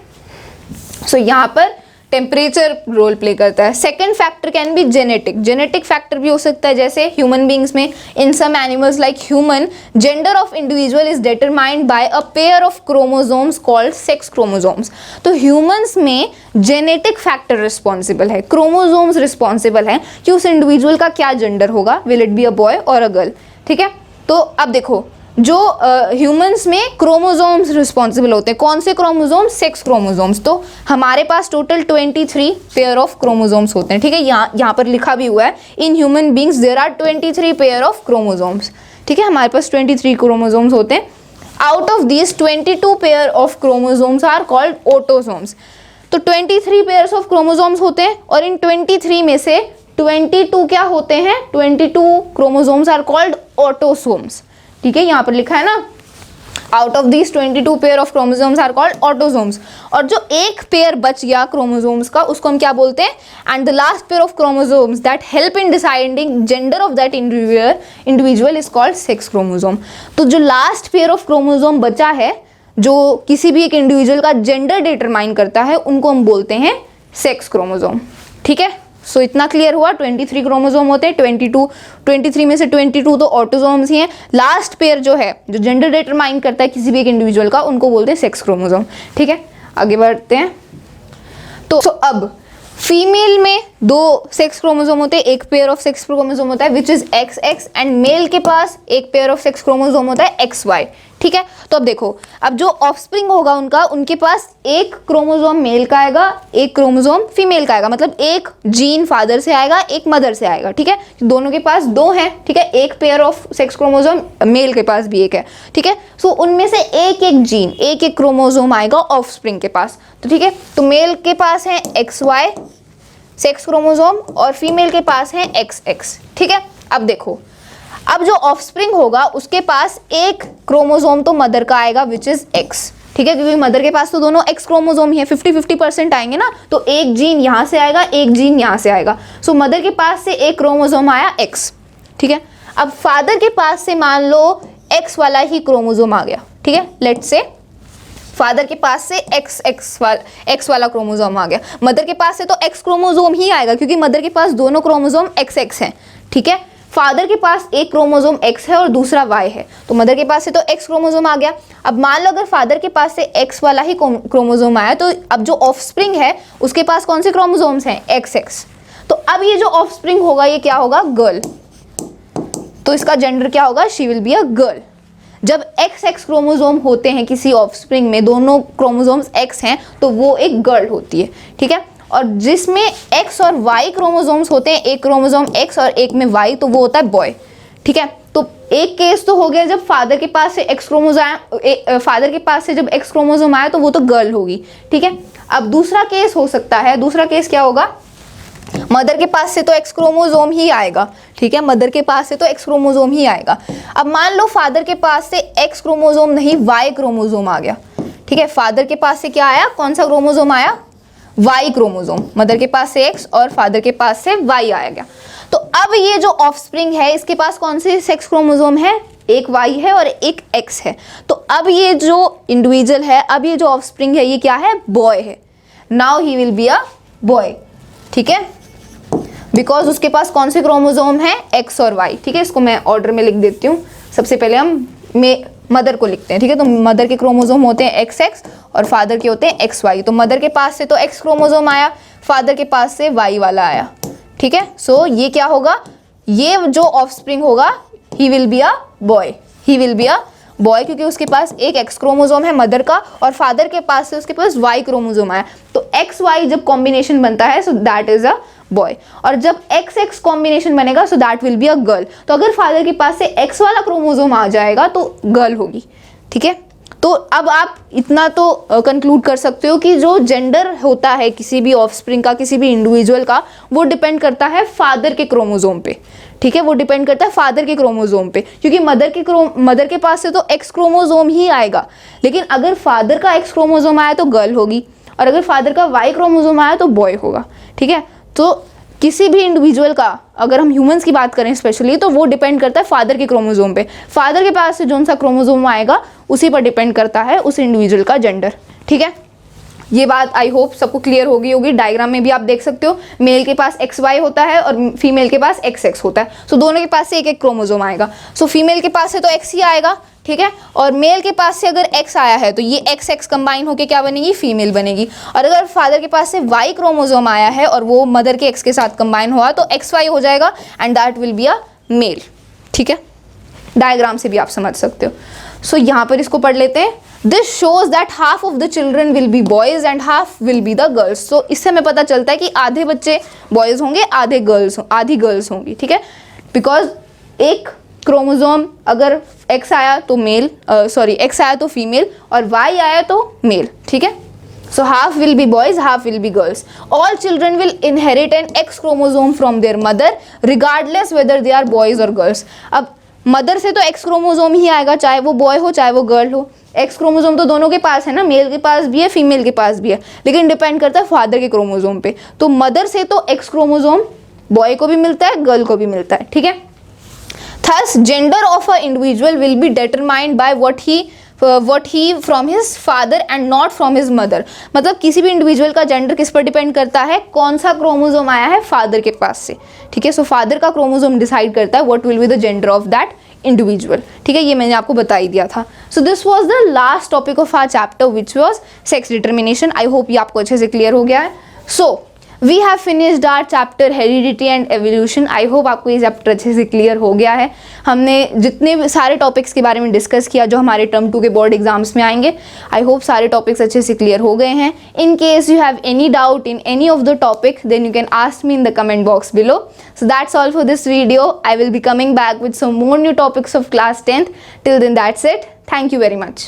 सो यहाँ पर टेम्परेचर रोल प्ले करता है। Second factor can be genetic factor भी हो सकता है, जैसे ह्यूमन बींग्स में in some animals like human gender of individual is determined by a pair of chromosomes called sex chromosomes. तो ह्यूमंस में जेनेटिक फैक्टर रिस्पॉन्सिबल है, क्रोमोसोम्स रिस्पॉन्सिबल है कि उस इंडिविजुअल का क्या जेंडर होगा, will it be a boy और अ गर्ल। ठीक है, तो अब देखो जो ह्यूमंस में क्रोमोसोम्स रिस्पॉन्सिबल होते हैं, कौन से क्रोमोसोम्स? Sex chromosomes. तो हमारे पास टोटल 23 पेयर ऑफ क्रोमोसोम्स होते हैं। ठीक है, यहाँ पर लिखा भी हुआ है in human beings there are 23 pair of chromosomes. ठीक है, हमारे पास 23 क्रोमोसोम्स होते हैं। Out of these 22 pair of chromosomes are called autosomes. तो 23 पेयर्स ऑफ क्रोमोसोम्स होते हैं और इन 23 में से 22 क्या होते हैं? 22 क्रोमोसोम्स आर कॉल्ड ऑटोसोम्स। ठीक है, यहाँ पर लिखा है ना, out of these 22 pair of chromosomes are called autosomes. और जो एक पेयर बच गया क्रोमोसोम्स का, उसको हम क्या बोलते हैं? And the last pair of chromosomes that help in deciding gender of that individual is called sex chromosome. तो जो लास्ट पेयर ऑफ क्रोमोसोम बचा है, जो किसी भी एक इंडिविजुअल का जेंडर डिटरमाइन करता है, उनको हम बोलते हैं सेक्स क्रोमोसोम। ठीक है, सो इतना क्लियर हुआ। 23 क्रोमोसोम होते हैं, 23 में से 22 तो ऑटोसोम्स ही हैं। लास्ट पेयर जो है, जो जेंडर डिटरमाइन करता है किसी भी एक इंडिविजुअल का, उनको बोलते हैं सेक्स क्रोमोसोम। ठीक है, आगे बढ़ते हैं। तो अब फीमेल में 2 सेक्स क्रोमोसोम होते हैं, एक पेयर ऑफ सेक्स क्रोमोसोम होता है which is XX, and male के पास एक पेयर ऑफ सेक्स क्रोमोसोम होता है XY। ठीक है, तो अब देखो, अब जो ऑफस्प्रिंग होगा उनका, उनके पास एक क्रोमोसोम मेल का आएगा, एक क्रोमोसोम फीमेल का आएगा, मतलब एक जीन फादर से आएगा, एक मदर से आएगा। ठीक है, दोनों के पास 2 हैं। ठीक है, एक pair of sex chromosome male के पास भी एक है। ठीक है, सो उनमें से एक जीन, एक क्रोमोसोम आएगा ऑफस्प्रिंग के पास। तो ठीक है, तो मेल के पास है XY सेक्स क्रोमोसोम और फीमेल के पास है XX। ठीक है, अब देखो, अब जो ऑफस्प्रिंग होगा उसके पास एक क्रोमोसोम तो मदर का आएगा विच इज X। ठीक है, क्योंकि मदर के पास तो दोनों X क्रोमोसोम ही है, 50-50% आएंगे ना, तो एक जीन यहाँ से आएगा, एक जीन यहाँ से आएगा। सो मदर के पास से एक क्रोमोसोम आया X। ठीक है, अब फादर के पास से मान लो X वाला ही क्रोमोसोम आ गया। ठीक है, लेट्स से फादर के पास से एक्स वाला क्रोमोसोम आ गया, मदर के पास से तो एक्स क्रोमोसोम ही आएगा क्योंकि मदर के पास दोनों क्रोमोसोम एक्स हैं, ठीक है। फादर के पास एक क्रोमोसोम एक्स है और दूसरा वाई है, तो मदर के पास से तो एक्स क्रोमोसोम आ गया। अब मान लो अगर फादर के पास से एक्स वाला ही क्रोमोसोम आया, तो अब जो ऑफस्प्रिंग है उसके पास कौन से क्रोमोसोम्स हैं, एक्स। तो अब ये जो ऑफस्प्रिंग होगा ये क्या होगा, गर्ल। तो इसका जेंडर क्या होगा, she will be a girl. जब एक्स क्रोमोसोम होते हैं किसी ऑफस्प्रिंग में, दोनों क्रोमोसोम्स एक्स हैं, तो वो एक गर्ल होती है, ठीक है। और जिसमें एक्स और वाई क्रोमोसोम्स होते हैं, एक क्रोमोसोम एक्स और एक में वाई, तो वो होता है बॉय, ठीक है। तो एक केस तो हो गया जब फादर के पास से एक्स क्रोमोसोम आया, फादर के पास से जब एक्स क्रोमोसोम आया तो वो तो गर्ल होगी, ठीक है। अब दूसरा केस हो सकता है, दूसरा केस क्या होगा, मदर के पास से तो एक्स क्रोमोसोम ही आएगा, ठीक है, मदर के पास से तो एक्स क्रोमोसोम ही आएगा। अब मान लो फादर के पास से एक्स क्रोमोसोम नहीं वाई क्रोमोसोम आ गया, ठीक है। फादर के पास से क्या आया, कौन सा क्रोमोसोम आया, वाई क्रोमोसोम। मदर के पास से एक्स और फादर के पास से वाई आया गया। तो अब ये जो ऑफस्प्रिंग है इसके पास कौन से सेक्स क्रोमोसोम है, एक वाई है और एक एक्स है। तो अब ये जो इंडिविजुअल है, अब ये जो ऑफस्प्रिंग है ये क्या है, बॉय है। Now he will be a boy, ठीक है, बिकॉज उसके पास कौन से क्रोमोसोम है, एक्स और वाई, ठीक है। इसको मैं ऑर्डर में लिख देती हूँ। सबसे पहले हम मदर को लिखते हैं, ठीक है। तो मदर के क्रोमोसोम होते हैं एक्स और फादर के होते हैं एक्स वाई। तो मदर के पास से तो एक्स क्रोमोसोम आया, फादर के पास से वाई वाला आया, ठीक है। सो ये क्या होगा, ये जो ऑफस्प्रिंग होगा, he will be a boy, he will be a boy, क्योंकि उसके पास एक एक्स क्रोमोसोम है मदर का और फादर के पास से उसके पास वाई क्रोमोसोम आया। तो एक्स वाई जब कॉम्बिनेशन बनता है सो दैट इज अ बॉय, और जब एक्स एक्स कॉम्बिनेशन बनेगा so that will be a girl. तो अगर फादर के पास से एक्स वाला क्रोमोसोम आ जाएगा तो गर्ल होगी, ठीक है। तो अब आप इतना तो कंक्लूड कर सकते हो कि जो जेंडर होता है किसी भी ऑफस्प्रिंग का, किसी भी इंडिविजुअल का, वो डिपेंड करता है फादर के क्रोमोसोम पे, ठीक है। वो डिपेंड करता है फादर के क्रोमोसोम पे, क्योंकि मदर के पास से तो एक्स क्रोमोसोम ही आएगा, लेकिन अगर फादर का एक्स क्रोमोसोम आया तो गर्ल होगी और अगर फादर का वाई क्रोमोसोम आया तो बॉय होगा, ठीक है। तो किसी भी इंडिविजुअल का, अगर हम ह्यूमंस की बात करें स्पेशली, तो वो डिपेंड करता है फादर के क्रोमोसोम पे। फादर के पास से जो सा क्रोमोसोम आएगा उसी पर डिपेंड करता है उस इंडिविजुअल का जेंडर, ठीक है। ये बात आई होप सबको क्लियर होगी। डायग्राम में भी आप देख सकते हो, मेल के पास एक्स वाई होता है और फीमेल के पास एक्स एक्स होता है। सो दोनों के पास से एक एक क्रोमोसोम आएगा। सो फीमेल के पास से तो एक्स ही आएगा, ठीक है, और मेल के पास से अगर एक्स आया है तो ये एक्स एक्स कंबाइन होकर क्या बनेगी, फीमेल बनेगी। और अगर फादर के पास से वाई क्रोमोसोम आया है और वो मदर के एक्स के साथ कंबाइन हुआ तो एक्स वाई हो जाएगा and that will be a male, ठीक है। डायग्राम से भी आप समझ सकते हो। सो यहाँ पर इसको पढ़ लेते हैं। This shows that half of the children will be boys and half will be the girls. तो इससे हमें पता चलता है कि आधे बच्चे बॉयज होंगे, आधी गर्ल्स होंगी, ठीक है। बिकॉज एक क्रोमोसोम अगर एक्स आया तो एक्स आया तो फीमेल और वाई आया तो मेल, ठीक है। So half will be boys, half will be girls. All children will inherit an X chromosome from their mother, regardless whether they are boys or girls. अब मदर से तो एक्स क्रोमोसोम ही आएगा, चाहे वो बॉय हो चाहे वो गर्ल हो। एक्स क्रोमोसोम तो दोनों के पास है ना, मेल के पास भी है फीमेल के पास भी है, लेकिन डिपेंड करता है फादर के क्रोमोसोम पे। तो मदर से तो एक्स क्रोमोसोम बॉय को भी मिलता है, गर्ल को भी मिलता है, ठीक है। Thus, gender of a individual will be determined by what he from his father and not from his mother. मतलब किसी भी इंडिविजुअल का जेंडर किस पर डिपेंड करता है, कौन सा क्रोमोसोम आया है फादर के पास से, ठीक है। सो फादर का क्रोमोसोम डिसाइड करता है what will be the gender of that individual, ठीक है। ये मैंने आपको बता ही दिया था। So this was the last topic of our chapter which was sex determination. I hope ये आपको अच्छे से क्लियर हो गया है। So we have finished our chapter heredity and evolution. I hope आपको ये चैप्टर अच्छे से क्लियर हो गया है। हमने जितने सारे टॉपिक्स के बारे में डिस्कस किया जो हमारे टर्म 2 के बोर्ड एग्जाम्स में आएंगे, आई होप सारे टॉपिक्स अच्छे से क्लियर हो गए हैं। In case you have any doubt in any of the topic then you can ask me in the comment box below. So that's all for this video. I will be coming back with some more new topics of class 10th. Till then, that's it. Thank you very much.